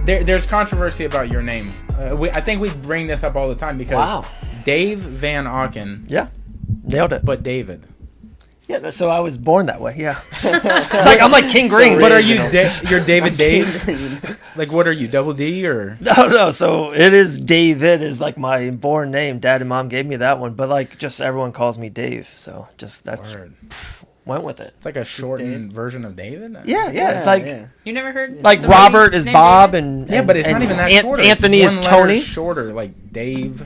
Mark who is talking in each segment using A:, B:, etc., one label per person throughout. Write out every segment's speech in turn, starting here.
A: there's controversy about your name. I think we bring this up all the time because Dave Van Auken.
B: Yeah, nailed it.
A: But David.
B: Yeah, so I was born that way. Yeah, it's like I'm like King Green.
A: What are you? You're David Dave. Like, what are you? Double D or?
B: No. So it is David is like my born name. Dad and Mom gave me that one, but like just everyone calls me Dave. So just went with it.
A: It's like a shortened version of David.
B: Yeah. It's like
C: you never heard
B: like Robert is Bob
C: David?
B: and
A: but it's not even that shorter.
B: Anthony is Tony.
A: Shorter, like David.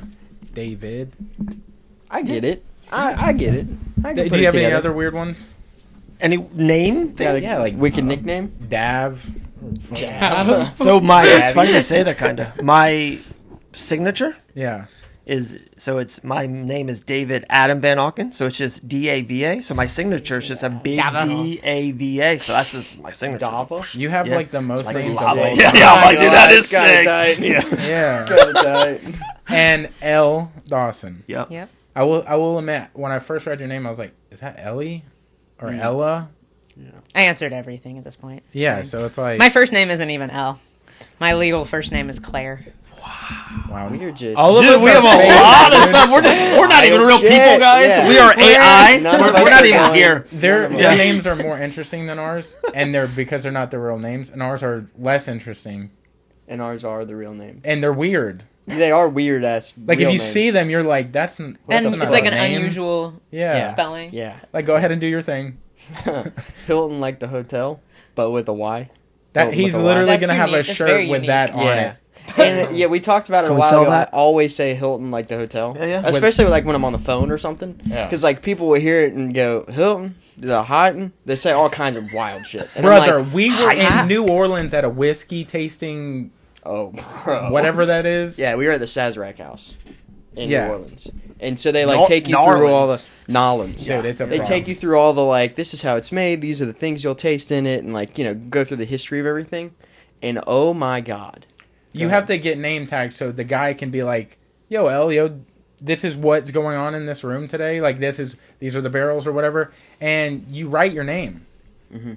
D: I get it. I get it.
A: Do you have any other weird ones?
B: Any name?
A: Yeah, like
D: wicked nickname.
A: Dav.
B: So it's funny to say that kind of. My signature.
A: Yeah.
B: It's my name is David Adam Van Auken, so it's just D-A-V-A. So my signature is just a big D-A-V-A. So that's just my signature.
D: Dava?
A: You have like the most names.
B: Yeah, I'm like, dude, that is sick.
A: Yeah. And Elle Dawson.
B: Yep.
A: I will admit, when I first read your name, I was like, is that Ellie or Ella?
C: Yeah. I answered everything at this point.
A: It's fine. So it's like
C: my first name isn't even Elle. My legal first name is Claire.
A: Wow.
D: We're just
A: we have a lot of stuff.
B: We're not even real people, guys. Yeah. We are AI. We're not even here.
A: Their names are more interesting than ours, and because they're not the real names, and ours are less interesting.
D: And ours are the real names.
A: And they're weird.
D: They are weird ass.
A: Like if you see them, you're like, that's. And
C: it's like an unusual spelling.
D: Yeah.
A: Like go ahead and do your thing.
D: Hylton, like the hotel, but with a Y.
A: That he's literally gonna have a shirt with that on it.
D: And we talked about it a while ago. I always say Hylton like the hotel.
B: Yeah.
D: Especially like when I'm on the phone or something.
A: Yeah.
D: Because like people will hear it and go, Hylton, the Hylton. They say all kinds of wild shit. And
A: brother, we were in New Orleans at a whiskey tasting.
D: Oh, bro.
A: Whatever that is.
D: Yeah, we were at the Sazerac house in New Orleans. And so they take you through all the Nolans.
A: Dude, it's a
D: They take you through all the this is how it's made, these are the things you'll taste in it, and go through the history of everything. And oh my god.
A: You have to get name tags so the guy can be like, yo, Elio, this is what's going on in this room today. Like these are the barrels or whatever. And you write your name. Mm-hmm.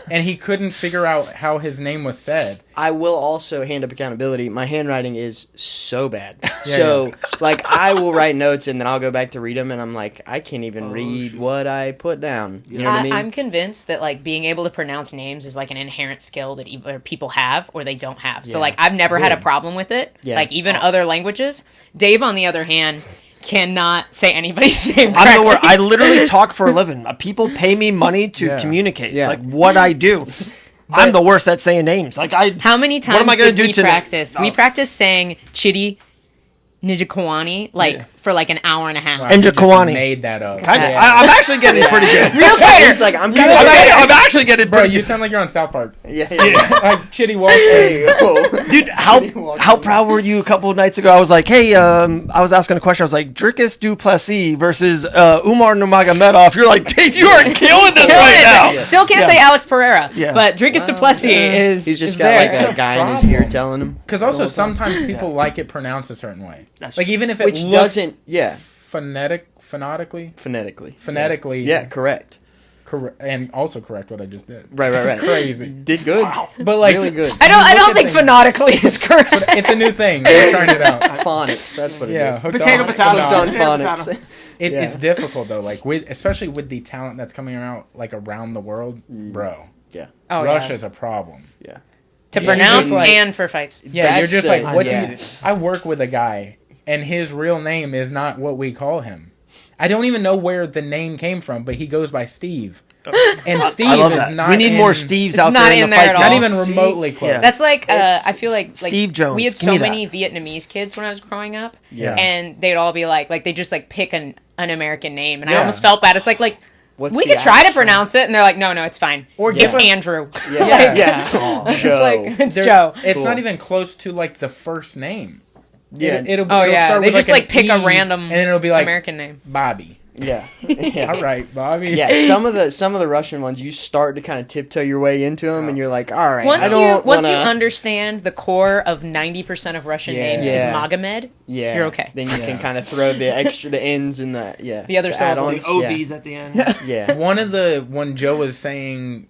A: And he couldn't figure out how his name was said.
D: I will also hand up accountability. My handwriting is so bad. I will write notes and then I'll go back to read them and I'm like, I can't even read what I put down. You know what I mean?
C: I'm convinced that being able to pronounce names is an inherent skill that either people have or they don't have. So I've never had a problem with it. Yeah. Even other languages. Dave, on the other hand, cannot say anybody's name correctly.
B: I literally talk for a living. People pay me money to communicate. It's like what I do. I'm the worst at saying names.
C: How many times what am I gonna do practice? We practiced saying Chitty Nijikwani for an hour and a half.
B: And Nijikwani
A: made that up.
B: I'm actually getting pretty good.
C: Real fighter.
D: It's like I'm
B: actually getting
A: bro.
B: pretty
A: You
B: good.
A: sound like you're on South Park.
D: Yeah.
A: Like Chitty Walker.
B: Dude, how proud were you a couple of nights ago? I was like, hey, I was asking a question. I was like, Dricus Duplessis versus Umar Nurmagomedov. You're like, Dave, you are killing this right now.
C: Yeah. Still can't say Alex Pereira, but Dricus Duplessis is.
D: He's just
C: is
D: got
C: there.
D: a guy in his ear telling him.
A: Because also sometimes people like it pronounced a certain way. Even if it
D: which
A: looks
D: doesn't
A: phonetically.
D: Yeah, correct.
A: And also correct what I just did.
D: Right.
A: Crazy.
D: Did good.
A: Wow. But
D: really good.
C: I don't think phonetically is correct.
A: It's a new thing. We're trying it out.
D: Phonics. That's what it is.
B: Potato.
D: Phonics.
A: It's difficult though. Especially with the talent that's coming out around the world, bro.
D: Yeah.
A: Russia's a problem.
D: Yeah.
C: To pronounce and for fights.
A: Yeah, you're just what do you... I work with a guy, and his real name is not what we call him. I don't even know where the name came from, but he goes by Steve. And Steve is not.
B: We need more Steves out there in the fight.
C: Not
A: even remotely close.
C: Yeah. That's I feel like
B: Steve Jones.
C: We had so many Vietnamese kids when I was growing up, and they'd all be they just pick an American name, and I almost felt bad. It's we could try to pronounce it, and they're like, no, it's fine. Or it's Andrew.
D: Yeah.
C: It's Joe.
A: It's not even close to the first name.
D: Yeah.
A: It'll start
C: they
A: with
C: just pick
A: E,
C: a random
A: and then it'll be
C: American name.
A: Bobby.
D: Yeah.
A: All right, Bobby.
D: Yeah, some of the Russian ones you start to kind of tiptoe your way into them, and you're like, all right.
C: Once you understand the core of 90% of Russian names is Magomed, you're okay.
D: Then you can kind of throw the ends and the
C: other syllables,
B: OVs at the end.
D: Yeah.
A: When Joe was saying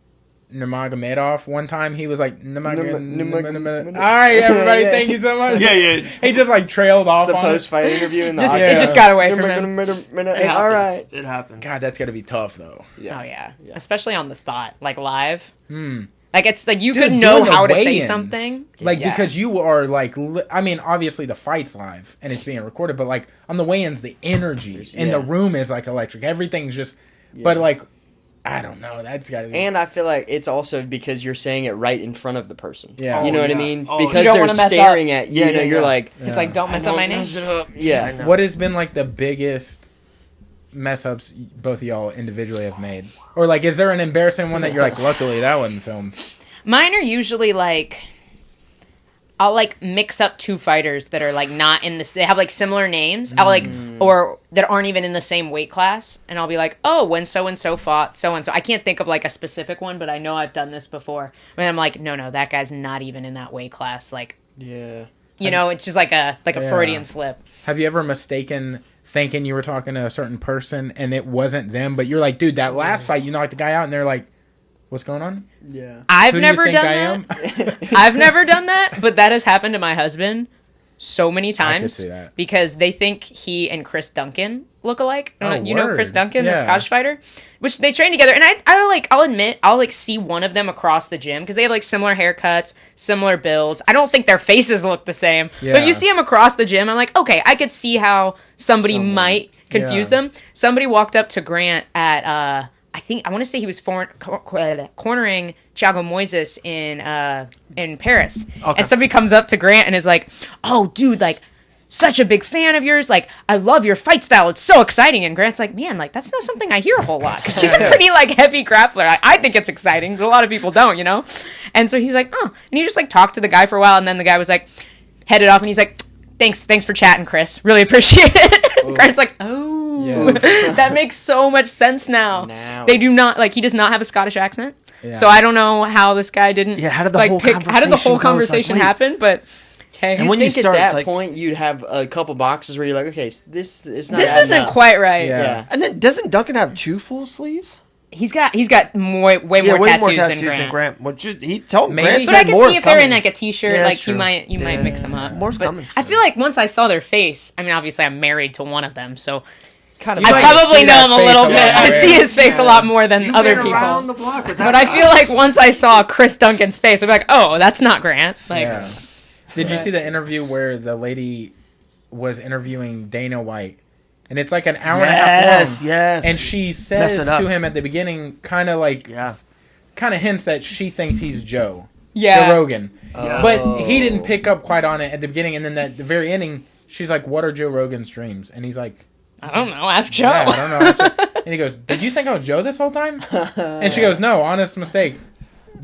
A: Nurmagomedov one time. He was like, all right, everybody, thank you so much.
B: Yeah.
A: He just like trailed off.
D: It's the
A: on
D: post-fight interview in the
C: It just got away from him.
D: All right.
B: It happens.
A: God, that's gotta be tough though.
D: Yeah.
C: Oh yeah, especially on the spot, like live. Like it's like you
A: Dude,
C: could know
A: doing the
C: how to say
A: weigh-ins.
C: something,
A: Like
C: Yeah.
A: because you are like, I mean, obviously the fight's live and it's being recorded, but like on the weigh-ins, the energy in the room is like electric. Everything's just, but like, I don't know. That's gotta be.
D: And I feel like it's also because you're saying it right in front of the person.
A: Yeah.
D: You know what I mean?
B: Oh,
D: Because
C: You don't
D: they're
C: wanna mess
D: staring at you. You're like,
C: It's like don't mess up my name.
D: yeah.
A: What has been like the biggest mess ups both of y'all individually have made, or like, is there an embarrassing one that you're like, luckily that wasn't filmed?
C: Mine are usually like, I'll like mix up two fighters that are like not in this. They have like similar names. I'll like, or that aren't even in the same weight class, and I'll be like, oh, when so and so fought so and so. I can't think of like a specific one, but I know I've done this before. And I'm like, no, that guy's not even in that weight class. Like,
D: Yeah.
C: you know, it's just like a Freudian slip.
A: Have you ever mistaken thinking you were talking to a certain person and it wasn't them, but you're like, dude, that last fight you knocked the guy out, and they're like, what's going on?
D: Yeah.
C: I've
A: Who do you
C: never
A: think
C: done
A: I
C: that.
A: am?
C: I've never done that, but that has happened to my husband so many times
A: see that.
C: because they think he and Chris Duncan look alike.
A: Oh,
C: You know Chris
A: word.
C: Duncan, the
A: Yeah.
C: Scottish fighter, which they train together. And I'll admit, I'll like see one of them across the gym because they have like similar haircuts, similar builds. I don't think their faces look the same, but
A: Yeah.
C: if you see them across the gym, I'm like, okay, I could see how somebody might confuse them. Somebody walked up to Grant at, I want to say he was cornering Thiago Moises in Paris.
B: Okay.
C: And somebody comes up to Grant and is like, oh, dude, like, such a big fan of yours. Like, I love your fight style. It's so exciting. And Grant's like, man, like, that's not something I hear a whole lot. Because he's a pretty, like, heavy grappler. I think it's exciting, but a lot of people don't, you know? And so he's like, oh. And he just, like, talked to the guy for a while. And then the guy was like, headed off. And he's like, thanks for chatting, Chris. Really appreciate it. Grant's like, oh.
A: Yeah.
C: That makes so much sense now. They do not, like, he does not have a Scottish accent.
A: Yeah.
C: So I don't know how this guy didn't,
B: Yeah, how did the
C: like,
B: whole
C: how did the whole
B: conversation
C: conversation
B: go? It's like,
C: happen? But, hey.
B: And when you
D: I think
B: start,
D: at
B: it's
D: that
B: like-
D: point, you'd have a couple boxes where you're like, okay, so this is not
C: This
D: adding
C: isn't
D: up.
C: quite right.
A: Yeah.
B: And then doesn't Duncan have 2 full sleeves?
C: He's got way more tattoos than Grant.
B: He told
A: Maybe.
B: Grant
C: But
B: said
C: I can
B: more
C: see
B: is
C: if they're in
B: coming.
C: like a t-shirt,
B: Yeah,
C: like
B: that's
C: you
B: true.
C: might mix them up.
B: More's
C: But
B: coming.
C: I feel like once I saw their face, I mean, obviously I'm married to one of them, so
D: Kind
A: You
C: I
A: might
C: probably
A: see
C: know
A: that
C: him a
A: face
C: little
A: a
C: bit.
A: lot
C: I
A: more.
C: see his face a lot more than
B: You've
C: other
B: been around the
C: people's.
B: block with that
C: But I
B: guy.
C: feel like once I saw Chris Duncan's face, I'm like, oh, that's not Grant. Like,
A: Yeah. Did you see the interview where the lady was interviewing Dana White? And it's like an hour and a half long.
B: Yes.
A: And she says
B: Messed it up.
A: to him at the beginning, kind of hints that she thinks he's Joe
C: yeah.
A: Rogan.
B: Yeah.
A: But he didn't pick up quite on it at the beginning. And then at the very ending, she's like, what are Joe Rogan's dreams? And he's like,
C: I don't know. Ask Joe.
A: yeah, I don't know. That's what- And he goes, did you think I was Joe this whole time? And she goes, no, honest mistake.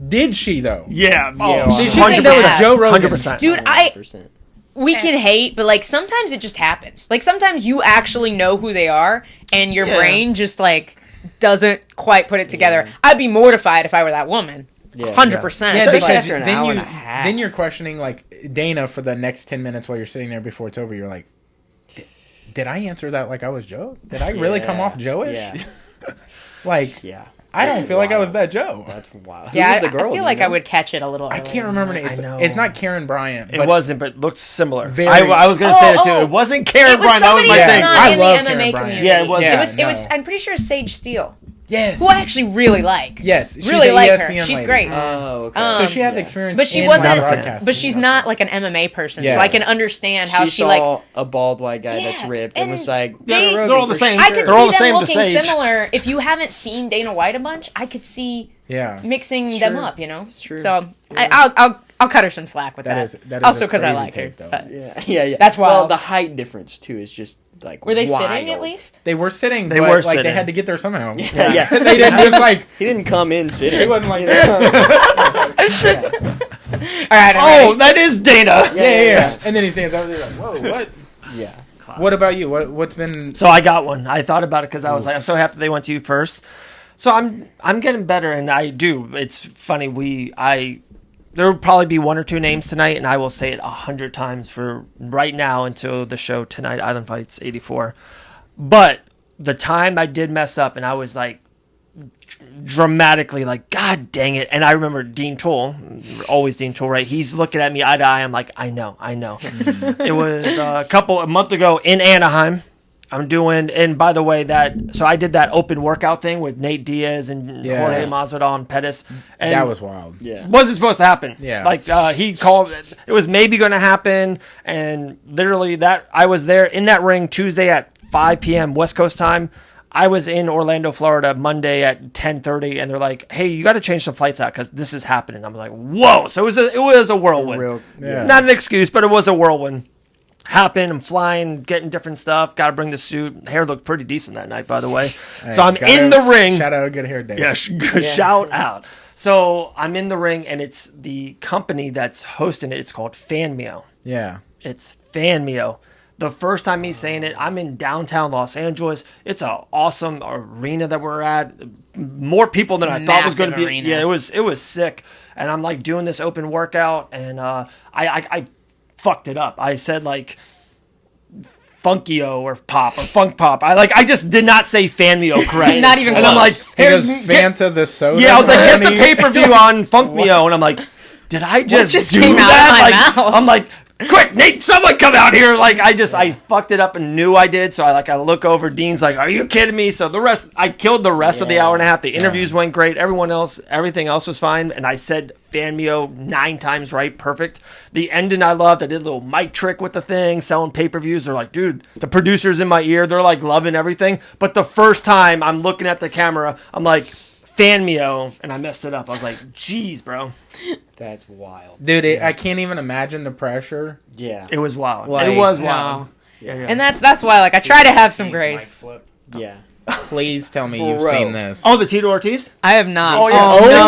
A: Did she, though?
B: Yeah.
A: Did she think that was
B: 100%.
A: Joe Rogan?
B: 100%.
C: Dude,
D: 100%.
C: we can hate, but like sometimes it just happens. Like sometimes you actually know who they are, and your brain just like doesn't quite put it together. I'd be mortified if I were that woman.
D: Yeah.
C: 100%.
A: Yeah,
D: Especially
A: because
D: after an hour and a half.
A: then you're questioning like Dana for the next 10 minutes while you're sitting there before it's over. You're like, did I answer that like I was Joe? Did I really come off Joe-ish?
D: Yeah.
A: Like,
D: Yeah.
A: I don't
D: That's
A: feel like I was
D: wild.
A: that Joe.
D: That's wild.
C: Yeah,
D: Who was
C: I
D: the girl?
C: feel
D: do you
C: like I
D: know?
C: would catch it a little.
A: I
C: early.
A: can't remember her name.
B: I know.
A: It's not Karen Bryant.
B: It
A: But
B: wasn't, but looked similar.
A: Very-
B: I was going to say that too.
C: Oh,
B: It wasn't Karen
C: It was
B: Bryant. That was
C: somebody
B: my
C: that's
B: thing.
C: not
A: I
C: in
A: love
C: the
A: Karen
C: MMA
A: Bryant.
C: community.
B: Yeah, it was.
C: It was.
A: no.
C: I'm pretty sure Sage Steele,
A: Yes.
C: who I actually really like.
A: Yes. She's
C: really
A: an
C: like
A: ESPN
C: her. She's
A: lady.
C: great.
D: Oh, okay.
A: So she has
D: Yeah.
A: experience
C: But she
A: in
C: wasn't.
A: broadcasting.
C: But she's not like an MMA person,
A: Yeah.
C: so I can understand how
D: she
C: she
D: saw
C: like.
D: a bald white guy that's
C: Yeah,
D: ripped and
C: and
D: was like,
C: they-
D: Joe Rogan
B: they're all the
D: for
B: same.
D: sure.
C: I could
B: They're all
C: see
B: the
C: them
B: same to
C: looking
B: Sage.
C: similar. If you haven't seen Dana White a bunch, I could see
A: Yeah.
C: mixing
D: It's
C: them
D: true.
C: up. You know.
D: It's true.
C: So
D: Yeah.
C: I'll cut her some slack with that.
A: That is
C: also
A: a
C: because I
A: crazy
C: like her.
A: take, though.
C: But
D: Yeah.
C: That's
D: Well,
C: wild.
D: the height difference too is just like
C: were they
D: wild.
C: sitting at least?
A: They were sitting,
B: They
A: but
B: were
A: like they
B: sitting.
A: had to get there somehow.
D: Yeah.
A: They didn't just like,
D: He didn't come in sitting.
A: he wasn't like,
C: All right.
B: Oh, that is Dana.
A: yeah. And then he stands up there like, whoa, what?
D: Yeah.
A: What about you? What's been...
B: So I got one. I thought about it because I was like, I'm so happy they went to you first. So I'm getting better, and I do. It's funny. There will probably be 1 or 2 names tonight, and I will say it 100 times for right now until the show tonight, Island Fights 84. But the time I did mess up, and I was like dramatically like, God dang it. And I remember Dean Toole, always Dean Toole, right? He's looking at me eye to eye. I'm like, I know. It was a month ago in Anaheim. I'm doing, and by the way, so I did that open workout thing with Nate Diaz and Jorge Masvidal and Pettis. And
A: that was wild.
B: Yeah. Wasn't supposed to happen.
A: Yeah.
B: Like, he called, it was maybe going to happen, and literally I was there in that ring Tuesday at 5 p.m. West Coast time. I was in Orlando, Florida, Monday at 10:30, and they're like, "Hey, you got to change some flights out because this is happening." I'm like, "Whoa!" So it was a whirlwind. Not an excuse, but it was a whirlwind. Happened. I'm flying, getting different stuff. Got to bring the suit. Hair looked pretty decent that night, by the way.
A: Hey,
B: so I'm in the ring.
A: Shout out, good hair, Dave.
B: Yeah, shout out. So I'm in the ring, and it's the company that's hosting it. It's called Fanmio.
A: Yeah,
B: it's Fanmio. The first time me saying it, I'm in downtown Los Angeles. It's an awesome arena that we're at. More people than I thought was going to be.
C: Arena.
B: Yeah, it was sick. And I'm like doing this open workout, and I fucked it up. I said like Funkio or Pop or Funk Pop. I just did not say Fanmio correct.
C: Not even close.
B: And I'm like,
A: hey, Fanta the soda.
B: Yeah, I was like, get the pay-per-view on Funkmio, and I'm like, did I just do that? Like, I'm like, quick, Nate, someone come out here. Like, I fucked it up and knew I did. So I look over, Dean's like, are you kidding me? So I killed the rest of the hour and a half. The interviews went great. Everything else was fine. And I said Fanmio 9 times right. Perfect. The ending I loved. I did a little mic trick with the thing, selling pay-per-views. They're like, dude, the producer's in my ear. They're like loving everything. But the first time I'm looking at the camera, I'm like, Fanmio, and I messed it up. I was like, geez, bro.
D: That's wild.
A: Dude, I can't even imagine the pressure.
D: Yeah.
B: It was wild.
A: Like,
B: it was wild.
C: No. Yeah. And that's why, like, I try to have some grace.
D: Yeah.
A: Please tell me you've seen this.
B: Oh, the Tito Ortiz?
C: I have not.
B: Oh, yeah.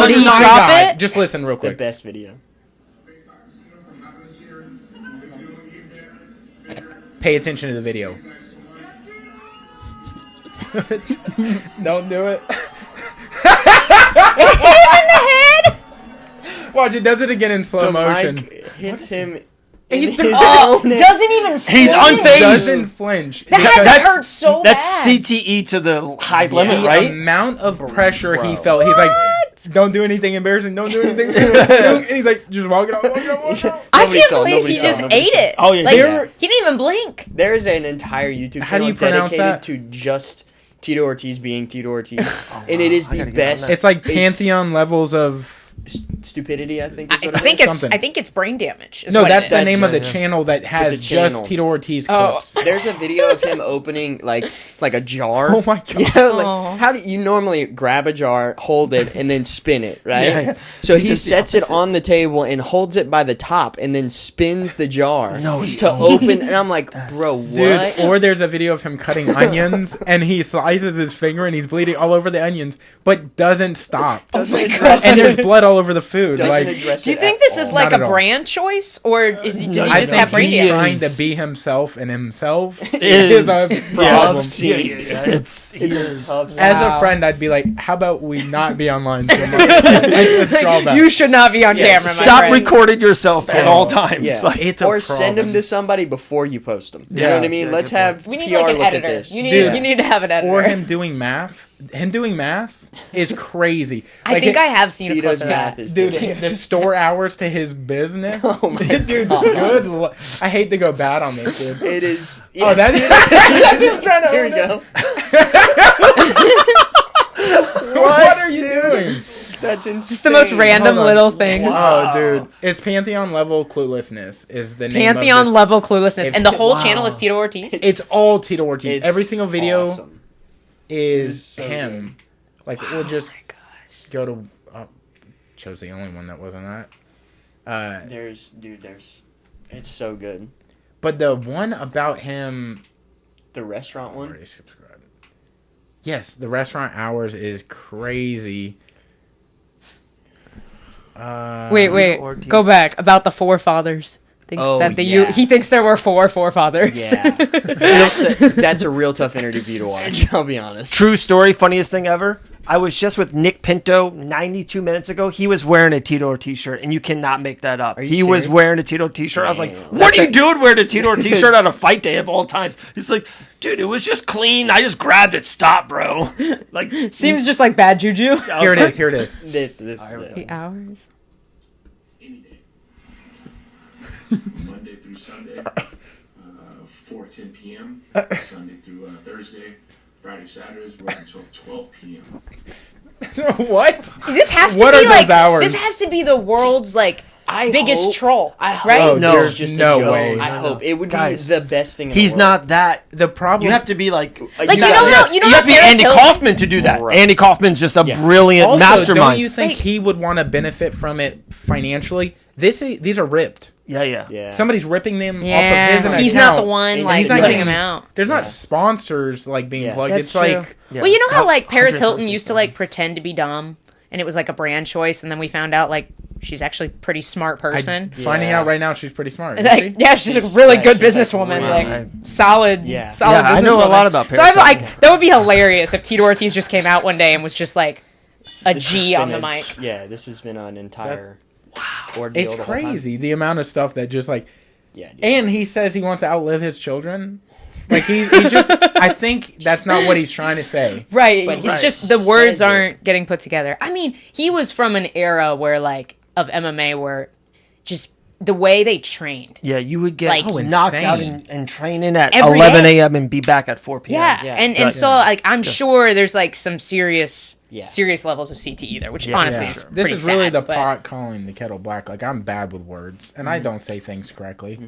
C: Oh, did you
A: my
C: drop
A: God.
C: it?
A: Just listen real
D: The
A: quick.
D: best video.
A: Pay attention to the video. Don't do it.
C: It hit him in the head.
A: Watch, it does it again in slow motion.
D: Mic hits him
A: He
D: in his
C: Oh,
D: own head.
C: doesn't even flinch.
B: He's unfazed.
A: Doesn't flinch.
C: That hurt so
B: That's
C: bad.
B: CTE to the high limit,
A: The
B: right?
A: amount of pressure he
D: Bro.
A: felt. He's like, don't do anything embarrassing. Don't do anything. And he's like, just walk it off.
C: I
D: Nobody
C: can't
D: saw,
C: believe
D: nobody
C: he
D: saw,
C: just
D: nobody
C: ate
D: saw.
C: it.
B: Oh, yeah,
C: Like,
B: yeah.
C: he didn't even blink.
D: There is an entire YouTube
A: How do
D: channel
A: you pronounce
D: dedicated
A: that?
D: to just Tito Ortiz being Tito Ortiz. And it is
B: I
D: the
B: gotta get on
D: best.
B: that.
A: It's like pantheon levels of.
D: Stupidity, I think. Is
C: I
D: what
C: think
D: it is.
C: it's
A: Something.
C: I think it's brain damage. Is
A: No,
C: what
A: that's
C: it
A: the
C: is.
A: name of the
B: Yeah.
A: channel that has
D: the
A: just
D: channel.
A: Tito Ortiz
C: Oh.
A: clips.
D: There's a video of him opening like a jar.
A: Oh my God.
D: Yeah, like
C: Oh.
D: how do you normally grab a jar, hold it, and then spin it, right?
B: Yeah.
D: So he
B: does the
D: sets it
B: opposite.
D: on the table and holds it by the top, and then spins the jar
B: No, he
D: to
B: don't.
D: open. And I'm like, bro,
A: Dude,
D: what?
A: or there's a video of him cutting onions and he slices his finger and he's bleeding all over the onions, but doesn't stop.
D: Doesn't
C: my
D: address
A: And
D: it.
A: there's blood all over the food.
D: Doesn't
A: Like,
D: address
C: Do you
D: it
C: think
D: at
C: this is
D: all.
C: like
A: Not
C: a
A: at all.
C: brand choice, or does he
A: I
C: just have
A: think
C: brain
A: he's
B: he
C: damage?
A: trying to be himself, and himself
B: Is-
A: is a
B: yeah.
A: problem.
D: Tough scene.
B: It's
D: It's a tough scene.
A: As a
C: Wow.
A: friend, I'd be like, "How about we not be online so much?" Let's draw back.
C: You should not be on
D: Yeah,
C: camera. My
B: Stop
C: friend.
B: recording yourself at all times.
D: Yeah.
B: Like,
A: It's a
D: Or send them
A: problem.
D: to somebody before you post them. You
A: Yeah.
D: know what I mean?
B: Yeah,
D: Let's
B: good point.
D: have
C: We need
D: PR
C: like an
D: look
C: editor.
D: at this.
C: You
A: Dude.
C: need to have an editor.
A: Or him doing math. Him doing math is crazy.
C: I think I have seen a clip
D: Tito's
C: of
D: math
C: that.
D: is
A: Dude,
D: different.
A: the store hours to his business.
D: Oh my
A: Dude,
D: God.
A: good. I hate to go bad on this, dude.
D: It is.
A: Oh, that's him trying to
D: Here
A: own
D: we
A: it.
D: go.
A: What are you doing?
D: That's insane.
C: Just the most random
A: Hold on.
C: little things.
A: Oh, dude. It's Pantheon level cluelessness is the name
C: Pantheon
A: of
C: level cluelessness,
A: If-
C: and the whole
B: Wow.
C: channel is Tito Ortiz.
A: It's all Tito Ortiz.
D: It's
A: Every single video
D: awesome.
A: is
D: so
A: him. Like, we'll just go to... chose the only one that wasn't that.
D: There's. It's so good.
A: But the one about him...
D: The restaurant one.
A: Already subscribed. Yes, the restaurant hours is crazy.
C: Wait,
B: Ortiz.
C: go back about the forefathers. Thinks
D: Oh,
C: that
D: yeah.
C: he thinks there were 4 forefathers.
D: Yeah. That's a real tough interview to watch. I'll be honest.
B: true story, funniest thing ever. I was just with Nick Pinto 92 minutes ago. He was wearing a Tito Ortiz shirt, and you cannot make that up. He was wearing a Tito Ortiz shirt. I was like, what are you doing wearing a Tito Ortiz shirt on a fight day of all times? He's like, dude, it was just clean. I just grabbed it. Stop, bro. Like,
C: seems just like bad juju.
A: Here it is. Here it is.
D: This
C: 8 hours.
E: Any day. Monday through Sunday, 4:10 p.m. Sunday through Thursday. Friday, Saturdays, work until 12 p.m.
A: What?
C: This has to
A: What
C: be
A: are
C: like
A: those hours?
C: this has to be the world's like biggest troll,
D: I
C: right?
D: hope
B: No,
D: there's just
A: no
D: a joke.
A: way.
D: I hope it would
B: Guys,
D: be the best thing. In
B: he's
D: the world.
B: not that.
A: The problem.
B: You have to be like
C: you know how
B: you
C: how
B: have to be
C: Paris
B: Andy
C: Hilton-
B: Kaufman to do that.
D: Right.
B: Andy Kaufman's just a
D: Yes.
B: brilliant
A: also,
B: mastermind.
A: don't you think he would want to benefit from it financially? These are ripped.
B: Yeah.
A: Somebody's ripping them off of his
C: Yeah, he's
A: account.
C: not the one
D: And
C: like
D: he's not
C: putting
D: getting-
C: him out.
A: There's not sponsors like being
D: Yeah.
A: plugged.
C: That's
A: It's
C: true.
A: like
B: Yeah.
C: Well, you know how like Paris
B: Hundreds
C: Hilton
B: of
C: used to
B: systems.
C: like pretend to be dumb, and it was like a brand choice, and then we found out like she's actually a pretty smart person.
A: finding out right now she's pretty smart. Isn't
C: Like,
A: she?
C: yeah, she's a really
D: Yeah,
C: good
D: she's, like,
C: businesswoman,
D: really-
C: like solid,
D: Yeah.
C: solid.
B: Yeah, I know a
C: businesswoman.
B: lot about
C: So
B: Paris
C: I'm like,
B: Hilton.
C: that would be hilarious if Tito Ortiz just came out one day and was just like a G on the mic.
D: Yeah, this has been an entire ordeal.
A: It's
D: the whole time.
A: crazy the amount of stuff that just like.
D: Yeah, dude.
A: And he says he wants to outlive his children. Like he's just. I think that's not what he's trying to say.
C: Right.
D: But
C: It's
D: he
C: just the words
D: says it.
C: aren't getting put together. I mean, he was from an era where like of MMA where just the way they trained.
B: Yeah, you would get
C: Like-
B: knocked out
A: insane.
B: and training at
C: Every
B: 11
C: day.
B: a.m. and be back at 4 p.m.
C: Yeah.
D: Yeah.
C: And
B: Right.
C: so like I'm sure there's like some serious
D: Yeah.
C: serious levels of CTE there, which
B: Yeah,
C: honestly
B: yeah.
C: is
A: This
C: pretty
A: is really
C: sad,
A: the
C: but-
A: pot calling the kettle black. Like I'm bad with words, and I don't say things correctly,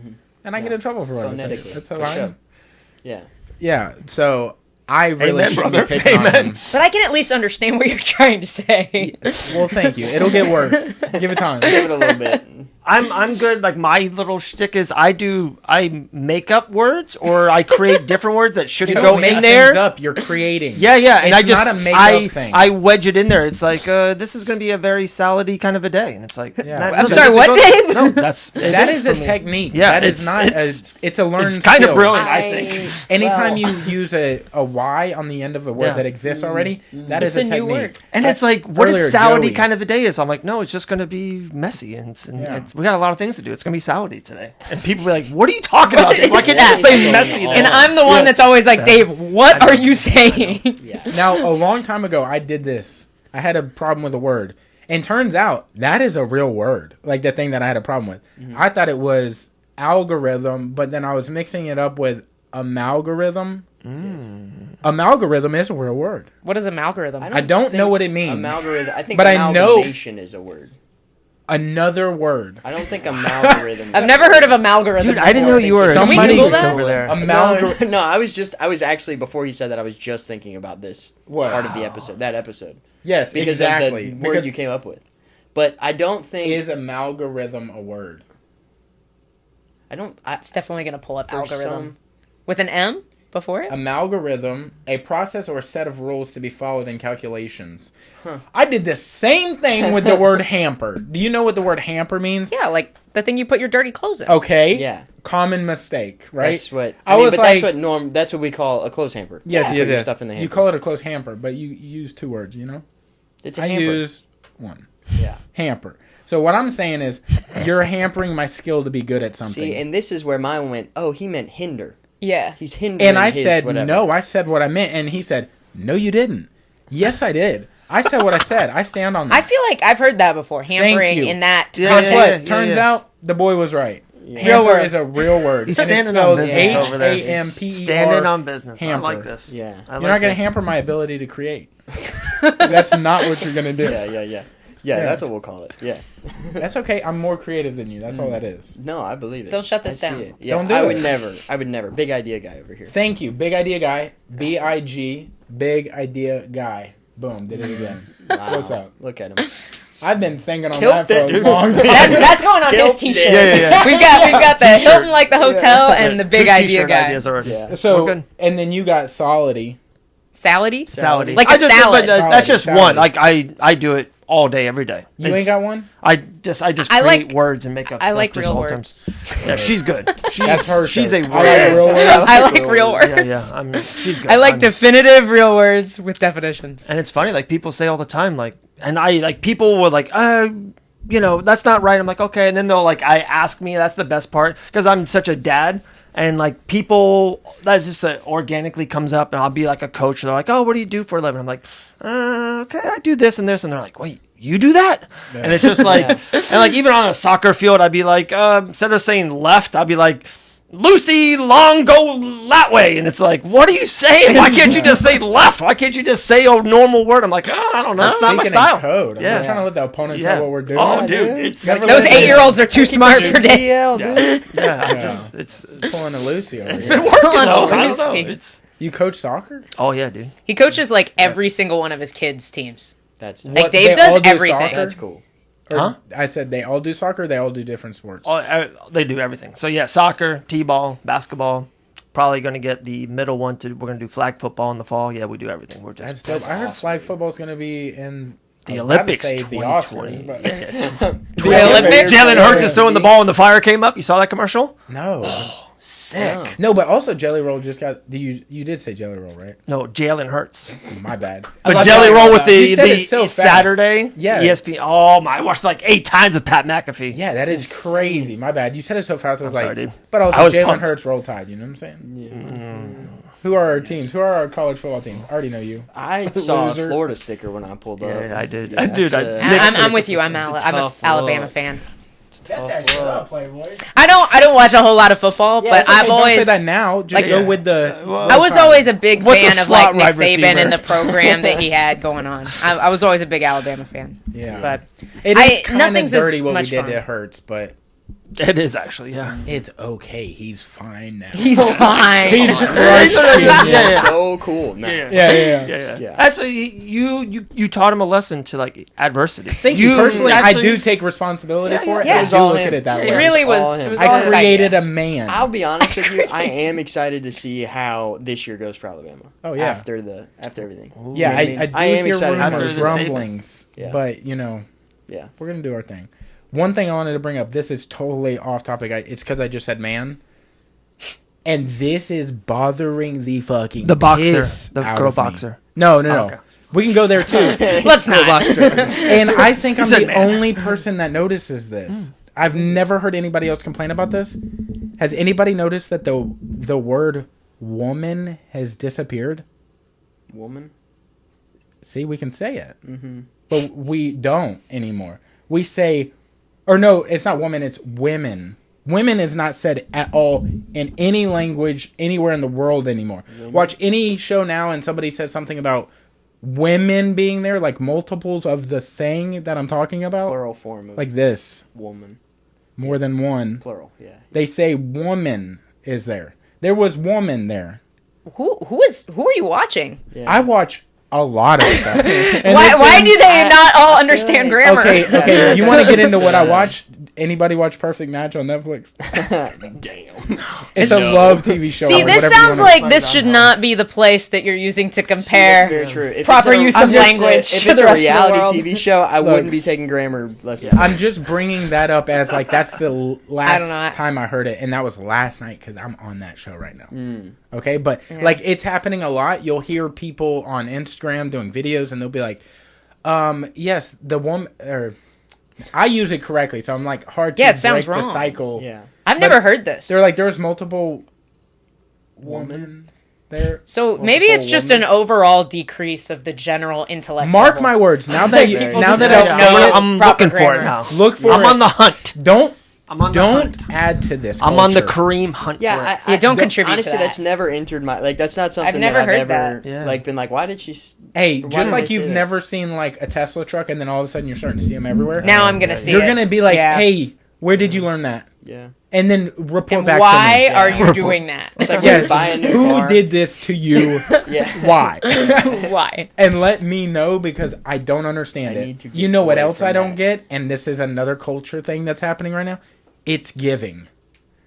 A: and I get in trouble for what I say.
D: Phonetically.
A: That's how
D: For
A: I
D: sure.
A: am.
D: Yeah.
A: Yeah. So I really
B: Amen,
A: shouldn't
B: brother.
A: be picking on
B: Amen.
A: him.
C: But I can at least understand what you're trying to say.
A: Well, thank you. It'll get worse. Give it time.
D: Give it a little bit.
B: I'm good. Like my little shtick is I make up words or I create different words that
A: You
B: shouldn't
A: don't
B: go
A: make
B: in
A: things
B: there.
A: up. You're creating.
B: Yeah, and
A: It's
B: I just
A: not a make-up thing.
B: I wedge it in there. It's like this is going to be a very salady kind of a day, and it's like
A: Yeah.
C: I'm sorry, what, Dave?
B: No, that's
A: That is a
B: for me.
A: technique.
B: Yeah,
A: that is not. It's a learned.
B: It's kind of
A: skill.
B: brilliant, I think.
A: Anytime you use a Y on the end of a word
B: Yeah.
A: that exists already, that is
C: It's
A: a
C: a new
A: technique.
C: word.
B: And
A: That's
B: it's like, what
A: earlier,
B: is salady
A: Joey.
B: kind of a day is? I'm like, no, it's just going to be messy, and
A: Yeah.
B: we got a lot of things to do. It's going to be salady today, and people be like, what are you talking about? Dave? Why can't you
C: that?
B: just say messy?
C: And
B: then?
C: I'm the one that's always like, Dave, what are you saying?
D: Yeah.
A: Now, a long time ago, I did this. I had a problem with a word, and turns out that is a real word. Like the thing that I had a problem with. I thought it was algorithm, but then I was mixing it up with amalgorithm. Amalgorithm is a real word.
C: What is amalgorithm?
A: I don't know what it means.
D: Amalgorithm. I think
A: But I know-
D: amalgamation is a word.
A: Another word.
D: I don't think amalgorithm.
C: I've never heard of amalgorithm.
B: Dude, I didn't know you were a
A: Can we
C: Google
B: genius
C: that?
B: over there.
D: No, I was actually before you said that I was just thinking about this part of the episode, that episode,
A: Yes,
D: because
A: exactly.
D: of the word you came up with. But I don't think
A: Is amalgorithm a word?
D: I don't.
C: It's definitely going to pull up
D: For
C: algorithm.
D: some-
C: With an M before it?
A: Amalgorithm, a process or set of rules to be followed in calculations. I did the same thing with the word hamper. Do you know what the word hamper means?
C: Yeah, like the thing you put your dirty clothes in.
A: Okay.
D: Yeah.
A: Common mistake, right?
D: That's what
A: I was
D: but
A: like-
D: that's what we call a clothes hamper.
A: Yes,
D: You
A: yes,
D: put your
A: yes.
D: Stuff in the hamper.
A: You call it a closed hamper, but you use two words, you know?
D: It's a
A: I
D: hamper.
A: use one.
D: Yeah.
A: Hamper. So what I'm saying is, you're hampering my skill to be good at something.
D: See, and this is where mine went. Oh, he meant hinder.
C: Yeah.
D: He's hindering.
A: And I
D: his
A: said,
D: whatever.
A: no, I said what I meant. And he said, no, you didn't. Yes, I did. I said what I said. I stand on that.
C: I feel like I've heard that before. Hampering
A: you.
C: in that
B: Yeah,
A: Guess
C: context.
A: what?
B: yeah,
A: Turns
B: yeah.
A: out the boy was right.
D: Yeah.
C: Real
A: Hamper
C: word.
A: is a real word.
B: He's
A: and it's
B: standing on
A: spelled
B: business over there.
A: H-A-M-P-E-R.
B: Standing on business. I
A: hamper.
B: like this.
D: Yeah.
B: I
A: You're
B: like
A: not going to
B: this.
A: hamper my ability to create. That's not what you're going to do.
D: Yeah, that's what we'll call it. Yeah.
A: That's okay. I'm more creative than you. That's all that is.
D: No, I believe it.
C: Don't shut this
D: I see
C: down.
D: it. Yeah,
A: Don't do
D: I
A: it.
D: would never. I would never. Big idea guy over here.
A: Thank you. Big idea guy. B-I-G. Big idea guy. Boom. Did it again.
D: Wow.
A: What's up?
D: Look at him.
A: I've been thinking on
D: Killed
A: that for
D: it,
A: a
D: dude.
A: long time.
C: That's going on his
D: Killed
C: t-shirt.
D: it.
B: Yeah.
C: We've got the Hilton like the hotel and the big
B: Two
C: idea
B: t-shirt
C: guy.
B: ideas already.
D: Yeah.
A: So,
B: We're good.
A: and then you got Solidity.
C: Salady?
B: Salady.
C: Like a salad.
B: But that's just
A: Salad,
B: one.
A: salad.
B: Like I do it all day, every day.
A: You ain't got one?
B: I just
C: I
B: create
C: like-
B: words and make up.
C: I
B: stuff
C: like
B: just
C: real
B: all
C: words.
B: terms. Yeah, she's good.
A: That's her.
B: She's
A: show.
B: a
A: I like real words.
C: I like real words.
B: Yeah. She's good.
C: I like definitive real words with definitions.
B: And it's funny, like people say all the time, like, and I like people were like, that's not right. I'm like, okay, and then they'll like, I ask me. That's the best part because I'm such a dad, and like people that just organically comes up, and I'll be like a coach. They're like, oh, what do you do for a living? I'm like, okay, I do this and this, and they're like, wait, you do that? Yeah. And it's just like, and like even on a soccer field, I'd be like, instead of saying left, I'd be like, Lucy, long, go that way. And it's like, what are you saying? Why can't you just say left? Why can't you just say a normal word? I'm like, I don't know. It's not my style.
A: Code. I'm trying to let the opponents know what we're doing.
B: Oh, dude.
C: Those 8-year-olds are too smart for Dave.
B: It's
A: pulling a Lucy over
B: It's
A: here.
B: been working, though. I don't know.
A: You coach soccer?
B: Oh, yeah, dude.
C: He coaches like every single one of his kids' teams.
D: That's
C: like Dave does everything.
A: Soccer?
D: That's cool.
A: Huh? I said they all do soccer. They all do different sports.
B: Oh, they do everything. So yeah, soccer, t-ball, basketball. Probably going to get the middle one to. We're going to do flag football in the fall. Yeah, we do everything. We're just.
A: That's I heard flag football is going to be in
B: the Olympics.
A: The
B: 2020.
A: Oscars, but...
C: The Olympics.
B: Jalen Hurts is throwing the ball and the fire came up. You saw that commercial?
A: No.
B: Sick.
A: No, but also Jelly Roll just got. You did say Jelly Roll, right?
B: No, Jalen Hurts.
A: My bad.
B: But Jelly Roll with the
A: so
B: Saturday.
A: Yeah.
B: ESPN. Oh my! I watched it like 8 times with Pat McAfee.
A: Yeah, that is crazy. My bad. You said it so fast. I was like,
B: sorry, dude.
A: But also Jalen
B: pumped.
A: Hurts, Roll Tide. You know what I'm saying? Yeah. Who are our teams? Who are our college football teams? I already know you.
D: I saw
A: Loser.
D: a Florida sticker when I pulled up.
B: Yeah, I did.
D: Yeah,
B: Dude,
C: I'm with you. I'm an
D: tough
C: Alabama
D: look.
C: fan.
A: Get that shit up, Playboy.
C: I don't watch a whole lot of football, but I've
A: don't
C: always
A: say that now. Just go with the.
C: I was always a big
B: What's a
C: fan of like
B: slot
C: Nick
B: wide
C: Saban
B: receiver?
C: and the program that he had going on. I was always a big Alabama fan.
A: Yeah,
C: but
A: it is kind of
C: nothing's
A: dirty
C: as
A: what we
C: much
A: did
C: fun.
A: to Hurts, but
B: It is actually, yeah.
A: it's okay. He's fine now.
C: He's fine.
A: He's crushing.
B: Yeah.
D: So cool. Nah.
B: Yeah. Actually, you taught him a lesson to like adversity.
A: Thank you. Personally, I do take responsibility for it.
C: yeah.
A: I
C: It
D: was
A: do
D: all
A: look
D: him.
A: at it that
C: It
A: way.
C: really was.
D: all
C: It
D: him.
C: was all
A: I
C: his
A: created
C: idea.
A: a man.
D: I'll be honest with you. I am excited to see how this year goes for Alabama.
A: Oh, yeah.
D: After everything.
A: Yeah,
D: You know what I mean?
A: I do
D: I am
A: hear
D: excited
B: after
A: rumors,
B: the
A: rumblings,
D: Yeah.
A: but
D: Yeah.
A: we're gonna do our thing. One thing I wanted to bring up. This is totally off topic. It's because I just said man, and this is bothering the fucking piss
B: the
A: out
B: girl
A: of me.
B: boxer.
A: No.
B: Okay.
A: We can go there too.
C: Let's not.
A: And I think I'm
B: said
A: the
B: man.
A: only person that notices this. I've never heard anybody else complain about this. Has anybody noticed that the word woman has disappeared?
D: Woman.
A: See, we can say it. Mm-hmm. But we don't anymore. We say, or no, it's not woman, it's women. Women is not said at all in any language anywhere in the world anymore. Watch any show now and somebody says something about women being there, like multiples of the thing that I'm talking about.
D: Plural form of
A: Like this.
D: woman.
A: More than one.
D: Plural, yeah.
A: They say woman is there. There was woman there.
C: Who are you watching?
D: Yeah.
A: I watch a lot of stuff. And
C: Why do they not all understand
D: like-
C: grammar?
A: Okay. You want to get into what I watch? Anybody watch Perfect Match on Netflix?
D: Damn.
A: It's a love TV show.
C: See,
A: or
C: this
A: whatever you
C: sounds
A: wanna-
C: like this should not be the place that you're using to
D: That's
C: compare
D: very true. If
C: proper
D: it's a-
C: use
D: I'm
C: of
D: just saying,
C: language
D: If
C: to
D: it's
C: the
D: a
C: rest of the
D: reality
C: world.
D: TV show, I
A: Look.
D: wouldn't be taking grammar lessons.
A: I'm just bringing that up as like that's the
C: I don't know.
A: last time I heard it, and that was last night because I'm on that show right now. Okay, but like it's happening a lot. You'll hear people on Instagram doing videos, and they'll be like, "Yes, the woman." Or I use it correctly, so I'm like hard to
C: Yeah, it sounds
A: break the
C: wrong.
A: cycle.
D: Yeah.
C: I've never heard this.
A: They're like, there's multiple woman there.
C: So maybe it's just an overall decrease of the general intellect.
A: Mark
C: level.
A: my words. Now that you,
C: People
A: now
C: just
A: that
C: don't
A: I
C: know
A: say it,
B: I'm
C: proper
B: looking for it
C: grammar.
B: now.
A: look for
B: I'm
A: it.
B: on the hunt.
A: Don't
B: I'm on the hunt.
A: add to this.
B: I'm on the
A: culture.
B: Kareem hunt for it.
D: Yeah,
C: Yeah, don't contribute to
D: Honestly,
C: that.
D: that's never entered my that's not something
C: never
D: that I've
C: heard
D: ever
C: that.
B: Yeah.
D: like been like. Why did she?
A: Hey,
D: Why
A: just
D: did
A: like
D: they
A: you've
D: say that?
A: never seen like a Tesla truck, and then all of a sudden you're starting to see them everywhere.
C: Now I'm gonna see
A: You're
C: it.
A: gonna be like,
C: Yeah.
A: "Hey, where did you learn that?"
D: Yeah.
A: And then report
C: And
A: back
C: why
A: to me.
C: are you
B: Report.
C: doing that?
D: It's like
A: Yes,
D: when you buy a new
A: who
D: car.
A: did this to you?
D: Yeah.
A: Why?
C: Why?
A: And let me know because I don't understand
D: I
A: it.
D: need to
A: You
D: get
A: know what
D: away
A: else
D: from
A: I don't
D: that.
A: get? And this is another culture thing that's happening right now. It's giving.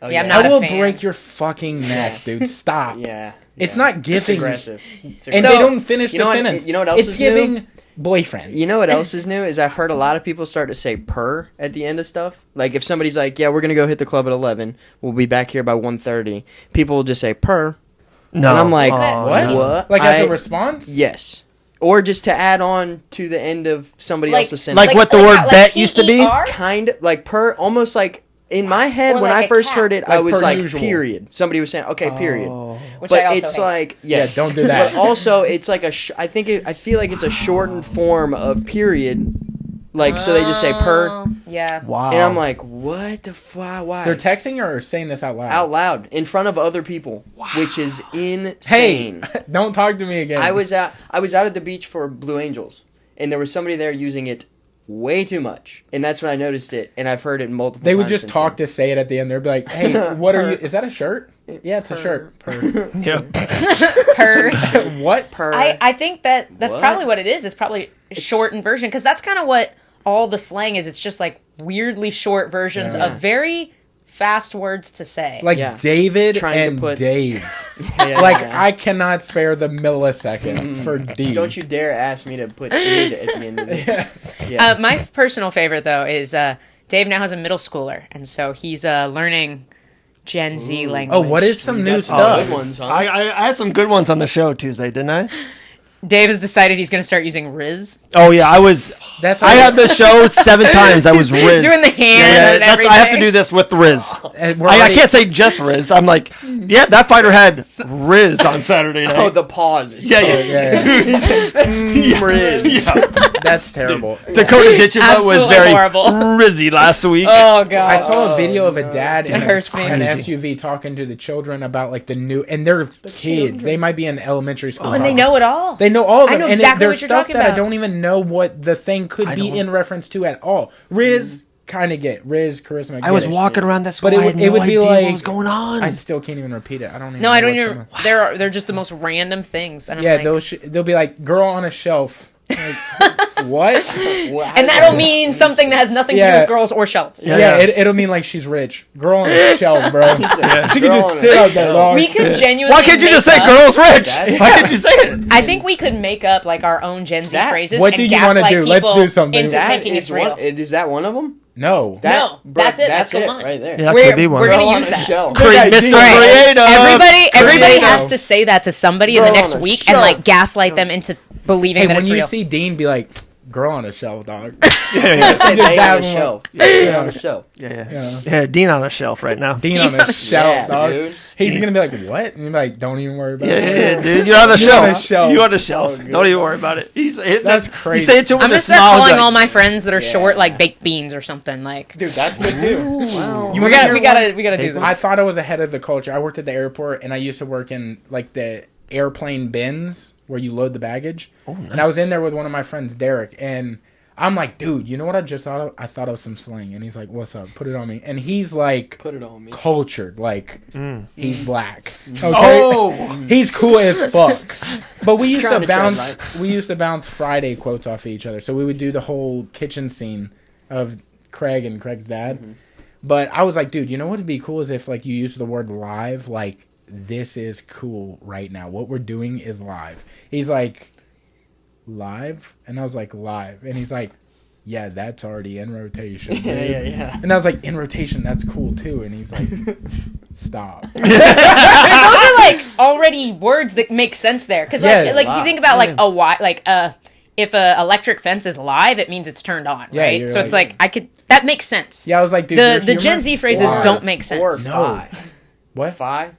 D: Oh,
C: Yeah, I'm not
A: I
C: a
A: will
C: fan.
A: break your fucking neck, dude. Stop.
D: Yeah.
A: It's
D: yeah.
A: not
D: It's
A: giving.
D: aggressive.
A: And
C: So-
A: they don't finish
D: You know
A: the
D: what-
A: sentence.
D: you know what else
A: it's
D: is
A: giving.
D: new?
A: boyfriend.
D: You know what else is new is I've heard a lot of people start to say "per" at the end of stuff. Like if somebody's like, "Yeah, we're gonna go hit the club at 11. We'll be back here by 1:30." People will just say "per."
B: No,
D: and I'm like,
A: what? Like as a response?
D: Yes. Or just to add on to the end of somebody else's sentence.
B: Like what the word bet used to be?
D: Kind of like per, almost like in my head
C: Or
D: when
C: like
D: I first
C: cap.
D: heard it,
A: Like
D: I was
A: per
D: like
A: usual.
D: period. Somebody was saying, okay, period.
C: Which
D: But
C: I also
D: it's
C: hate.
D: like,
A: Yeah, don't do that.
D: But also, it's like I feel like it's a shortened form of period. Like, so they just say per.
C: Yeah.
B: Wow.
D: And I'm like, what the fuck? Why?
A: They're texting or saying this out loud?
D: Out loud in front of other people, which is
A: Hey,
D: insane.
A: don't talk to me again.
D: I was out at the beach for Blue Angels, and there was somebody there using it way too much, and that's when I noticed it, and I've heard it multiple
A: They
D: times.
A: would just talk to say it at the end. They'd be like, "Hey, what are you? Is that a shirt? Yeah, it's a shirt." Per.
B: Yeah.
C: Per.
A: What?
D: per.
C: I think that's
D: What?
C: probably what it is. It's probably a shortened version because that's kind of what all the slang is. It's just like weirdly short versions of very fast words to say.
A: Like
D: Yeah.
A: David
D: Trying to
A: and
D: put-
A: Dave.
D: Yeah,
A: Like
D: yeah.
A: I cannot spare the millisecond for D.
D: Don't you dare ask me to put id at the end of it. Yeah.
C: My personal favorite though is Dave now has a middle schooler, and so he's learning Gen Z language.
A: Oh, what is some new
D: Got some
A: stuff?
D: good ones, huh?
B: I had some good ones on the show Tuesday, didn't I?
C: Dave has decided he's going to start using Riz.
B: Oh yeah, I was.
A: That's
B: I had the show 7 times. I was Riz.
C: Doing the hand
B: Yeah,
C: and
B: that's, I have to
C: everything.
B: do this with Riz.
A: We're
B: I
A: already-
B: can't say just Riz. I'm like, yeah, that fighter had Riz on Saturday night.
D: Oh, the pause. Is
B: yeah,
A: Oh, yeah.
B: dude.
D: He said, Riz.
B: Yeah.
A: That's terrible.
B: Dakota Ditchema was
C: Absolutely
B: very
C: horrible.
B: Rizzy last week.
C: Oh god.
A: I saw a video of a dad in
C: It hurts me.
A: an
B: Crazy.
A: SUV talking to the children about like the new, and they're kids. They might be in elementary school.
C: Oh, and they know it all.
A: They know all of
C: I
A: them.
C: know
A: and
C: exactly
A: there's
C: what you're
A: stuff
C: talking
A: that I
C: about.
A: don't even know what the thing could be in reference to at all. Riz kind of get Riz charisma.
B: I was
A: get it.
B: walking around that school.
A: But it
B: I had
A: would- it
B: no
A: would be
B: idea
A: like-
B: what was going on.
A: I still can't even repeat it. I don't even.
C: No,
A: know
C: I don't
A: what
C: even.
A: some of-
C: They're just the most random things. And I'm
A: Yeah,
C: like,
A: they'll be like girl on a shelf. Like, what?
C: and that'll mean something that has nothing to do
A: Yeah.
C: with girls or shelves.
A: Yeah, it'll mean like she's rich. Girl on a shelf, bro. She can
D: Girl
A: just
D: on
A: sit
D: a
A: out there
D: shelf.
A: long.
C: We could genuinely.
B: Why can't you just say
C: make up-
B: girls rich?
D: That's-
B: Why can't you say it?
C: I think we could make up like our own Gen Z phrases.
A: What
C: and
A: do you wanna
C: gaslight
A: do? Let's
C: people
A: do something.
C: into
D: That
C: thinking
D: is
C: it's real.
D: one. Is that one of them?
A: No.
C: No, that's it. That's the
D: it
C: one.
D: right there.
B: Yeah, that
C: We're-
B: could be one.
C: we're gonna
D: Girl on
C: use
D: a
C: that.
D: shelf.
B: Mr. Creative.
C: Everybody
A: Creative.
C: has to say that to somebody in the
D: Girl
C: next
D: on a
C: week and
D: shelf.
C: like gaslight them into believing
A: Hey,
C: that
A: when
C: it's
A: you
C: real.
A: see Dean, be like, girl on a shelf, dog.
D: I say they
A: that
D: on a
A: one.
D: shelf. They on a shelf.
B: Yeah, Dean on a shelf right now.
A: Dean on a shelf,
D: Yeah,
A: dog.
D: dude.
A: He's going to be like, what? And you're like, don't even worry about it.
B: Yeah, dude, you're on a
A: You're
B: shelf.
A: on a shelf.
B: You on a shelf. Don't even worry about it.
A: That's crazy.
B: You say it to him
C: I'm
B: with
C: gonna
B: a
C: start
B: smile.
C: calling
B: like,
C: all my friends that are short like baked beans or something. Like,
A: Dude, that's good too.
D: Wow.
A: You
C: we
A: wanna hear
C: gotta
A: one?
C: do this.
A: I thought I was ahead of the culture. I worked at the airport, and I used to work in like the airplane bins where you load the baggage. Oh, nice. And I was in there with one of my friends, Derek, and I'm like, dude, you know what I just thought of? I thought of some slang. And he's like, what's up? Put it on me. And he's like,
D: Put it on me.
A: cultured. Like, he's black. Okay?
B: Oh!
A: He's cool as fuck. But we used
D: trying
A: to
D: to tread
A: bounce.
D: light.
A: We used to bounce Friday quotes off of each other. So we would do the whole kitchen scene of Craig and Craig's dad.
D: Mm-hmm.
A: But I was like, dude, you know what would be cool is if like you use the word live. Like, this is cool right now. What we're doing is live. He's like, live? And I was like, live. And he's like, yeah, that's already in rotation. Dude.
D: Yeah.
A: And I was like, in rotation, that's cool too. And he's like, stop.
C: Those are like already words that make sense there because
A: Yes.
C: like you think about like a why like if a electric fence is live, it means it's turned on,
A: Yeah,
C: right?
A: you're
C: So it's
A: like-
C: like that makes sense.
A: Yeah, I was like, dude,
C: The
A: your
C: Gen
A: humor-
C: Z phrases
A: Live.
C: don't make sense.
D: Or
A: No.
D: fi.
A: What?
D: Fi?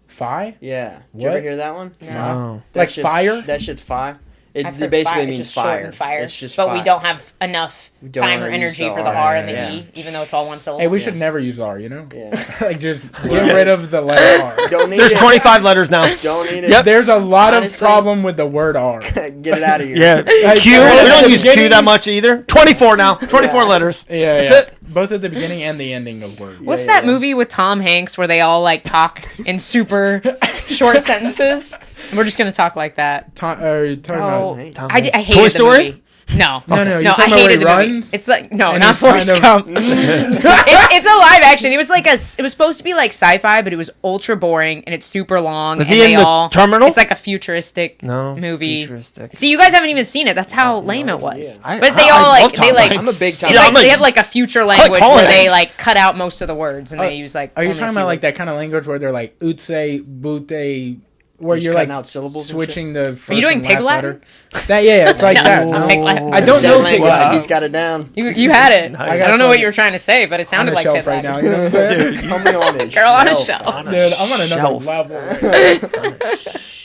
A: Fi?
D: Yeah. Did you
A: What?
D: ever hear that one?
B: Oh.
D: That
A: Like
D: shit's-
A: fire?
D: That shit's fi.
C: I've
D: It
C: heard
D: basically
C: fire. It's
D: means
C: just short
D: fire.
C: and fire.
D: It's just
C: but
D: fire.
C: we don't have enough
D: don't
C: time or
D: wanna use
C: energy
D: the
C: for the
D: R,
C: R and the
D: yeah.
C: E, even though it's all one syllable.
A: Hey, we should never use the R, you know?
D: Yeah.
A: Like, just get rid of the letter R.
D: Don't need
B: There's
D: it.
B: 25 letters now.
D: Don't need it.
B: Yep.
A: There's a lot
D: Honestly-
A: of problem with the word R.
D: Get it out of here.
B: Yeah.
A: Like,
B: Q.
A: both
B: We
A: at
B: don't
A: the
B: use Q
A: beginning-
B: that much either. 24 now. 24 letters.
A: Yeah,
B: That's
A: yeah.
B: it.
A: Both at the beginning and the ending of words.
C: What's that movie with Tom Hanks where they all like talk in super short sentences? And we're just gonna talk like that.
A: Are you talking
C: Oh,
A: about?
B: Tom
C: I
B: Hanks.
C: hated
B: Toy
C: the
B: Story?
C: movie. No.
A: No. You're
C: I
A: talking about
C: hated the
A: where he
C: movie.
A: runs?
C: It's like no,
A: And
C: not
A: he's
C: Forrest
A: kind
C: Gump. It's a live action. It was like it was supposed to be like sci-fi, but it was ultra boring and it's super long.
B: Was
C: and
B: he in the terminal?
C: It's like a futuristic movie.
B: Futuristic.
C: See, you guys haven't even seen it. That's how lame it was.
B: I-
C: But they
B: I
C: all
B: love
C: like
B: Tom
C: they like.
B: Hanks.
D: I'm a big time.
C: It's like they have like a future language
B: Colin
C: where they
B: Hanks.
C: like cut out most of the words and they use like.
A: Are you
C: only a
A: talking
C: few
A: about like
C: words.
A: that kind of language where they're like utse, bute, where
D: Just
A: you're like
D: cutting out syllables and
A: switching the first
C: Are you doing
A: and
C: pig
A: last
C: Latin?
A: letter? That it's like
C: No,
A: that.
C: it's pig Latin.
A: I don't know
D: That
A: pig
D: language,
A: Latin.
D: he's got it down.
C: You had it.
A: I
C: I
A: got
C: don't know
A: some
C: what you were trying to say, but it
A: On
C: sounded
A: the
C: like
A: shelf
C: pig
A: right
C: Latin.
A: now. You know what I'm saying?
D: Dude, coming on a
C: Girl on a
D: shelf.
C: shelf.
A: Dude, I'm on another
B: Shelf.
A: level.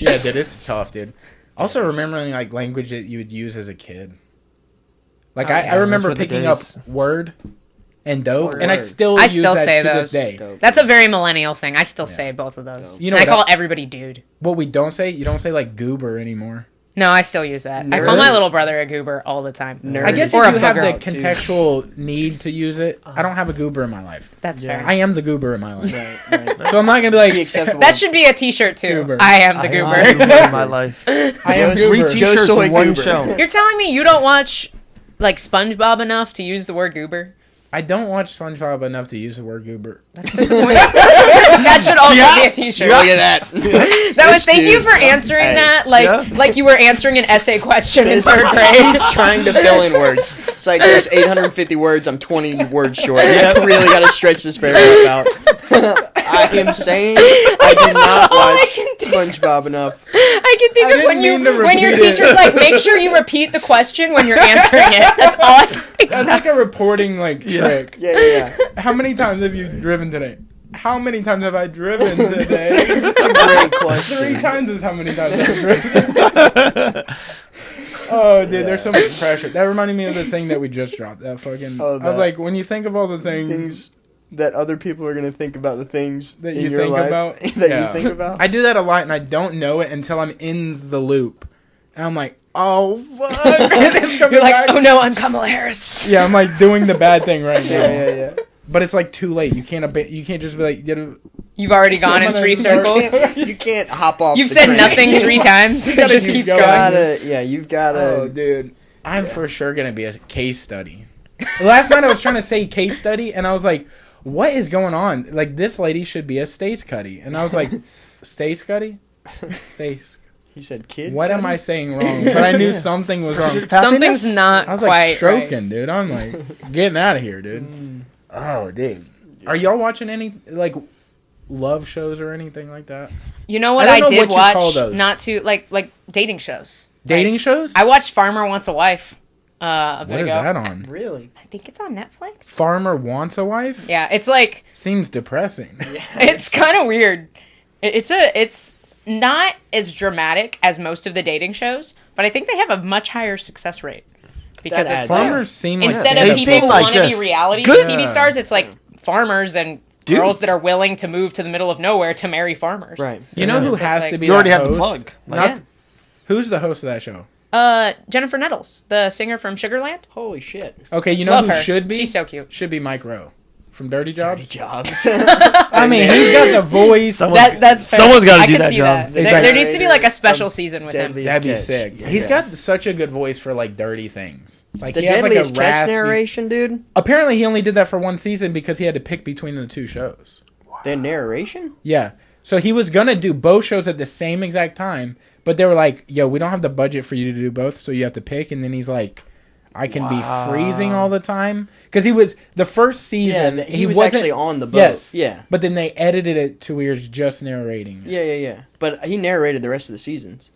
A: Yeah, dude, it's tough, dude. Also, remembering like language that you would use as a kid. Like I remember
B: those were the
A: picking up
B: days.
A: word and dope,
D: Word.
A: and I still
C: I
A: use
C: still
A: that
C: say
A: to
C: those.
A: this day.
D: Dope.
C: That's a very millennial thing. I still say both of those.
A: You know
C: And I
A: what
C: call everybody dude.
A: What we don't say, you don't say like goober anymore.
C: No, I still use that. I
D: Nerd.
C: call my little brother a goober all the time.
D: Nerd.
A: I guess
C: Or
A: if
C: a
A: you have the
C: booger.
A: contextual need to use it, I don't have a goober in my life.
C: That's
D: Yeah.
C: fair.
A: I am the goober in my life.
D: Right.
A: So I'm not gonna be
D: Pretty
A: like,
D: acceptable.
C: That should be a T-shirt too.
A: Goober.
C: I am the
B: I
C: goober.
B: am goober in my life.
A: I am
D: Joe-
A: goober.
B: Three
D: Joe
B: t-shirts
D: Soy
B: in one
D: goober.
B: show.
C: You're telling me you don't watch like SpongeBob enough to use the word goober?
A: I don't watch SpongeBob enough to use the word goober.
C: That's disappointing. That should also be a T-shirt.
D: Look at that.
C: That was
D: This
C: thank you
D: dude.
C: for answering
D: Hey.
C: that like you were answering an essay question in third grade.
D: He's trying to fill in words. It's like there's 850 words. I'm 20 words short. I really got to stretch this paragraph out. I am saying I did not watch SpongeBob enough.
C: I can think
A: I
C: of
A: didn't
C: when
A: mean to
C: when your
A: repeat it.
C: teacher's like, make sure you repeat the question when you're answering it. That's all I can think
A: That's
C: of.
A: like a reporting trick.
D: Yeah.
A: How many times have you driven today? How many times have I driven today?
D: It's a great question.
A: 3 times is how many times I've driven. Oh, dude, there's so much pressure. That reminded me of the thing that we just dropped. That fucking.
D: Oh,
A: I was
D: that-
A: like, when you think of all the
D: Things that other people are going to think about the things
A: that
D: in
A: you
D: your
A: think
D: life
A: about,
D: that
A: Yeah.
D: you think about.
A: I do that a lot, and I don't know it until I'm in the loop, and I'm like, oh fuck, it's coming
C: You're like,
A: back.
C: oh no, I'm Kamala Harris.
A: Yeah, I'm like doing the bad thing right now.
D: Yeah.
A: But it's like too late. You can't. You can't just be like.
C: You've already gone in 3 circles.
D: You can't hop off.
C: You've
D: the
C: said
D: train.
C: nothing 3 times. It
A: gotta
C: just
A: keep
C: keeps
A: going.
C: going.
D: You've got to.
A: Oh, dude, I'm for sure gonna be a case study. Last night I was trying to say case study, and I was like, "What is going on? Like this lady should be a Stace Cuddy," and I was like, "Stace Cuddy, Stace."
D: He said kid.
A: What am I saying wrong? But I knew something was wrong.
C: Something's not
A: I was
C: quite
A: like
C: right.
A: stroking, dude. I'm like getting out of here, dude. Oh, dude. Are y'all watching any like love shows or anything like that?
C: You know what
A: I
C: I,
A: don't know
C: did
A: what you call
C: watch?
A: those.
C: Not to like dating shows.
A: Dating
C: Like,
A: shows?
C: I watched Farmer Wants a Wife a bit
A: What is
C: ago.
A: that on?
D: Really?
C: I think it's on Netflix.
A: Farmer Wants a Wife?
C: Yeah, it's like
A: Seems depressing.
C: it's kind of weird. It's not as dramatic as most of the dating shows, but I think they have a much higher success rate because
D: That
C: it's
D: adds
A: Farmers seem like
C: instead
B: They
C: of people
B: seem
C: who
B: like
C: want to be
B: just
C: reality
B: good-
C: TV stars, it's like farmers and girls
B: Dudes.
C: that are willing to move to the middle of nowhere to marry farmers.
D: Right.
A: You know who
C: It's
A: has
C: like-
A: to be
B: You already
A: that
B: have the
A: host?
B: plug.
A: Not-
C: Yeah.
A: Who's the host of that show?
C: Jennifer Nettles, the singer from Sugarland.
D: Holy shit.
A: Okay, you know
C: Love
A: who
C: her.
A: should be?
C: She's so cute.
A: Should be Mike Rowe from Dirty Jobs.
D: Jobs.
A: I mean, he's got the voice.
C: That's fair.
B: Someone's gotta
C: I
B: do
C: can
B: that
C: see
B: job.
C: There,
A: Exactly.
C: there needs to be like a special season with him.
D: Deadly-
A: That'd be
D: sketch.
A: sick.
D: Yeah.
A: He's got such a good voice for like dirty things. Like
D: The
A: he has like a
D: Deadliest Catch
A: raspy.
D: narration, dude.
A: Apparently, he only did that for one season because he had to pick between the 2 shows.
D: The narration?
A: Yeah. So he was gonna do both shows at the same exact time, but they were like, "Yo, we don't have the budget for you to do both, so you have to pick." And then he's like, "I can be freezing all the time," because he was the first season.
D: Yeah, he was
A: wasn't
D: actually on the boat.
A: Yes.
D: Yeah.
A: But then they edited it to where he was just narrating.
D: Yeah. But he narrated the rest of the seasons.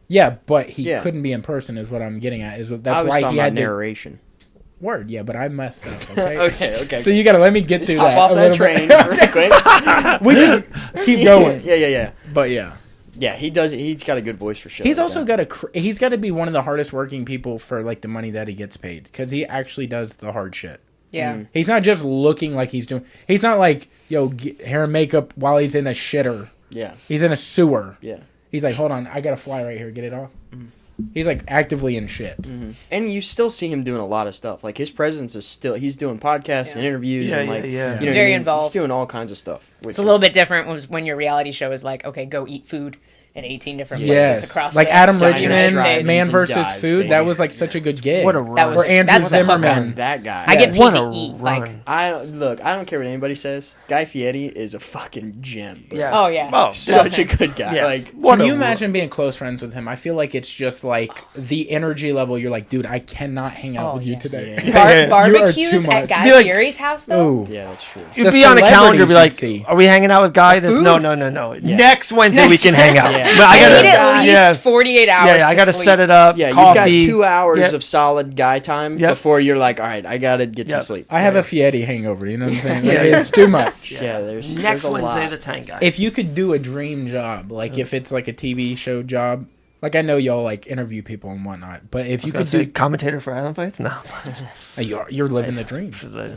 A: Yeah, but he
D: Yeah.
A: couldn't be in person. Is what I'm getting at. Is
D: I
A: that's
D: was
A: why
D: talking
A: he
D: about
A: had to
D: narration.
A: word. Yeah, but I messed up. Okay.
D: Okay.
A: So you gotta let me get
D: Just
A: through
D: hop
A: that.
D: off
A: a
D: that
A: little
D: train
A: bit.
D: real quick.
A: We just keep going.
D: Yeah.
A: But yeah.
D: Yeah, he does. He's got a good voice for sure.
A: He's also got he's got to be one of the hardest working people for like the money that he gets paid because he actually does the hard shit.
C: Yeah.
A: He's not just looking like he's doing. He's not like hair and makeup while he's in a shitter.
D: Yeah.
A: He's in a sewer.
D: Yeah.
A: He's like, hold on, I gotta fly right here, get it off. He's like actively in shit.
D: And you still see him doing a lot of stuff. Like his presence is still. He's doing podcasts and interviews and like.
B: yeah.
D: You know what
C: Very
D: I mean?
C: involved.
D: He's doing all kinds of stuff.
C: It's a little bit different when your reality show is like, okay, go eat food at 18 different places across
A: like
C: the
A: Adam
C: United
A: Richman,
C: States.
A: Man vs.
D: Dives,
A: Food.
D: baby.
A: That was like such a good gig.
B: What a run.
C: That was
A: or Andrew
C: that's the
A: Zimmerman.
D: That guy.
C: I get paid
B: What
C: to
B: a
C: eat.
B: run.
C: Like,
D: I don't care what anybody says. Guy Fieri is a fucking gem. Bro.
B: Yeah.
C: oh yeah.
B: Oh,
D: Such a good guy.
B: Yeah.
D: Like,
B: What
A: Can
B: a
A: you
B: run.
A: imagine being close friends with him? I feel like it's just like the energy level. You're like, dude, I cannot hang out
C: Oh,
A: with you
C: yes.
A: today.
D: Yeah.
A: You are too
C: Barbecues
A: much.
C: at Guy
B: Be like-
C: Fieri's house though.
A: Ooh.
D: yeah, that's true.
B: You'd
A: The
B: be on a calendar, be like,
A: celebrities you'd see.
B: "Are we hanging out with Guy?" This
A: food?
B: no. Next Wednesday we can hang out.
D: Yeah.
B: But I
C: I
B: gotta,
C: need at least
B: yeah,
C: 48 hours.
B: yeah, I
C: to
B: gotta
C: sleep.
B: set it up.
D: Yeah,
B: coffee.
D: you've got 2 hours
B: Yep.
D: of solid guy time
B: Yep.
D: before you're like, all right, I gotta get some
B: Yep.
D: sleep.
A: I have a Fieri hangover. You know what I'm saying? Like,
B: Yeah.
A: it's too much.
D: Yeah, there's
B: Next
D: a
B: Wednesday,
D: lot.
B: the tank guy.
A: If you could do a dream job, like if it's like a TV show job, like I know y'all like interview people and whatnot, but if you could do,
B: commentator for Island Fights, no,
A: you're living the dream.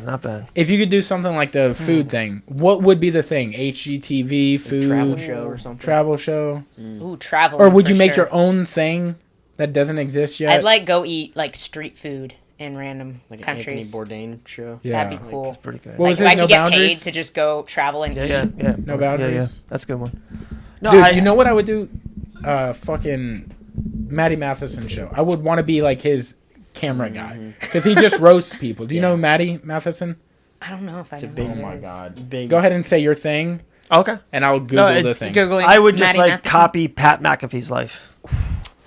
B: not bad.
A: If you could do something like the food thing, what would be the thing? HGTV, food,
D: travel show or something.
A: travel show,
C: Ooh, travel.
A: or would you make your own thing that doesn't exist yet?
C: I'd like go eat like street food in random
D: Like an
C: countries.
D: Anthony Bourdain show.
A: yeah.
C: That'd be cool.
B: Pretty good.
A: What
C: Like
A: was
C: if
A: his
C: I
A: No
C: could get
A: Boundaries?
C: paid to just go travel and eat.
B: Yeah.
A: No boundaries.
B: That's a good one. No,
A: Dude, you know what I would do? Fucking Matty Matheson show. I would want to be like his camera guy because he just roasts people. Do you know Matty Matheson?
C: I don't know if I know.
D: a big-
C: who
A: Oh
C: it
A: my
C: is.
A: god!
D: Big.
A: Go ahead and say your thing,
B: Okay.
A: and I'll Google the
B: it's-
A: thing.
C: Googling
B: I would just
C: Matty
B: like
C: Matheson.
B: copy Pat McAfee's life.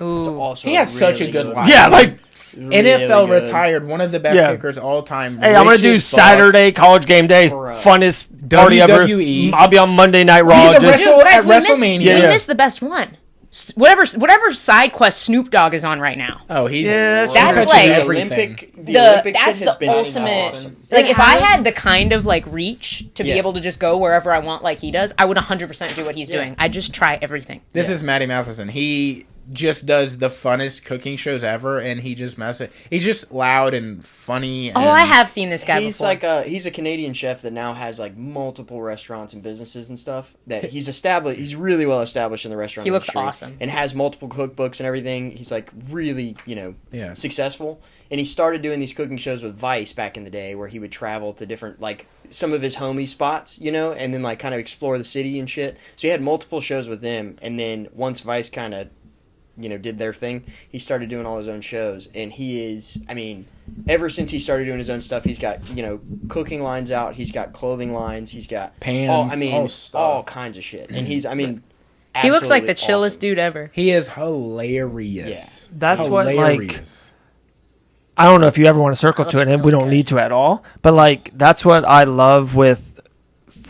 C: Ooh.
D: It's also
A: He has such a good life.
B: Yeah, like
A: NFL
D: good.
A: retired, one of the best
B: Yeah.
A: kickers all time.
B: hey, I'm gonna
A: rich
B: do
A: as fuck.
B: Saturday college game day,
D: Bro.
B: funnest party
A: WWE.
B: ever. I'll be on Monday Night Raw.
A: the
B: Just,
A: wrestle-
C: Dude, guys,
A: at
C: we missed-
A: WrestleMania.
C: we
B: Yeah.
C: missed the best one. Whatever side quest Snoop Dogg is on right now.
A: Oh, he's
B: Yeah,
C: That's
A: touches
C: like-
A: everything.
D: The Olympic shit
C: That's
D: has
C: the
D: been
C: ultimate.
D: awesome.
C: Like
B: It
C: if I
B: has-
C: had the kind of like reach to be
D: Yeah.
C: able to just go wherever I want, like he does, I would 100% do what he's
D: Yeah.
C: doing. I just try everything.
A: This is Matty Matheson. He just does the funnest cooking shows ever, and he just messes. He's just loud and funny. And
C: Oh, I have seen this guy
D: He's
C: before.
D: he's a Canadian chef that now has like multiple restaurants and businesses and stuff that he's established. He's really well established in the restaurant
C: He looks
D: industry
C: awesome.
D: and has multiple cookbooks and everything. He's like really,
A: Yeah.
D: successful. And he started doing these cooking shows with Vice back in the day where he would travel to different like some of his homie spots, and then like kind of explore the city and shit. So he had multiple shows with them, and then once Vice kind of did their thing, he started doing all his own shows, and he is, ever since he started doing his own stuff, he's got, cooking lines out, he's got clothing lines, he's got
A: Pans, all stuff.
D: kinds of shit, and he's,
C: He looks like the
D: absolutely
C: chillest
D: awesome.
C: dude ever.
A: He is hilarious.
B: Yeah. That's what, like-
A: hilarious.
B: I don't know if you ever want to circle to it, and we don't need to at all. But like, that's what I love with.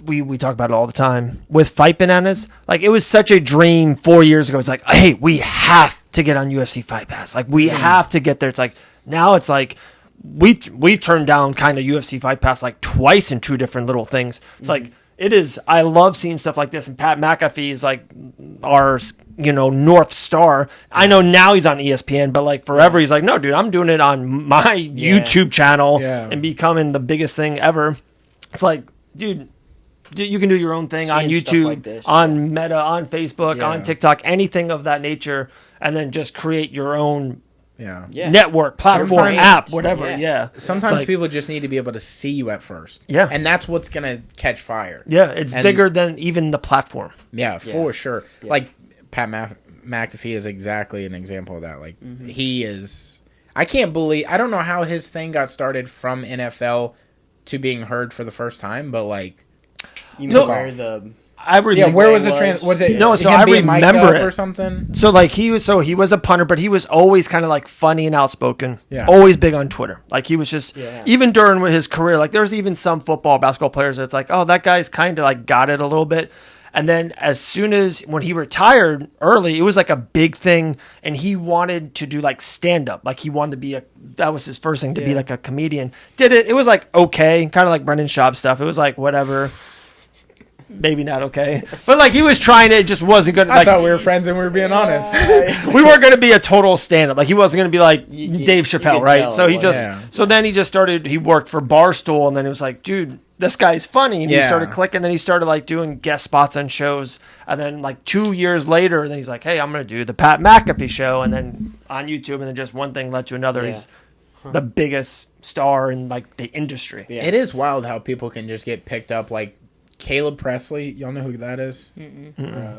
B: We talk about it all the time with Fight Bananas. Like, it was such a dream 4 years ago. It's like, hey, we have to get on UFC Fight Pass. Like, we have to get there. It's like now it's like we turned down kind of UFC Fight Pass like twice in two different little things. It's like it is. I love seeing stuff like this. And Pat McAfee is like our North Star. I know now he's on ESPN, but like forever he's like, no, dude, I'm doing it on my YouTube channel and becoming the biggest thing ever. It's like, dude, you can do your own thing on
D: Seeing stuff
B: YouTube,
D: like this,
B: on Meta, on Facebook,
A: Yeah.
B: on TikTok, anything of that nature, and then just create your own
A: Yeah.
D: Yeah.
B: network, platform,
A: Sometimes-
B: app, whatever.
D: Yeah.
B: Yeah.
A: Sometimes
B: It's like-
A: people just need to be able to see you at first.
B: Yeah.
A: And that's what's going to catch fire.
B: Yeah, it's
A: And-
B: bigger than even the platform.
A: Yeah, for sure. Like, Pat McAfee is exactly an example of that. Like, he is... I can't believe... I don't know how his thing got started from NFL to being heard for the first time, but, like...
D: You
B: No.
D: know where the
A: where was the
D: was-
A: trans? Was it
B: No, so
A: him
B: I
A: being mic'd
B: remember
A: up
B: it.
A: or something?
B: So like he was a punter, but he was always kind of like funny and outspoken.
A: Yeah.
B: Always big on Twitter. Like he was just
D: Yeah.
B: even during his career. Like there's even some basketball players that's like, oh, that guy's kind of like got it a little bit. And then as soon as when he retired early, it was like a big thing, and he wanted to do like stand up. Like he wanted to be that was his first thing to be like a comedian. Did it? It was like okay, kind of like Brendan Schaub stuff. It was like whatever. Maybe not okay, but like he was trying it just wasn't good.
A: I
B: Like
A: thought we were friends and we were being honest.
B: we weren't going to be a total stand-up. Like he wasn't going to be like
D: You
B: Dave
D: could
B: Chappelle, right?
D: tell
B: So he
D: it
B: just
A: was. Yeah.
B: so then he just started. He worked for Barstool, and then it was like, dude, this guy's funny. And he
A: Yeah.
B: started clicking. Then he started like doing guest spots on shows, and then like 2 years later, then he's like, hey, I'm going to do the Pat McAfee show, and then on YouTube, and then just one thing led to another.
D: Yeah.
B: He's the biggest star in like the industry.
D: Yeah.
A: It is wild how people can just get picked up like Caleb Presley. Y'all know who that is?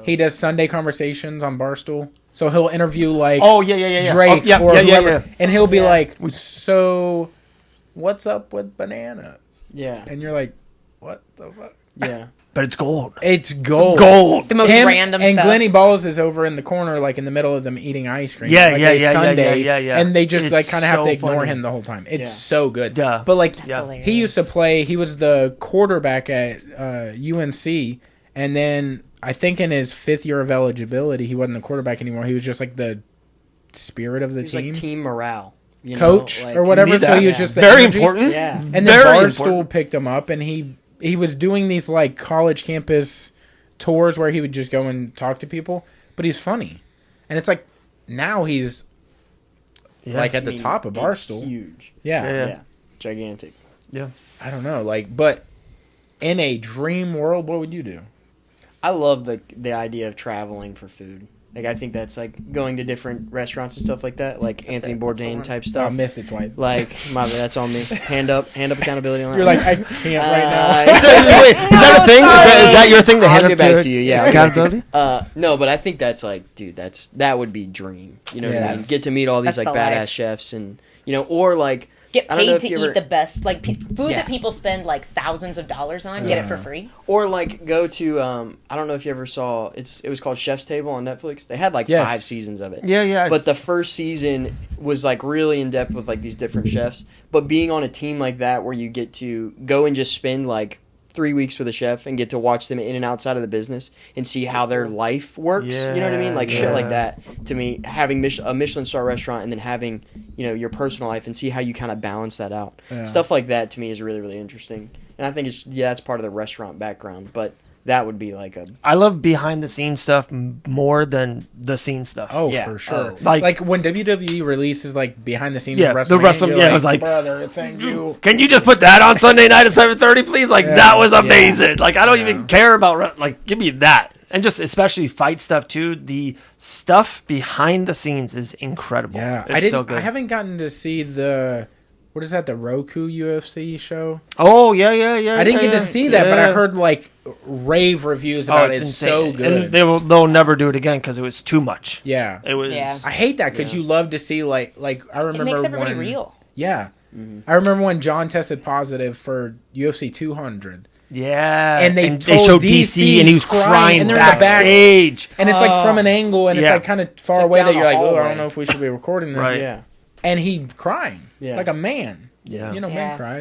A: He does Sunday Conversations on Barstool. So he'll interview like Drake or whoever, and he'll be like, "So, what's up with bananas?"
D: Yeah,
A: and you're like, "What the fuck?"
D: Yeah,
B: but it's gold.
A: It's gold.
B: Gold.
C: The most random
A: and
C: stuff.
A: Glenny Balls is over in the corner, like in the middle of them eating ice cream.
B: Yeah,
A: like
B: Sunday,
A: yeah. And they just
B: it's
A: like kind of have to
B: so
A: ignore
B: funny.
A: him the whole time. It's so good.
B: Duh.
A: But like
C: Hilarious.
A: he used to play. He was the quarterback at UNC, and then I think in his 5th year of eligibility, he wasn't the quarterback anymore. He was just like the spirit of the
D: he's
A: team,
D: like team morale,
A: coach
D: like,
A: or whatever. So he was just the
B: very
A: energy.
B: important.
D: Yeah,
A: And then Barstool picked him up, and he was doing these like college campus tours where he would just go and talk to people. But he's funny, and it's like now he's like at the top of Barstool.
D: Huge.
A: Yeah,
D: Gigantic.
B: Yeah.
A: I don't know, like, but in a dream world, what would you do?
D: I love the idea of traveling for food. Like, I think that's like going to different restaurants and stuff like that, like Anthony Bourdain type stuff.
A: I'll miss it twice.
D: Like, that's on me. Hand up accountability on that.
A: You're like, I can't right now.
B: Is that a thing? Is that your thing?
D: I'll get back to you. Yeah.
B: Accountability?
D: No, but I think that's like, dude, that would be dream. You know what I mean? Get to meet all these
C: That's
D: like
C: the
D: badass
C: life.
D: chefs, and or like
C: Get
D: I don't know
C: paid
D: if
C: to
D: you
C: eat
D: ever-
C: the best, like food
D: Yeah.
C: that people spend like thousands of dollars on. Get it for free.
D: Or like go to I don't know if you ever saw it was called Chef's Table on Netflix. They had like 5 seasons of it.
B: Yeah.
D: But the first season was like really in depth with like these different chefs. But being on a team like that where you get to go and just spend like 3 weeks with a chef and get to watch them in and outside of the business and see how their life works. You know what I mean? Like shit like that. To me, having a Michelin star restaurant and then having, your personal life and see how you kind of balance that out.
A: Yeah.
D: Stuff like that to me is really, really interesting. And I think it's part of the restaurant background, but that would be like
B: I love behind the scenes stuff more than the scene stuff.
A: Oh,
D: Yeah.
A: for sure.
B: Oh.
A: Like when WWE releases like behind the scenes
B: Yeah,
A: of
B: the
A: WrestleMania,
B: Wrestle-
A: you're
B: it was like,
A: brother, thank you.
B: Can you just put that on Sunday night at 7:30, please? Like that was amazing. Like I don't even care about give me that. And just especially fight stuff too. The stuff behind the scenes is incredible.
A: Yeah,
B: it's so good.
A: I haven't gotten to see the what is that? The Roku UFC show.
B: Oh yeah.
A: I didn't get to see that, but I heard like rave reviews about it. It's so good.
B: And they'll never do it again because it was too much.
A: Yeah,
B: It was.
C: Yeah.
A: I hate that because you love to see like I remember
C: It makes everybody
A: when,
C: real.
A: Yeah, I remember when John tested positive for UFC 200.
B: Yeah,
A: And they
B: they
A: told
B: showed
A: DC
B: DC and he was
A: crying,
B: crying
A: and they're in the back.
B: backstage.
A: And it's like from an angle, and it's
B: Yeah.
A: like kind of far
D: like
A: away
D: down
A: that you're
D: the
A: like, oh, I
D: hallway.
A: don't know if we should be recording this.
B: Right.
D: yeah.
A: And he crying,
D: Yeah.
A: like a man.
B: Yeah.
A: Men
C: Yeah.
A: cry.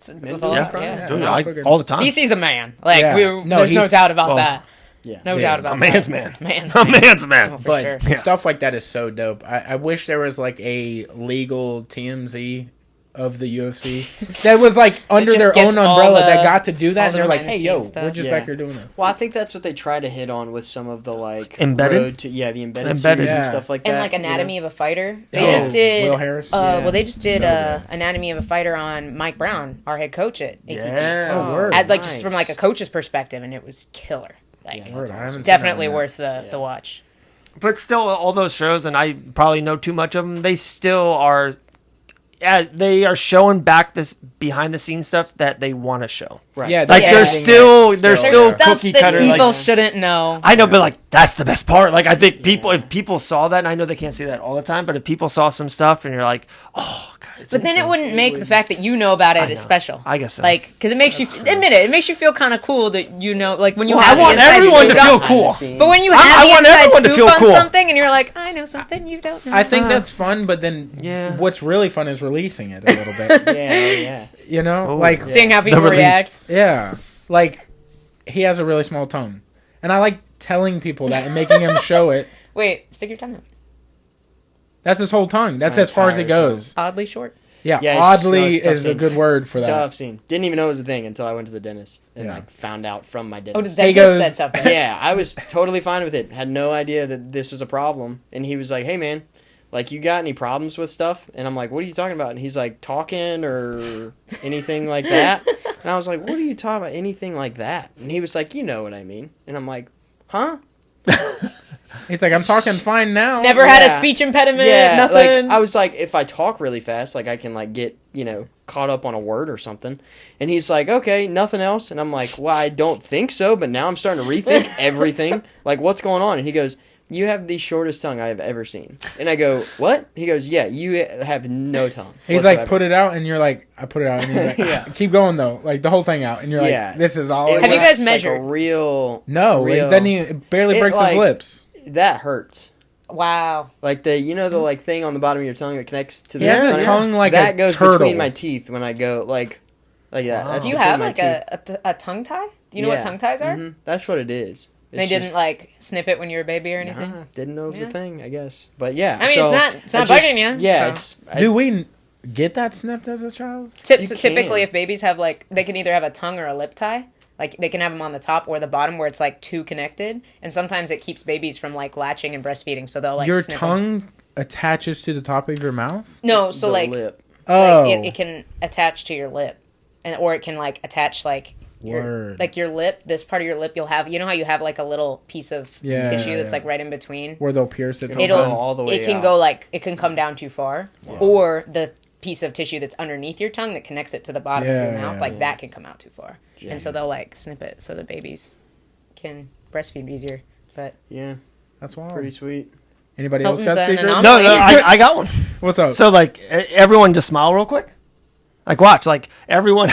C: With
D: feel
C: all-
D: like
C: yeah.
B: Dude,
A: Yeah.
B: all the time.
C: DC's a man. Like
A: Yeah.
C: there's no
A: he's-
C: doubt about
B: well,
C: that.
D: Yeah.
C: No
A: Yeah.
C: doubt about
B: A man's
C: that.
B: man.
C: Man's
B: A
C: man.
B: man's man.
C: Oh, for
A: But
C: sure.
A: stuff like that is so dope. I wish there was like a legal TMZ of the UFC that was like under
C: just
A: their
C: gets
A: own
C: all
A: umbrella
C: the-
A: that got to do that,
C: all
A: and
C: the
A: they're like,
C: behind
A: hey,
C: the
A: yo,
C: scenes stuff.
A: we're just
D: Yeah.
A: back here doing it.
D: Well, I think that's what they try to hit on with some of the like
B: Embedded?
D: road to the embedded
B: Embedded.
D: series and
A: Yeah.
D: stuff like that.
C: And like Anatomy of a Fighter. They
A: Oh,
C: just did
A: Will Harris?
C: Well, they just did
A: So good.
C: Anatomy of a Fighter on Mike Brown, our head coach at ATT.
B: Yeah.
A: Oh, word.
C: At like just
D: Nice.
C: from like a coach's perspective, and it was killer. Like
A: Word, I haven't seen
C: definitely
A: that one yet.
C: worth the watch.
B: But still, all those shows, and I probably know too much of them. They still are. Yeah, they are showing back this behind the scenes stuff that they want to show.
D: Right.
A: Yeah,
B: Like
C: Yeah.
B: they're
A: editing
B: still
A: it
B: they're
C: There's
B: still
C: stuff
B: cookie
C: that
B: cutter.
C: people
B: Like,
C: shouldn't know.
B: I know, but like that's the best part. Like I think people, if people saw that, and I know they can't see that all the time, but if people saw some stuff and you're like, oh god, it's
C: But then it
B: insane.
C: wouldn't make the fact that you know about it
B: know.
C: as special.
B: I guess so.
C: Like, because it makes you admit it. It makes you feel kind of cool that you know, like when you
B: Well,
C: have
B: I want
C: the inside
B: everyone
C: scoop
B: to feel
C: on-
B: cool.
D: Behind the scenes.
C: But when you
B: I
C: have the
B: want
C: inside
B: everyone to
C: scoop
B: feel
C: on
B: cool.
C: something, and you're like, I know something you don't know.
A: I think that's fun, but then
B: Yeah.
A: what's really fun is releasing it a little bit.
D: yeah.
A: You know,
B: Oh,
A: like
C: Seeing how people
B: release.
C: react.
A: yeah, like he has a really small tongue, and I like telling people that and making him show it.
C: Wait, stick your tongue out.
A: That's his whole tongue. That's
D: my
A: as far as it
D: entire
A: goes.
C: Oddly short.
A: Yeah,
D: Yeah,
A: oddly
D: it's tough
A: is a
D: scene.
A: good word for
D: It's
A: that.
D: tough scene. Didn't even know it was a thing until I went to the dentist and
A: Yeah.
D: like found out from my
C: Oh,
D: dentist.
C: the
A: He
C: dentist
A: goes-
C: said something.
D: Yeah, I was totally fine with it. Had no idea that this was a problem. And he was like, "Hey man, like you got any problems with stuff?" And I'm like, "What are you talking about?" And he's like, "Talking or anything like that?" And I was like, "What are you talking about? Anything like that?" And he was like, "You know what I mean." And I'm like, "Huh?"
A: It's like, I'm talking fine now.
C: Never had a speech impediment.
D: Yeah,
C: Nothing.
D: like I was like, if I talk really fast, like I can like get caught up on a word or something. And he's like, okay, nothing else. And I'm like, well, I don't think so. But now I'm starting to rethink everything. Like, what's going on? And he goes, you have the shortest tongue I have ever seen. And I go, what? He goes, yeah, you have no tongue.
A: He's like, put it out, and you're like, I put it out, and you're like,
D: Yeah.
A: Keep going though, like the whole thing out, and you're like, this is all.
C: Have you guys measured?
D: Like a real
A: it barely breaks his lips.
D: That hurts.
C: Wow.
D: Like the the like thing on the bottom of your tongue that connects to the
A: He has a tongue like
D: that
A: a
D: goes
A: turtle.
D: between my teeth when I go like that. That's
C: Do you
D: between
C: have
D: my
C: like
D: teeth.
C: a tongue tie? Do you know what tongue ties are?
D: Mm-hmm. That's what it is.
C: They didn't like snip it when you were a baby or anything.
D: Didn't know it was a thing. I guess, but yeah.
C: I mean,
D: so
C: it's not bugging you.
D: Yeah,
C: so.
A: Do we get that snipped as a child?
C: Typically, if babies have like, they can either have a tongue or a lip tie. Like they can have them on the top or the bottom where it's like two connected, and sometimes it keeps babies from like latching and breastfeeding. So they'll like
A: your
C: snip
A: tongue
C: them.
A: attaches to the top of your mouth.
C: No, so
D: the
C: like,
D: lip.
C: like it can attach to your lip, or it can like attach like. Your lip, this part of your lip, you'll have, you know how you have like a little piece of tissue that's like right in between?
A: Where they'll pierce it.
D: It'll go all the way
C: It can
D: out.
C: go like, it can come down too far. Or the piece of tissue that's underneath your tongue that connects it to the bottom of your mouth, that can come out too far. Jeez. And so they'll like snip it so the babies can breastfeed easier. But
D: yeah,
A: that's wild.
D: Pretty sweet.
A: Anybody else
C: Hylton's
A: got
C: an
A: secrets?
C: anomaly.
B: No, I got one.
A: What's up?
B: So like everyone just smile real quick. Like watch, like everyone.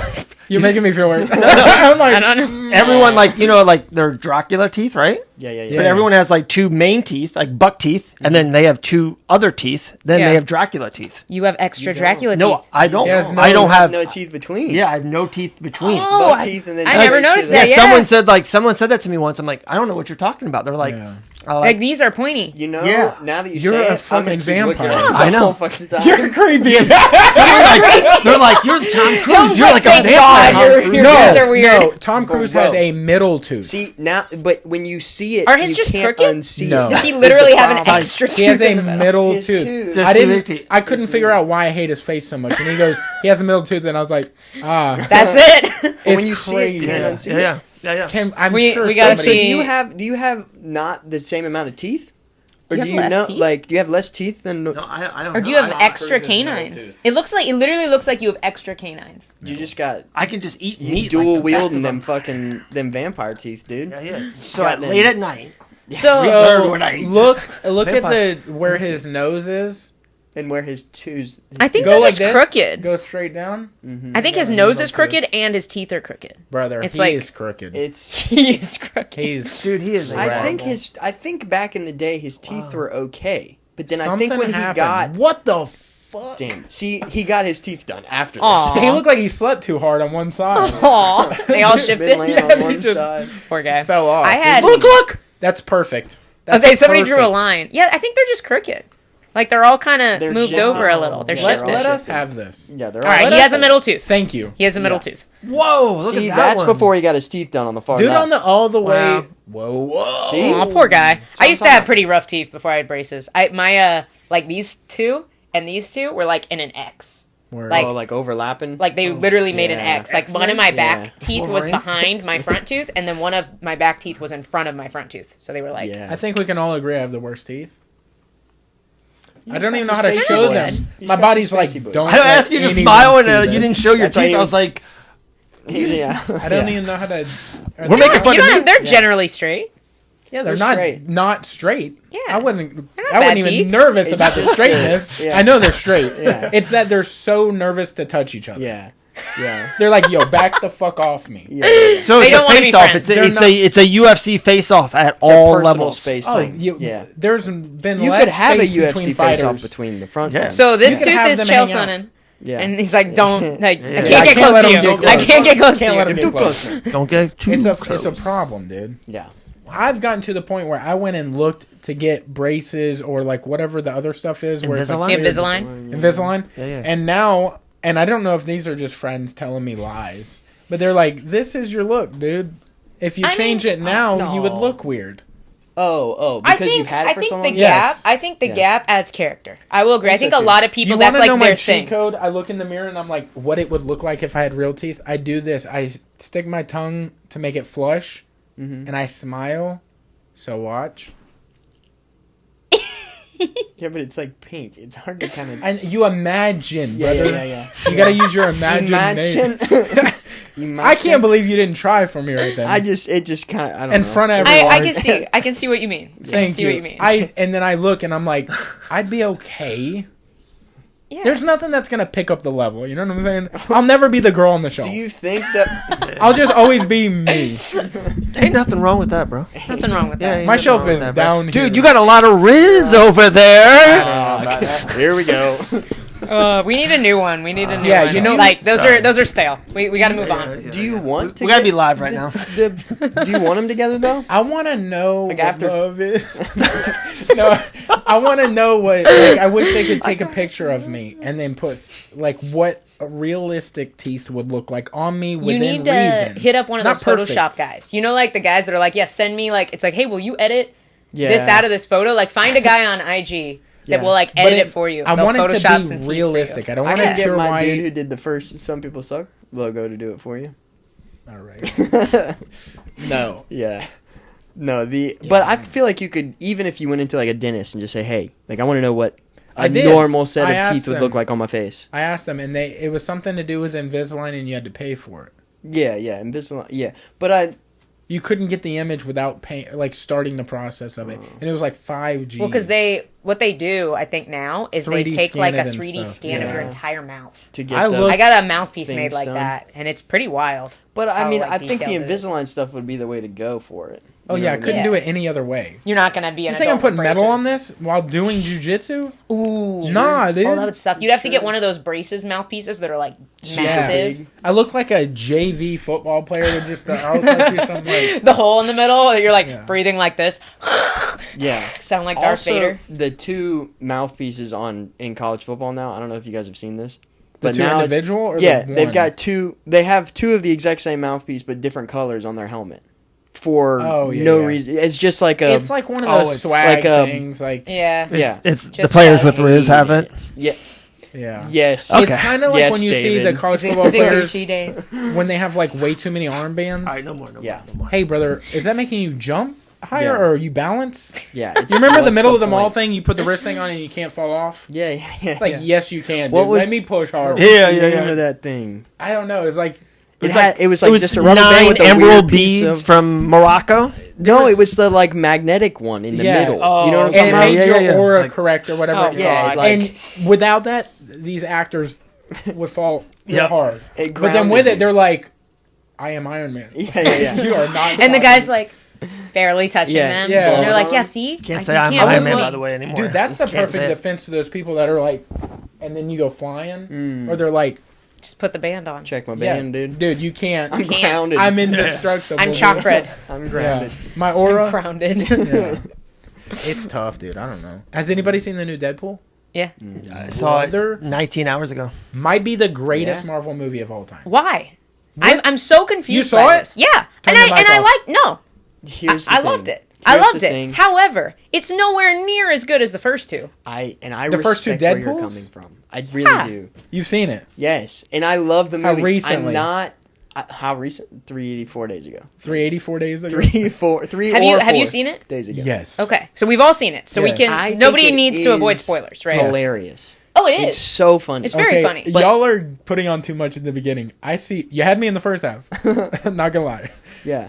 A: You're making me feel weird. I'm like,
C: I don't know.
B: Everyone like like their Dracula teeth, right?
D: Yeah.
B: But everyone has like two main teeth, like buck teeth, and then they have two other teeth. Then
C: Yeah.
B: they have Dracula teeth.
C: You have extra Dracula
B: No,
C: teeth.
B: I don't.
A: He has
B: I don't have
D: no teeth between.
B: Yeah, I have no teeth between.
C: Oh,
D: Buck teeth and then
C: I never
D: straight to
C: noticed
D: the-
C: that.
B: Yeah,
C: Yeah.
B: someone said that to me once. I'm like, I don't know what you're talking about. They're like,
C: Like these are pointy.
D: You know,
B: Yeah.
D: now that you
A: You're
D: say
A: a
D: it, I'm gonna
A: fucking
D: keep looking
A: vampire.
D: at it the
B: I know.
D: whole fucking time.
A: you're creepy.
B: they're like, you're Tom Cruise. You're like a
C: Thank
B: vampire.
C: God, your teeth are weird.
A: No, Tom Cruise
D: Bro.
A: has a middle tooth.
D: See now, but when you see it,
C: Are his
D: you
C: just
D: can't
C: crooked?
D: unsee
A: No.
D: it.
C: Does he
D: Is
C: literally
D: the
C: have an
D: problem.
C: extra tooth
A: He has a
C: in the middle?
A: middle
D: His
A: tooth.
D: tooth.
B: Just
A: I
B: two
A: didn't.
B: teeth.
A: I couldn't figure out why I hate his face so much. And he goes, he has a middle tooth, and I was like,
C: That's it.
D: But
A: It's
D: when you see it, you
A: crazy.
D: can't
B: Yeah,
D: unsee it.
B: yeah.
A: I'm
C: We
A: sure
C: gotta
D: So
A: somebody.
C: see-
D: do you have not the same amount of teeth, or
C: Do
D: do
C: you
D: you
C: have
D: know
C: less teeth?
D: like do you have less teeth than?
B: No, I don't.
C: Or do you have extra canines? It literally looks like you have extra canines.
D: You just got
B: I can just eat
D: you
B: meat.
D: dual
B: like the best
D: wielding
B: of
D: them fucking them vampire teeth, dude.
B: Yeah. So
D: Got
B: at
D: them.
B: late at night,
C: So
B: Bird when I-
A: look at
B: Vampire.
A: the where his nose is.
D: And where his twos.
C: I think
A: Go
C: they're
A: like
C: just
A: this.
C: crooked.
A: Go straight down,
C: I think his nose is crooked and his teeth are crooked.
A: brother.
C: It's
A: He
C: like-
A: is crooked.
D: It's.
C: He is crooked.
A: He's
B: dude, he is.
D: I think
A: Incredible.
D: I think back in the day his teeth were okay, but then I
A: something
D: think when
A: happened.
D: he got
A: what the fuck?
D: damn, see he got his teeth done after
C: Aw.
D: this.
A: He looked like he slept too hard on one side.
C: Aw, they all
D: Been
C: shifted.
D: laying
A: Yeah,
D: on
A: he
D: one
A: just-
D: side.
C: Poor guy.
A: Fell off.
C: I had.
A: Look. That's perfect. That's
C: Okay, somebody drew a
A: perfect.
C: line. Yeah, I think they're just crooked. Like they're all kind
D: They're
C: of moved
D: shifted.
C: over a little. They're
D: Yeah,
A: Let,
C: shifted.
A: let us
D: shifted.
A: have this.
D: Yeah, they're
C: All right,
A: let
C: he
A: us
C: has a
A: have-
C: middle tooth.
A: Thank you,
C: He has a middle
D: Yeah.
C: tooth.
B: Whoa, look
D: See,
B: at that
D: that's
B: one.
D: before he got his teeth done on the far
A: dude.
D: left.
A: On the all the way.
C: Wow.
A: Whoa.
D: See?
C: Aw, poor guy. I
D: I'm
C: used to have
D: talking
C: pretty rough teeth before I had braces. My like these two and these two were like in an X.
A: Word.
C: Like-
D: oh, like overlapping.
C: Like they literally made an
D: yeah.
C: X. Like one of my back
D: Yeah.
C: teeth was
A: Wolverine?
C: behind my front tooth, and then one of my back teeth was in front of my front tooth. So they were like,
D: yeah.
A: I think we can all agree I have the worst teeth. I
D: just
A: don't
D: got
A: even know
D: some
A: how to
D: spacey
A: show
D: boys.
A: them.
D: You
A: My
D: just got
A: body's
D: some
A: like,
D: spacey boys.
A: don't.
B: I
A: let
B: asked you to
A: anyone
B: smile and
A: see
B: you
A: this.
B: didn't show your
D: That's why
B: teeth.
D: he
B: I
D: was-
B: was like,
D: yeah.
A: I don't even know how to.
B: We're making fun
C: you
B: of
C: know,
B: me.
C: they're generally straight.
A: Yeah, they're
D: They're
A: not
D: straight.
A: not straight.
C: Yeah.
A: I wasn't.
C: not
A: I wasn't
C: bad
A: even
C: teeth.
A: nervous
D: It's
A: about the
D: just
A: straightness.
D: straight. Yeah.
A: I know they're straight.
D: Yeah.
A: It's that they're so nervous to touch each other.
D: Yeah. Yeah.
A: They're like, "Yo, back the fuck off me."
D: Yeah.
B: so
C: They
B: it's a
C: don't wanna be
B: face off.
C: friends.
B: It's a UFC face off at
D: It's a
B: all
D: personal
B: levels.
D: space
A: Oh,
D: thing.
A: yeah. There's been
D: You
A: less
D: could have a
A: space
D: UFC
A: between
D: face off
A: fighters.
D: between the front.
B: Yeah.
D: ones.
C: So this
A: You can
C: tooth
A: have
C: is
A: them
C: Chael
A: hang out.
C: Sonnen.
D: yeah.
C: And he's like, don't, like,
D: Yeah.
C: I
D: Yeah,
C: can't
A: I
C: get
A: can't
C: close
A: let
C: to
A: him
C: you.
A: get
C: I
A: close.
C: can't get close to
A: Can't let
C: you.
A: him
D: Too
A: get close.
D: close.
B: Don't get too
A: It's
B: close.
A: a problem, dude.
D: Yeah.
A: I've gotten to the point where I went and looked to get braces or like whatever the other stuff is. Where it's like
B: Invisalign?
C: Invisalign?
A: Invisalign.
B: Yeah.
A: And now, and I don't know if these are just friends telling me lies, but they're like, "This is your look, dude. If you
C: I
A: change
C: mean,
A: it now,
D: no.
A: you would look weird."
D: Oh,
C: I
D: because
C: think,
D: you've had it for so long.
C: the
A: Yes.
C: gap. I think the
D: Yeah.
C: gap adds character. I will agree. I think
D: so
C: a
D: too.
C: lot of people
A: You
C: that's
A: wanna
C: like
A: know
C: their
A: my
C: thing.
A: cheat code? I look in the mirror and I'm like, what it would look like if I had real teeth. I do this. I stick my tongue to make it flush, and I smile, So watch.
D: Yeah, but it's like pink. It's hard to kind of.
A: And you imagine,
D: Yeah,
A: brother.
D: yeah.
A: You gotta use your imagination. I can't believe you didn't try for me right then.
D: It just kind of. I don't know.
A: In front of everyone.
C: I can see what you mean.
A: Thank you.
C: What you mean.
A: And then I look and I'm like, I'd be okay.
C: Yeah.
A: There's nothing that's gonna pick up the level. You know what I'm saying? I'll never be the girl on the show.
D: Do you think that?
A: I'll just always be me.
B: Ain't nothing wrong with that, bro.
C: Nothing wrong with that.
A: My shelf is down here.
B: Dude, you got a lot of Riz over there.
D: Here we go.
C: We need a new one. We need a new
A: Yeah,
C: one.
A: you know-
C: like those are stale. We got to move on.
D: Do you want to?
B: We gotta be live right now.
D: Do you want them together though?
A: I want to know
D: Like
A: what
D: after-
A: love is. No, I want to know what. Like, I wish they could take a picture of me and then put like what realistic teeth would look like on me
C: You
A: within
C: need to
A: reason.
C: hit up one of
A: Not
C: those
A: perfect.
C: Photoshop guys. You know, like the guys that are like, yeah, send me like, it's like, hey, will you edit
D: Yeah.
C: this out of this photo? Like, find a guy on IG that
D: Yeah.
C: will like
A: But
C: edit it for you.
A: I
C: They'll
A: want it
C: Photoshop
A: to
C: some
A: be
C: teeth
A: realistic.
C: for
A: I don't
D: I
A: want
D: can
A: to
D: get
A: pure
D: my
A: white.
D: dude who did the first "Some People Suck" logo to do it for you.
A: All right. No.
D: Yeah. No, but I feel like you could, even if you went into like a dentist and just say, hey, like I want to know what
A: I
D: a
A: did.
D: normal set
A: I
D: of
A: asked
D: teeth would
A: them.
D: look like on my face.
A: I asked them, and it was something to do with Invisalign, and you had to pay for it.
D: Yeah, Invisalign. Yeah, but
A: You couldn't get the image without paying, like starting the process of it, and it was like $5.
C: Well, because what they do, I think now, is they
A: 3D
C: take like a
A: scan it and
C: 3D
A: stuff.
C: scan of your
D: Yeah.
C: entire mouth.
D: to get
A: I
D: the,
A: looked-
C: I got a mouthpiece
D: things
C: made like
D: done.
C: that, and it's pretty wild.
D: but I
C: how,
D: mean,
C: like,
D: I think the
C: detailed it is.
D: Invisalign stuff would be the way to go for it.
A: Oh
D: You know
A: yeah, I
D: what
A: couldn't
C: Yeah.
A: do it any other way.
C: You're not gonna be an
A: You think I'm
C: adult
A: putting
C: with
A: metal on
C: braces.
A: this while doing jujitsu?
C: Ooh.
A: Nah, dude.
C: Oh, that would suck. You'd have to get one of those braces mouthpieces that are like massive.
D: Big.
A: I look like a JV football player with just the something like.
C: The hole in the middle, you're like
A: Yeah.
C: breathing like this.
D: Yeah.
C: Sound like Darth
D: Also,
C: Vader.
D: the two mouthpieces in college football now. I don't know if you guys have seen this.
A: The
D: But
A: two
D: now
A: individual or
D: yeah,
A: the
D: they've
A: one?
D: got two. They have two of the exact same mouthpiece, but different colors on their helmet for
A: Oh, yeah,
D: no
A: yeah.
D: reason. It's just like a
A: It's like one of those
B: it's
A: swag
D: like a-
A: things, like
C: Yeah.
D: yeah,
B: It's the
C: Just
B: players
C: because-
B: with Riz have it.
D: yeah,
A: yeah.
D: yes.
B: Okay.
A: It's kind of like
D: Yes,
A: when you see
D: David.
A: the college
C: Is it
A: football players
C: Gucci Dave?
A: when they have like way too many armbands.
B: All right, no more.
D: Yeah.
A: Hey, brother, is that making you jump higher
D: Yeah.
A: or you balance?
D: Yeah, it's,
A: You remember the
D: what's
A: middle of the mall
D: point?
A: thing? You put the wrist thing on and you can't fall off.
D: Yeah, yeah.
A: Like,
D: yeah.
A: yes, you can.
D: What
A: Dude.
D: was-
A: Let me push hard.
B: Yeah,
D: What's the name
B: yeah.
D: of that thing?
A: I don't know. It's like
D: It was like
B: It was
D: just a rubber band
B: 9
D: with a
B: emerald
D: weird piece
B: beads
D: of.
B: from Morocco.
D: No, it was the like magnetic one in the
A: Yeah.
D: middle.
B: Oh,
D: You know what I'm
A: and
D: talking
A: it
D: about?
A: made
B: Yeah,
A: your
B: yeah, yeah.
A: aura
B: Like-
A: correct or whatever.
C: Oh,
A: it's
D: yeah,
A: called.
D: like-
A: and without that, these actors would fall real
B: Yep.
A: hard.
D: It
A: But then
D: grounded
A: with
D: you.
A: it, they're like, "I am Iron Man."
D: Yeah.
A: You are not.
C: And the
A: stopping
C: guy's
A: me.
C: like barely touching
D: Yeah.
C: them.
A: Yeah.
C: And they're like, yeah, see?
B: Can't
C: I-
B: say
C: you
B: I'm
C: can't
B: Iron
C: move
B: Man
C: me.
B: by the way anymore.
A: dude, that's the
B: Can't
A: perfect
B: say it.
A: defense to those people that are like, and then you go flying,
D: Mm.
A: or they're like,
C: Just put the band on.
D: Check my
A: yeah,
D: band, dude.
A: Dude, you can't.
D: I'm
C: can't.
D: grounded.
A: I'm indestructible.
C: I'm
A: dude.
C: chakra'd.
D: I'm
A: Yeah.
D: grounded.
A: My aura.
C: Grounded.
A: Yeah. It's tough, dude. I don't know. Has anybody seen the new Deadpool?
C: Yeah.
B: I saw
A: Brother.
B: it 19 hours ago.
A: Might be the greatest
D: Yeah.
A: Marvel movie of all time.
C: Why? I'm so confused.
A: You saw
C: by
A: it?
C: This. Yeah.
A: Turn
C: And
A: your mic
C: I
A: off.
C: like no.
D: Here's the
C: I
D: thing.
C: loved it. I
D: Here's
C: loved
D: the
C: it.
D: thing.
C: However, it's nowhere near as good as the first two.
D: I
A: The first two
D: respect where you're
A: Deadpools?
D: coming from. I really
C: Yeah.
D: do.
A: You've seen it.
D: Yes, and I love the
A: How
D: movie.
A: recently?
D: I'm not. How recent? 384 days ago.
A: 384 days ago.
D: 3
C: Have
D: or
C: you
D: 4
C: seen it?
D: days ago.
A: Yes.
C: Okay, so we've all seen it, so we
A: Yes.
C: can.
D: I think
C: Nobody
D: it
C: needs to avoid
D: is
C: spoilers, right?
D: Hilarious.
C: Oh, it
D: It's
C: is.
D: so funny.
C: It's very funny.
D: But-
A: Y'all are putting on too much at the beginning. I see. You had me in the first half. Not gonna lie.
D: Yeah,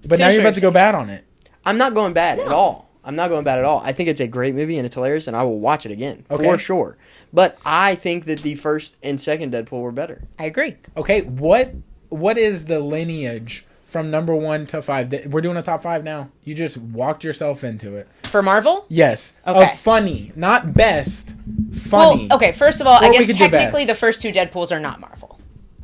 A: But now
C: Finish
A: you're about to go bad on it.
D: I'm not going bad at all. I'm not going bad at all. I think it's a great movie and it's hilarious, and I will watch it again
A: Okay.
D: for sure. But I think that the first and second Deadpool were better.
C: I agree.
A: Okay, what is the lineage from number 1 to 5? We're doing a top 5 now. You just walked yourself into it.
C: For Marvel?
A: Yes.
C: Okay.
A: Of funny, not best. Funny.
C: Well, okay, first of all,
A: Or
C: I
A: we
C: guess
A: could do
C: technically
A: best.
C: the first two Deadpools are not Marvel,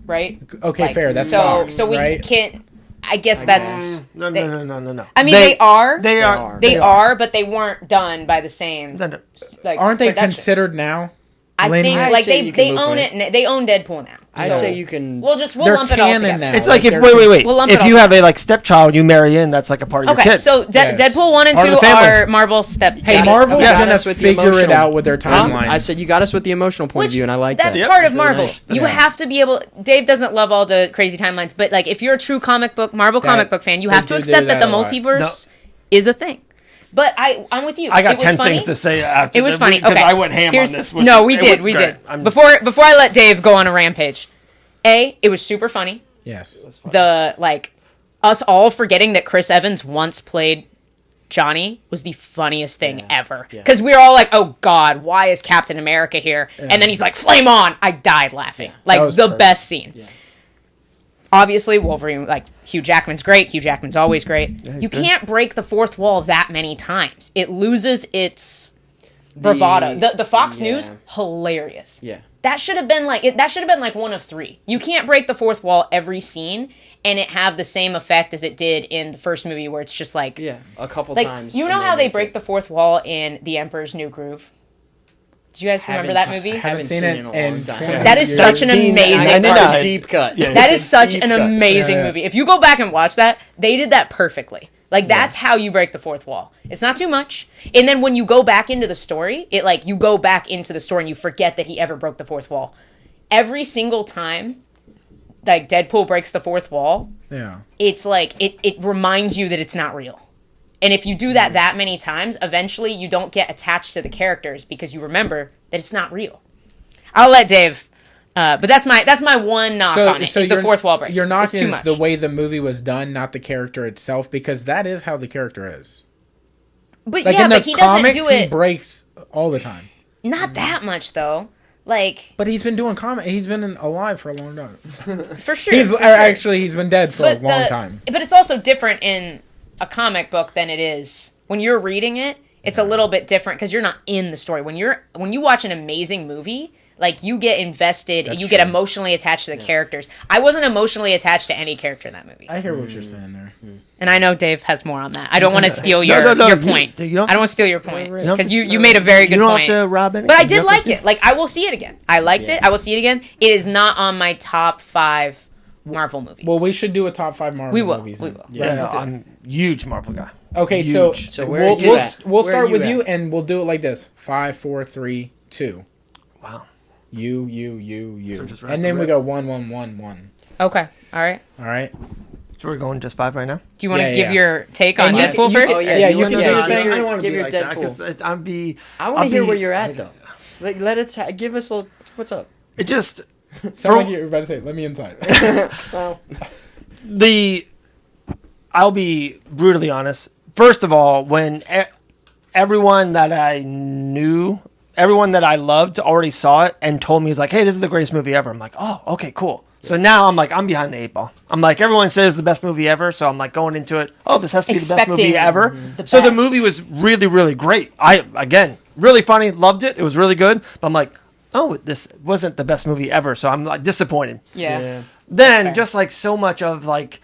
C: right?
A: Okay,
C: Like,
A: fair. That's
C: so.
A: Fox,
C: So we
A: right?
C: can't. I guess that's.
B: No,
C: They-
B: no.
C: I mean, they are.
B: They
D: are.
B: are.
C: They are, but they weren't done by the same.
B: No.
C: Like,
A: Aren't they
C: production.
A: considered now?
C: I think
A: lineage?
C: like
D: I say
C: they
D: you can loop
C: own
D: it.
C: it. They own Deadpool now.
D: I
C: So
D: say you can.
C: We'll
A: They're
C: lump it all
A: canon
C: together.
A: now.
B: It's like if
A: they're-
B: wait.
C: We'll lump it
B: If
C: all
B: you have a like stepchild, you marry in. That's like a part of your
C: Okay,
B: kid.
C: so
A: Yes.
C: Deadpool 1 and
B: Part
C: 2
B: of the family.
C: are Marvel step.
A: Hey,
C: got us-
A: Marvel's
D: got
A: gonna
D: us with the
A: figure it
D: emotional-
A: out with their timeline.
D: I said you got us with the emotional point of view, and I like
C: that's
D: that.
B: Yep.
C: part of
D: That's really
C: Marvel.
D: nice.
C: You
A: Yeah.
C: have to be able. Dave doesn't love all the crazy timelines, but like if you're a true Marvel comic book fan, you
A: they
C: have to
A: do
C: accept
A: do
C: that the
A: that a lot.
C: multiverse is a thing. But I'm with you.
B: I got
C: It was
B: 10
C: funny.
B: things to say after
C: It was funny.
B: because
C: Okay.
B: I went ham on this.
C: No, we did. Before I let Dave go on a rampage, it was super funny.
A: Yes.
C: Us all forgetting that Chris Evans once played Johnny was the funniest thing ever. Because we were all like, oh God, why is Captain America here? Yeah. And then he's like, flame on! I died laughing. Like, the perfect. Best scene. Yeah. Obviously, Wolverine, like, Hugh Jackman's great. Hugh Jackman's always great. Yeah, you can't break the fourth wall that many times. It loses its bravado. The Fox News, hilarious. Yeah. That should have been like one of three. You can't break the fourth wall every scene and it have the same effect as it did in the first movie where it's just like...
D: Yeah, a couple times.
C: You know how they break the fourth wall in The Emperor's New Groove? Did you guys remember that movie?
D: Haven't seen it in a long time.
C: That is such an amazing
D: movie. Deep cut.
C: Yeah, that is such an amazing movie. If you go back and watch that, they did that perfectly. Like, that's how you break the fourth wall. It's not too much. And then when you go back into the story, you go back into the story and you forget that he ever broke the fourth wall. Every single time, like, Deadpool breaks the fourth wall, it's like, it reminds you that it's not real. And if you do that many times, eventually you don't get attached to the characters because you remember that it's not real. I'll let Dave... but that's my one knock on it. Is the fourth wall break.
A: Your knock is the way the movie was done, not the character itself, because that is how the character is.
C: But like but he doesn't do it.
A: He breaks all the time.
C: Not that much though. Like,
A: but he's been doing comedy. He's been alive for a long time.
C: For sure.
A: Actually, he's been dead for a long time.
C: But it's also different in a comic book than it is when you're reading it. It's a little bit different because you're not in the story. When you watch an amazing movie. Like, you get invested, you get emotionally attached to the characters. I wasn't emotionally attached to any character in that movie.
A: I hear what you're saying there.
C: And I know Dave has more on that. I don't want to steal your point. I don't want to steal your point. Because you made a very good point.
B: You don't have to rob it.
C: But I did like it. Like, I will see it again. I liked it. I will see it again. It is not on my top 5 Marvel movies.
A: Well, we should do a top 5 Marvel movies.
C: We will.
B: Yeah, I'm a huge Marvel guy.
A: Okay, so we'll start with you, and we'll do it like this. 5, 4, 3, 2.
B: Wow.
A: You. And then we go 1, 1, 1, 1.
C: Okay. All right.
B: So we're going just 5 right now?
C: Do you want to give your take on Deadpool first?
D: Oh, yeah,
A: you can do your thing.
B: I don't want to
D: give
B: be
D: your
B: like
D: Deadpool. I want to hear where you're at, though. Like, let it... give us a... What's up?
B: It just...
A: Sound like you're about to say, let me inside.
B: Well, I'll be brutally honest. First of all, when everyone that I knew... Everyone that I loved already saw it and told me, he's like, hey, this is the greatest movie ever. I'm like, oh, okay, cool. Yeah. So now I'm behind the 8 ball. I'm like, everyone says the best movie ever. So I'm like going into it. Oh, this has to be the best movie ever. The movie was really, really great. Again, really funny. Loved it. It was really good. But I'm like, oh, this wasn't the best movie ever. So I'm like disappointed.
C: Yeah.
B: Then just like so much of like,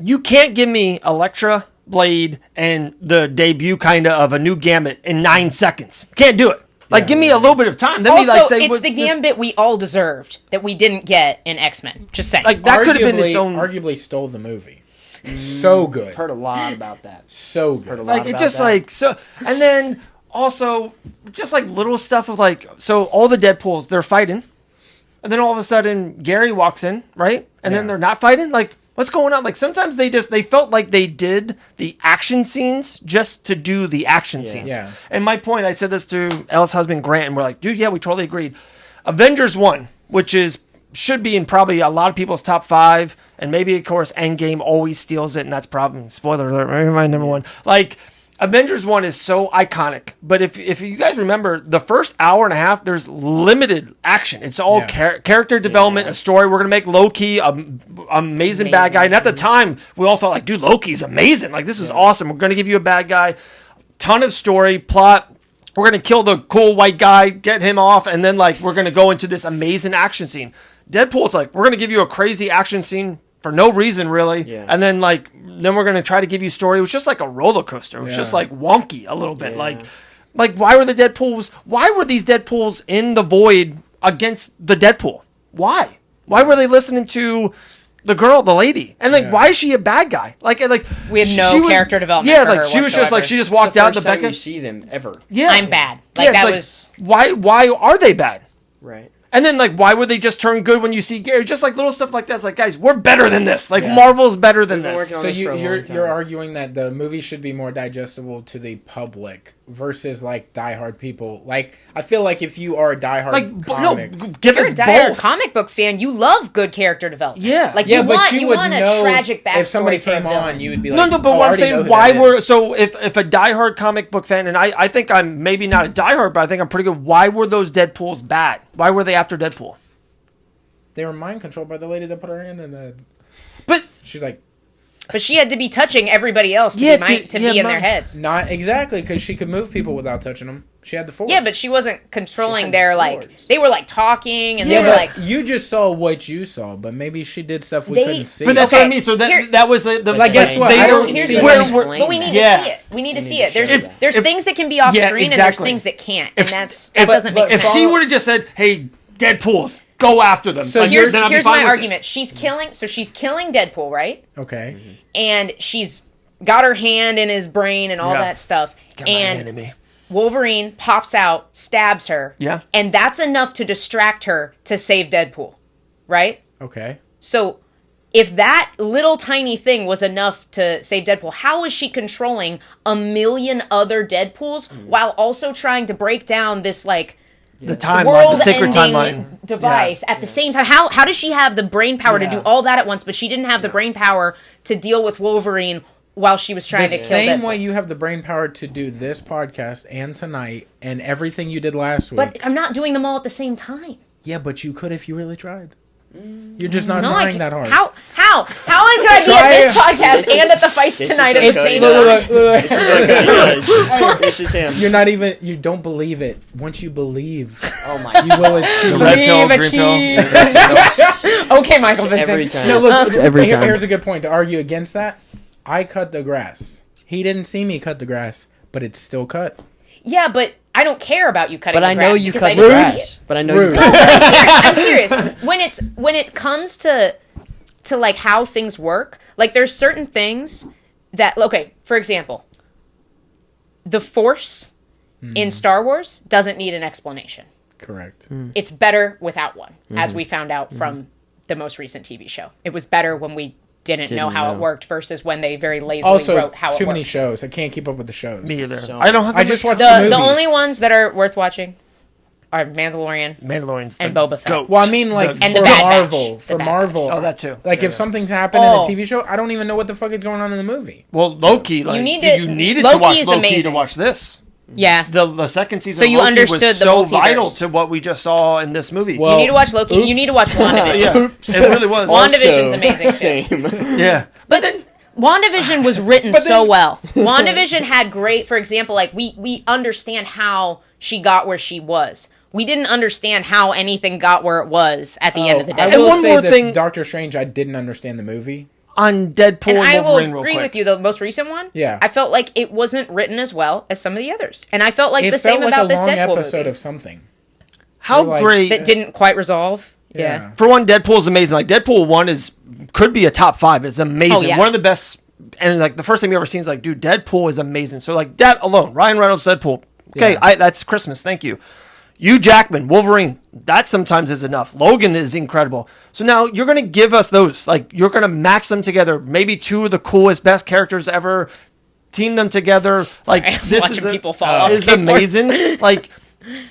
B: you can't give me Elektra, Blade, and the debut kind of a new Gambit in 9 seconds. Can't do it. Like, give me a little bit of time. Then
C: also, it's the Gambit we all deserved that we didn't get in X-Men. Just saying.
B: Like, that could have been its own...
A: Arguably stole the movie. So good.
D: Heard a lot about that.
A: So good.
D: Heard a lot
B: like, it's just that. Like, so... And then, also, just like little stuff of like... So, all the Deadpools, they're fighting. And then all of a sudden, Gary walks in, right? And then they're not fighting. Like... What's going on? Like, sometimes they felt like they did the action scenes just to do the action scenes. Yeah. And my point, I said this to Elle's husband, Grant, and we're like, dude, yeah, we totally agreed. Avengers 1, which should be in probably a lot of people's top 5, and maybe, of course, Endgame always steals it, and that's probably, spoiler alert, maybe my number 1. Like, Avengers 1 is so iconic, but if you guys remember, the first hour and a half, there's limited action. It's all character development, a story. We're going to make Loki amazing bad guy. And at the time, we all thought, like, dude, Loki's amazing. Like, this is awesome. We're going to give you a bad guy. Ton of story, plot. We're going to kill the cool white guy, get him off, and then, like, we're going to go into this amazing action scene. Deadpool, it's like, we're going to give you a crazy action scene for no reason, really. Yeah. And then, like, then we're going to try to give you a story. It was just like a roller coaster. It was just, like, wonky a little bit. Yeah. Like, why were these Deadpools in the void against the Deadpool? Why? Why were they listening to the girl, the lady? And, like, why is she a bad guy? Like
C: we had no character development.
B: Yeah, like, she was just, like, she just walked out the back.
D: You see them ever.
B: Yeah.
C: I'm bad. Like, that was...
B: Why are they bad?
D: Right.
B: And then, like, why would they just turn good when you see Gary? Just like little stuff like that. It's like, guys, we're better than this. Like, Marvel's better than this.
A: So you're arguing that the movie should be more digestible to the public versus like diehard people. Like, I feel like if you are a diehard comic,
B: give
C: you're
B: us
C: a diehard
B: both.
C: comic book fan, you love good character development.
B: Yeah,
C: like
A: yeah,
C: you want a tragic backstory.
A: If somebody
C: for a
A: came
C: villain.
A: on, you would be like,
B: No, but what I'm saying, if a diehard comic book fan, and I think I'm maybe not a diehard, but I think I'm pretty good. Why were those Deadpools bad? Why were they after Deadpool?
A: They were mind controlled by the lady that put her in, and
B: But
A: she's like,
C: but she had to be touching everybody else to be in their heads.
A: not exactly, because she could move people without touching them. She had the force.
C: Yeah, but she wasn't controlling their like. They were like talking, and they were
A: but
C: like.
A: you just saw what you saw, but maybe she did stuff we couldn't see.
B: But that's what I mean. So that was the
A: like. Guess what? I don't
C: Here's
A: see
C: the
A: where,
C: thing. But we need to see it. We need to see it. There's things that can be off screen, and there's things that can't, and that doesn't make sense.
B: If she would have just said, "Hey, Deadpools, go after them,"
C: so here's my argument. She's killing Deadpool, right?
A: Okay.
C: And she's got her hand in his brain and all that stuff, and Wolverine pops out, stabs her, and that's enough to distract her to save Deadpool, right?
A: Okay.
C: So if that little tiny thing was enough to save Deadpool, how is she controlling a million other Deadpools while also trying to break down this like
B: the timeline, the sacred timeline
C: device at the same time? How does she have the brain power to do all that at once, but she didn't have the brain power to deal with Wolverine while she was trying to kill Deadpool?
A: The same way you have the brain power to do this podcast and tonight and everything you did last week.
C: But I'm not doing them all at the same time.
A: Yeah, but you could if you really tried. You're just not trying that hard.
C: How could I be at this podcast and at the fights tonight at the same time?
D: This is what Cody does. This is him.
A: You're not even. You don't believe it. Once you believe,
D: oh my,
A: you will achieve.
B: The red pill, green pill.
C: Okay, Michael.
D: Every time.
A: No, look.
D: Every time.
A: Here's a good point to argue against that. I cut the grass. He didn't see me cut the grass, but it's still cut.
C: Yeah, but I don't care about you cutting the grass.
D: But I know you cut the grass. But I know you.
C: I'm serious. When it comes to like how things work, like there's certain things that, okay, for example, the Force in Star Wars doesn't need an explanation.
A: Correct.
C: It's better without one, as we found out from the most recent TV show. It was better when we didn't know how it worked versus when they very lazily wrote how it worked.
A: Too many shows. I can't keep up with the shows.
B: Me either.
D: So,
A: I just watched
C: the
A: movies.
C: The only ones that are worth watching are Mandalorian's
B: and
C: Boba Fett.
B: Goat.
A: Well, I mean, like,
C: And
A: for
C: the Bad
A: Marvel.
C: Batch.
A: For Marvel.
B: Oh, that too.
A: Like, if something happened in a TV show, I don't even know what the fuck is going on in the movie.
B: Well, Loki, like, you needed to watch Loki
C: amazing.
B: to watch this.
C: Yeah.
B: The second season
C: So you
B: of Loki
C: understood
B: was
C: the
B: so
C: multiverse.
B: vital to what we just saw in this movie.
A: Well,
C: You need to watch Loki. You need to watch WandaVision.
B: Yeah, it really was.
C: WandaVision's amazing too.
D: Same.
B: Yeah.
C: But then WandaVision was written so well. WandaVision had great, for example, like we understand how she got where she was. We didn't understand how anything got where it was at the end of the day.
A: I will
B: one
A: say
B: more
A: that
B: thing-
A: Doctor Strange, I didn't understand the movie.
B: On Deadpool
C: And
B: and
C: I will
B: Wolverine real
C: agree
B: quick.
C: with you, the most recent one.
A: Yeah.
C: I felt like it wasn't written as well as some of the others, and I felt like
A: It
C: the
A: felt
C: same
A: like
C: about
A: a
C: this
A: long
C: Deadpool
A: episode
C: movie
A: of something.
B: How
A: Like-
B: great.
C: that didn't quite resolve. Yeah.
B: For one, Deadpool is amazing. Like, Deadpool 1 could be a top 5. It's amazing.
C: Oh, yeah.
B: One of the best. And, like, the first time you ever seen is, like, dude, Deadpool is amazing. So, like, that alone, Ryan Reynolds, Deadpool. Okay, that's Christmas. Thank you. Hugh Jackman, Wolverine, that sometimes is enough. Logan is incredible. So now you're going to give us those. Like, you're going to match them together. Maybe two of the coolest, best characters ever. Team them together. Like,
C: Sorry, I'm
B: this
C: watching
B: is
C: people fall off
B: is
C: skateboards.
B: amazing. Like,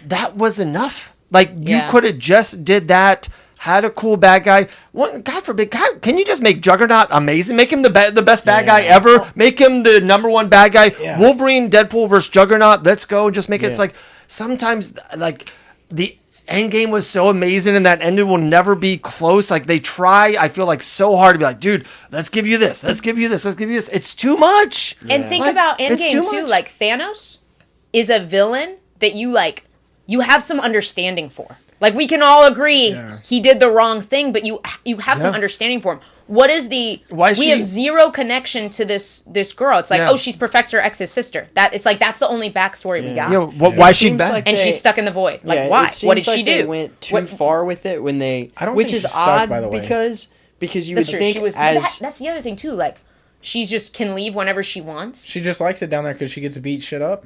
B: that was enough. Like, you could have just did that. Had a cool bad guy. God forbid, can you just make Juggernaut amazing? Make him the best bad guy ever. Make him the #1 bad guy.
A: Yeah.
B: Wolverine, Deadpool versus Juggernaut. Let's go. Just make it. It's like sometimes like the end game was so amazing and that ending will never be close. Like they try, I feel like so hard to be like, dude, let's give you this. Let's give you this. Let's give you this. It's too much.
C: And think
B: Like,
C: about
B: it's
C: Endgame
B: too
C: too.
B: much.
C: Like Thanos is a villain that you have some understanding for. Like we can all agree he did the wrong thing, but you have some understanding for him. What is we have zero connection to this girl. It's like, oh, she's Professor X's sister. That's the only backstory we got.
B: Why is she bad?
D: like
C: and she's stuck in the void. Like why? What did she do?
D: They went too far with it when they, which is
A: she's
D: odd
A: stuck, by the way.
D: because you
C: That's
D: would
C: true.
D: think
C: She was,
D: as
C: that's the other thing too. Like she just can leave whenever she wants.
A: She just likes it down there because she gets to beat shit up.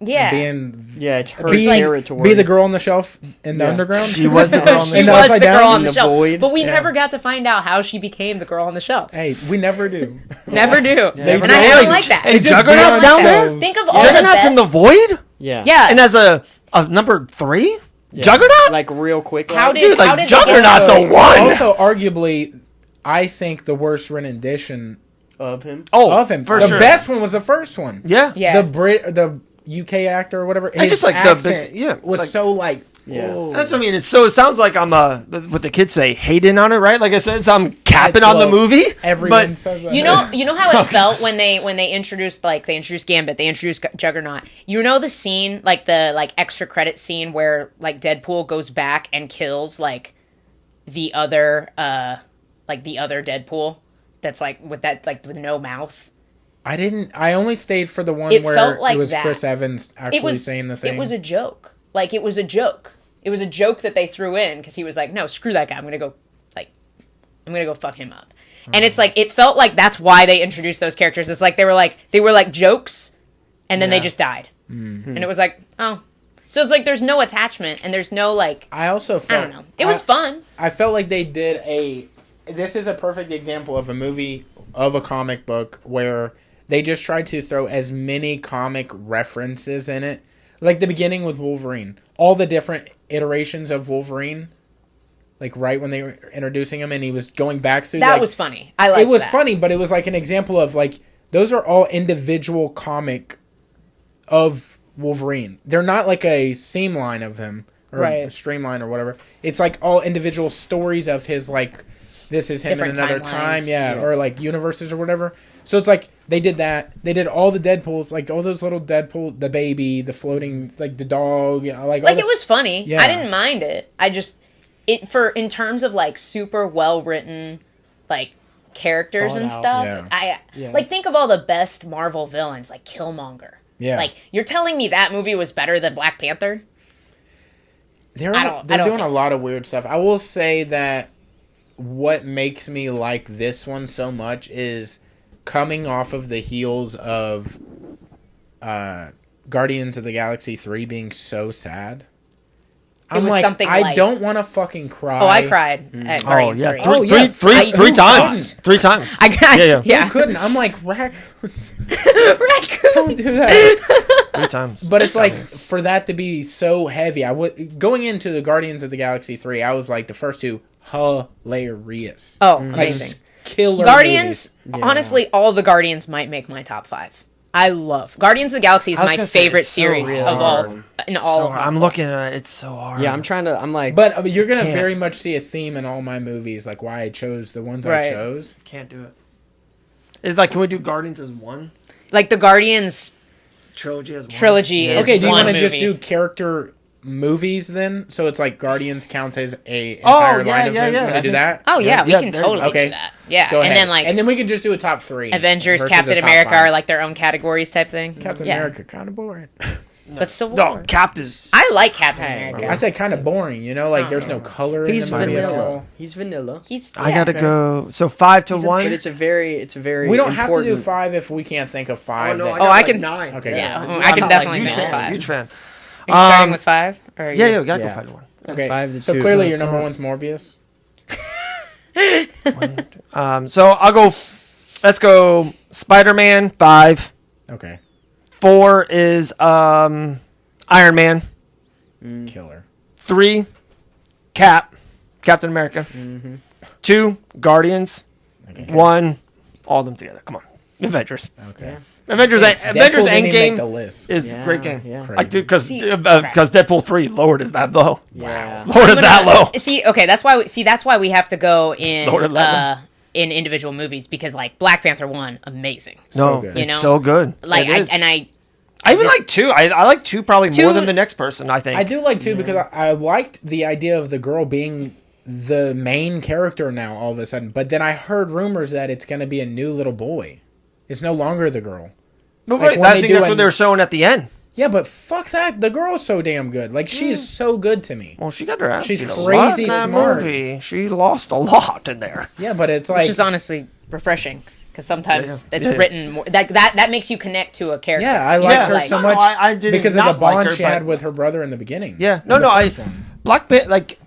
C: Yeah.
A: And
D: it's her
A: be
D: territory.
A: be the girl on the shelf in the underground.
B: She was the girl on the
C: She
B: shelf.
C: was the girl on the
D: In the
C: shelf.
D: void.
C: But we never got to find out how she became the girl on the shelf.
A: Hey, we never do.
C: Never do.
A: They
C: And I don't like that.
B: Hey,
A: just
B: Juggernaut's
A: be on
B: down there?
A: shelves.
C: Think of all
B: Juggernaut's
C: the
B: in the
C: best.
B: void?
D: Yeah.
C: Yeah.
B: And as a number 3?
D: Yeah.
B: Juggernaut?
D: Like real quick.
C: How
D: like,
C: did-
B: Dude,
C: how
B: like
C: did they
B: Juggernaut's
C: get-
B: a 1.
A: Also, arguably, I think the worst rendition
D: of him?
A: of him.
B: For
A: the
B: sure.
A: best one was the first one.
B: Yeah.
C: Yeah.
A: The UK actor or whatever.
B: I
A: His
B: just like the
A: accent
B: big- yeah,
A: was
B: like-
A: so like.
D: Yeah.
A: whoa.
B: That's what I mean. It sounds like I'm what the kids say, hating on it, right? Like I said, so I'm capping on the
A: Well,
B: movie.
A: Everyone
B: but
A: says that.
C: You know how it felt when they introduced Gambit, they introduced Juggernaut. You know the scene, like the extra credit scene where like Deadpool goes back and kills like the other Deadpool that's like with no mouth.
A: I only stayed for the one
C: It
A: where
C: felt like
A: it was
C: that.
A: Chris Evans actually saying the thing.
C: It was a joke. Like it was a joke. It was a joke that they threw in because he was like, "No, screw that guy. I'm gonna go fuck him up." And it's like it felt like that's why they introduced those characters. It's like they were like jokes, and then they just died. And it was like, oh, so it's like there's no attachment and there's no like.
A: I also felt,
C: I don't know. It was fun.
A: I felt like they did this is a perfect example of a movie of a comic book where they just tried to throw as many comic references in it. Like the beginning with Wolverine. All the different iterations of Wolverine. Like right when they were introducing him and he was going back through
C: That was funny. I liked
A: it was
C: that.
A: funny, but it was like an example of like those are all individual comic of Wolverine. They're not like a seam line of him or
C: Right.
A: a streamline or whatever. It's like all individual stories of his like this is him
C: Different
A: in another
C: timelines.
A: time, or like universes or whatever. So it's like they did that. They did all the Deadpools, like all those little Deadpool, the baby, the floating, like the dog, like
C: Like it was funny.
A: Yeah.
C: I didn't mind it. I just in terms of like super well written like characters
D: Thought
C: and
D: out.
C: stuff.
A: Yeah.
C: Like think of all the best Marvel villains like Killmonger.
A: Yeah.
C: Like you're telling me that movie was better than Black Panther?
A: They're
C: I don't
A: doing
C: think
A: a
C: so.
A: lot of weird stuff. I will say that what makes me like this one so much is coming off of the heels of Guardians of the Galaxy 3 being so sad. I'm
C: was
A: like,
C: something
A: I
C: light.
A: don't want to fucking cry.
C: Oh, I cried at
B: Oh
C: Guardians
B: yeah,
C: 3.
A: Oh, yeah.
B: three
C: I-
B: times. 3 times.
C: I cried.
B: Yeah.
C: Yeah.
A: I couldn't. I'm like, raccoons.
C: Raccoons.
A: Don't do that.
B: 3 times.
A: But it's like, for that to be so heavy, going into the Guardians of the Galaxy 3, I was like, the first two, hilarious.
C: Oh,
A: Like,
C: amazing.
A: killer
C: Guardians,
A: movies.
C: honestly, all the Guardians might make my top 5. I love Guardians of the Galaxy is
B: I was
C: my
B: gonna say,
C: favorite
B: it's so
C: series of
B: hard.
C: all in all.
B: So
C: of
B: hard. I'm
C: Marvel.
B: looking at it. It's so hard.
D: Yeah, I'm like,
A: But you're going to
B: Can't.
A: very much see a theme in all my movies, like why I chose the ones I
C: Right.
A: chose.
B: Can't do it. It's like, can we do Guardians as one?
C: Like the Guardians
B: Trilogy as one?
C: trilogy
B: Yeah.
C: is
A: Okay, do you
C: one
A: want to
C: movie.
A: just do character movies then? So it's like Guardians counts as a
B: Oh,
A: entire
B: yeah,
A: line of
B: yeah,
A: them.
B: yeah.
A: You want
B: I
A: to do
B: think-
A: that?
C: Oh yeah, we
B: Yeah,
C: can
B: there you go.
C: totally
A: Okay.
C: do that. Yeah,
A: Go
C: and
A: ahead.
C: then
A: and then we can just do a top 3.
C: Avengers,
A: versus
C: Captain
A: a top
C: America
A: 5.
C: are like their own categories type thing.
A: Captain
C: Yeah.
A: America, kind of boring.
C: But Civil
B: No,
C: War.
B: Cap is.
C: I like Captain
D: Hey,
C: America.
A: I said kind of boring, you know, like there's no color
D: he's
A: in the movie at
D: vanilla.
A: all.
D: He's vanilla.
B: I gotta go. So 5 to
D: He's a-
B: 1.
D: But it's a very
A: We don't have to do
D: important-
A: 5 if we can't think of 5.
B: no,
A: that-
C: Oh, I can-
B: 9.
A: Okay,
C: Yeah,
A: good.
C: I
B: I'm
C: can
B: not
C: definitely
B: huge
C: think
B: fan,
C: 5.
B: Huge fan.
C: Are you starting with 5? Or are
B: Yeah,
C: you-
B: yeah, we gotta
D: Yeah.
B: go 5 to 1.
A: Okay,
D: 5 to
A: so
D: 2.
A: clearly your number one's Morbius.
B: So I'll go. Let's go. Spider-Man 5.
A: Okay,
B: 4 is Iron Man.
A: killer.
B: 3, Captain America. 2, Guardians.
A: Okay.
B: 1, all of them together. Come on, Avengers.
A: Okay.
B: Avengers
A: Deadpool
B: Avengers
A: didn't even make the
B: Endgame
A: list.
B: is a
D: Yeah,
B: great game.
D: yeah.
B: Like, dude, because
C: See,
B: Deadpool 3, Lord, is that low?
D: Yeah.
B: Lord, is that low?
C: See, okay, that's why we have to go in
B: Lord of that
C: in individual movies because like Black Panther 1, amazing.
B: No,
A: good.
B: it's
C: You know?
B: so good.
C: Like
B: It is.
C: I
B: even
C: just-
B: like 2. I like 2 probably
C: 2
B: more than the next person. I think.
A: I do like too because I liked the idea of the girl being the main character now all of a sudden. But then I heard rumors that it's going to be a new little boy. It's no longer the girl.
B: But
A: like
B: wait,
A: when
B: I
A: they
B: think
A: do
B: that's what
A: an-
B: they're showing at the end.
A: Yeah, but fuck that. The girl's so damn good. Like she is so good to me.
B: Well, she got her ass.
A: She's
B: beat a
A: crazy
B: lot in that
A: smart.
B: movie. She lost a lot in there.
A: Yeah, but it's like
C: which is honestly refreshing. Because sometimes it's written more, that makes you connect to a character.
A: Yeah, I liked her so much
B: I didn't
A: because of the
B: not like
A: bond
B: her,
A: she
B: but-
A: had with her brother in the beginning.
B: Yeah,
A: One.
B: Black Panther, like,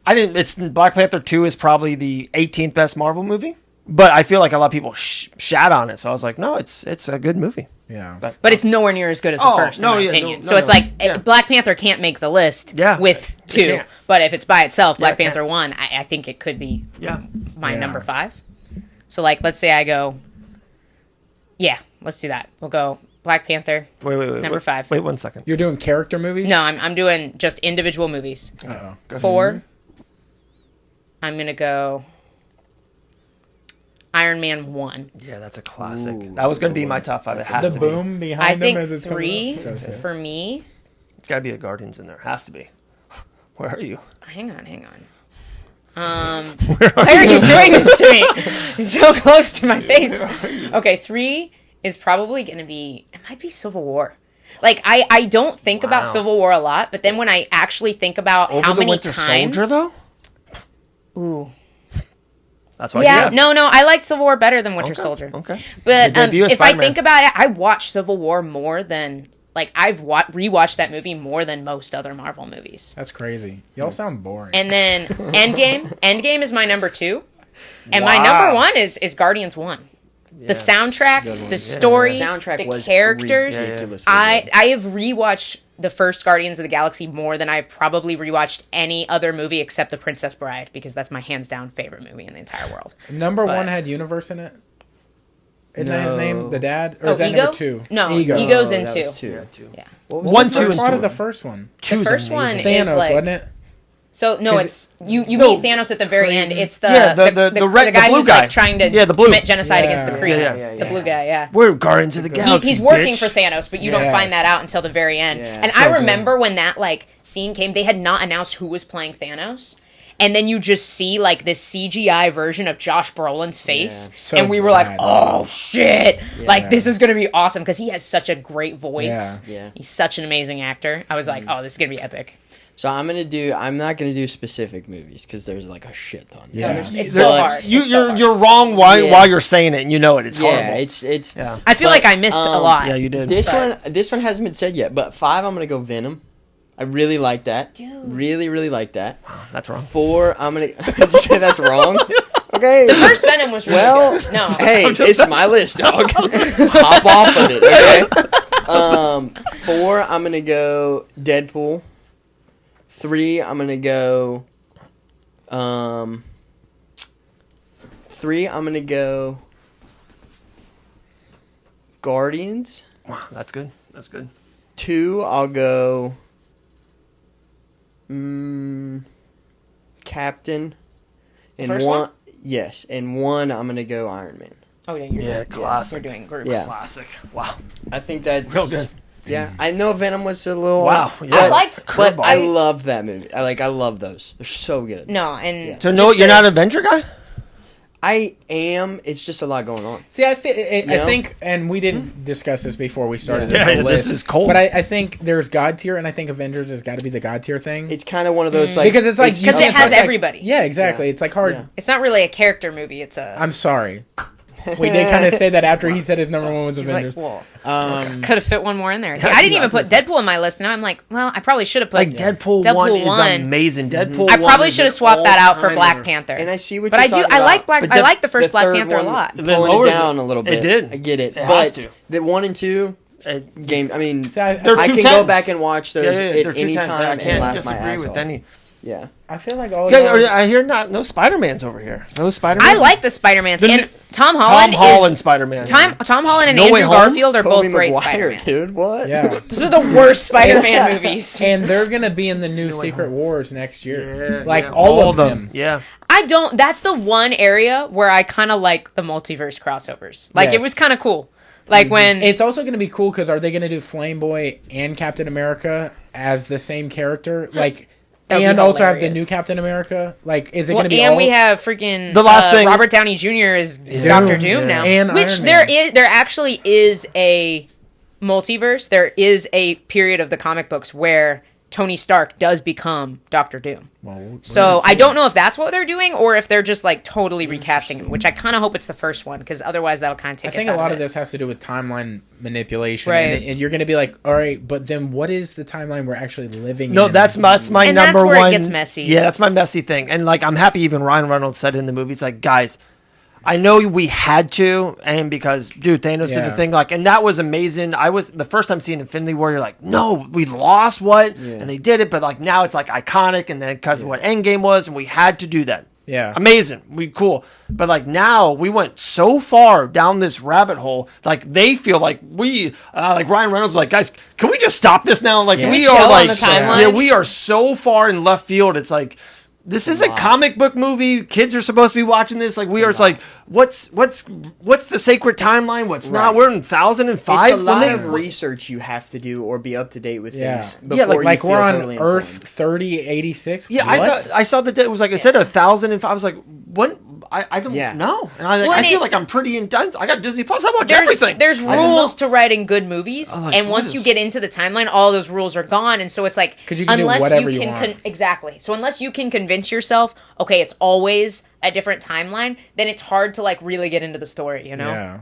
B: I didn't. It's Black Panther 2 is probably the 18th best Marvel movie, but I feel like a lot of people shat on it. So I was like, no, it's a good movie.
A: Yeah,
C: But it's nowhere near as good as the first, in my opinion. So it's like Black Panther can't make the list with 2, but if it's by itself, Black Panther 1, I think it could be my number 5. So like, let's say I go, let's do that. We'll go Black Panther.
B: Wait.
C: Number 5.
B: Wait 1 second.
A: you're doing character movies.
C: No, I'm doing just individual movies.
A: Uh-oh.
C: 4. I'm gonna go Iron Man 1.
B: Yeah, that's a classic. That was going to be my top 5. It has
A: The
B: to be.
A: boom behind
C: I
A: them
C: think
A: as it's coming
C: 3
A: up. So sick.
C: for me.
B: It's got to be a Guardians in there. Has to be. Where are you?
C: Hang on. Why are you doing this to me? So close to my face. Okay, 3 is probably going to be. It might be Civil War. Like I don't think about Civil War a lot, but then when I actually think about
B: Over
C: how
B: the
C: many
B: Winter
C: times.
B: Soldier, though?
C: Ooh.
B: That's why.
C: Yeah, no, I like Civil War better than Winter Soldier.
B: Okay.
C: But
B: The debut of
C: if I
B: Spider-Man.
C: think about it, I watch Civil War more than like I've rewatched that movie more than most other Marvel movies.
A: That's crazy. Y'all sound boring.
C: And then Endgame is my number 2, and my number 1 is Guardians 1. The soundtrack, the story,
D: The soundtrack
C: the
D: was
C: characters.
D: ridiculously
C: I have rewatched the first Guardians of the Galaxy more than I've probably rewatched any other movie except The Princess Bride, because that's my hands down favorite movie in the entire world.
A: Number 1 had Universe in it. Isn't that his name? The dad? Or is that
C: Ego?
A: number 2?
C: No,
A: Ego.
C: Ego's in
D: that
C: 2.
D: was 2.
C: Yeah.
D: What was
B: 1,
D: the
B: 2, and
D: first
A: Part
B: 3.
A: of the first one.
C: The first one
A: Thanos,
C: is like,
A: wasn't it?
C: So no,
A: 'Cause
C: it's you meet Thanos at the very end. It's the
B: red-
C: guy
B: the blue
C: who's
B: guy.
C: like trying to
B: Yeah, the blue.
C: commit genocide
A: Yeah.
C: against the Kree.
B: Yeah.
C: The blue guy, yeah.
B: We're Guardians of the Galaxy.
C: He's working
B: bitch.
C: for Thanos, but you don't find that out until the very end.
D: Yeah.
C: And
A: So
C: I
A: good.
C: remember when that like scene came, they had not announced who was playing Thanos. And then you just see like this CGI version of Josh Brolin's face,
A: So
C: and we were like,
A: bad.
C: "Oh shit! Like
A: Yeah.
C: this is gonna be awesome," because he has such a great voice.
D: Yeah.
C: He's such an amazing actor. I was like, "Oh, this is gonna be epic."
D: So I'm not gonna do specific movies because there's like a shit ton.
A: Yeah.
C: It's so hard.
B: You're wrong while you're saying it, and you know it. It's
D: Yeah,
B: horrible.
D: it's
B: Yeah.
C: I feel like I missed a lot.
B: Yeah, you did.
D: This one hasn't been said yet, but 5 I'm gonna go Venom. I really like that.
C: Dude.
D: Really like that.
B: That's wrong.
D: 4 I'm gonna Did you say that's wrong. Okay.
C: The first Venom was really
D: Well,
C: good. No.
D: Hey, it's my list, dog. Hop off of it, okay? 4 I'm gonna go Deadpool. 3 I'm gonna go 3 I'm gonna go Guardians.
B: Wow, that's good. That's good.
D: 2 I'll go Captain. And
C: First
D: 1
C: one?
D: Yes, and 1 I'm gonna go Iron Man.
C: Oh yeah, you're
B: Yeah,
C: right.
B: classic.
C: We're doing groups.
D: Yeah.
B: Classic. Wow.
D: I think that's
B: Real good.
D: Yeah, I know Venom was a little
B: Wow, yeah.
C: I liked.
D: but I
B: Curveball.
D: love that movie. I love those. They're so good.
C: No, and
B: So no, you're not an Avenger guy?
D: I am. It's just a lot going on.
A: See, I
D: know?
A: think, and we didn't discuss this before we started
B: Yeah.
A: this
B: Yeah,
A: whole
B: this
A: list,
B: is cold.
A: But I think there's God tier, and I think Avengers has got to be the God tier thing.
D: It's kind of one of those like
A: because it's like you
C: because it
A: can't
C: has
A: put, like-
C: everybody.
A: Yeah, exactly.
D: Yeah.
A: It's like hard.
D: Yeah.
C: It's not really a character movie. It's a.
A: I'm sorry. We did kind of say that after he said his number 1 was
C: He's like,
A: Avengers.
C: well, could have fit one more in there. See, I didn't even put Deadpool in my list. Now I'm like, well, I probably should have put
B: Like Deadpool 1 is amazing. Deadpool.
C: I
B: 1
C: probably
B: is
C: should have
B: an
C: swapped that out for
B: all-timer.
C: Black Panther.
D: And I see what
C: but
D: you're
C: I do.
D: talking
C: I
D: about.
C: like Black.
B: But
C: I like the first
D: The
C: Black
D: third
C: Panther a
D: one
C: lot.
B: It
D: pulling
B: lowers
D: it down a little bit.
B: It did.
D: I get it.
B: It
D: but
B: has to.
D: the 1 and 2 game. I mean,
A: See, I
B: They're
D: I
B: two
D: can
B: tens.
D: go back and watch those
B: They're
D: at
B: two
D: any
B: tens.
D: time
B: I
D: and
B: can't
D: laugh my
B: disagree
D: ass
B: with
D: off.
B: any.
D: Yeah.
A: I feel like all.
B: Okay,
A: y'all-
B: I hear no Spider-Mans over here. No Spider-Man.
C: I like the Spider-Mans.
B: The
C: And
B: new-
C: Tom Holland is
B: Spider-Man.
C: Tom Holland and
B: No Way
C: Andrew
B: Home?
C: Garfield are
D: Tobey
C: both great
D: Maguire,
C: Spider-Mans.
D: dude. What?
A: Yeah.
C: Those are the worst Spider-Man movies.
A: And they're gonna be in the new
B: Way
A: Secret
B: Home.
A: Wars next year.
B: Yeah,
A: Like
B: yeah.
A: all of them.
B: Yeah.
C: I don't. That's the one area where I kind of like the multiverse crossovers. Like it
A: Yes.
C: was kind of cool. Like when
A: It's also going to be cool because are they going to do Flame Boy and Captain America as the same character? Like,
C: That'd be
A: and also have the
C: hilarious.
A: new Captain America? Like, is it
C: well,
A: going to be
C: and
A: all?
C: we have freaking
B: The last thing-
C: Robert Downey Jr. is Doctor Doom now,
A: And
C: which
A: Iron Man.
C: there actually is a multiverse. There is a period of the comic books where Tony Stark does become Doctor Doom.
A: Well,
C: So I don't know if that's what they're doing or if they're just like totally recasting him, which I kind of hope it's the first one because otherwise that'll kind of take.
A: I think
C: us
A: a
C: out
A: lot
C: of
A: of this has to do with timeline manipulation,
C: Right.
A: and you're going to be like, all right, but then what is the timeline we're actually living
B: No,
A: in?
B: that's my
C: And
B: number
C: that's where it
B: one.
C: gets messy.
B: Yeah, that's my messy thing. And like, I'm happy even Ryan Reynolds said in the movie, it's like, guys, I know we had to, and because dude, Thanos did the
A: Yeah.
B: thing, like, and that was amazing. I was the first time seeing Infinity War. You're like, no, we lost what, and they did it, but like now it's like iconic, and then because of what Endgame was, and we had to do that.
A: Yeah.
B: Amazing. Cool. But like now we went so far down this rabbit hole. Like they feel like like Ryan Reynolds, like, guys, can we just stop this now? Like
A: Yeah.
B: we
C: Chill
B: are
C: on
B: like,
C: the timeline.
B: yeah, we are so far in left field. It's like, this is a comic book movie. Kids are supposed to be watching this. Like we are. It's like, what's the sacred timeline? What's not? We're in 2005.
D: It's a lot of research you have to do or be up to date with
A: Yeah.
D: things.
B: Yeah,
D: before
A: like
D: you
A: we're
D: feel
A: on
D: totally
A: Earth
D: informed.
A: 3086.
B: Yeah,
A: What?
B: I saw that it was like I said 1,005. I was like, what? I don't know. And
C: Well,
B: I
C: and
B: feel like I'm pretty intense. I got Disney Plus. I watch
C: there's,
B: everything.
C: There's
B: I didn't
C: rules
B: know.
C: to writing good movies,
B: like,
C: and
B: what
C: once you
B: is-
C: get into the timeline, all those rules are gone, and so it's like
A: 'Cause you can do
C: unless
A: whatever
C: you
A: you
C: can
A: want.
C: exactly. So unless you can convince yourself, okay, it's always a different timeline, then it's hard to like really get into the story, you know?
A: Yeah.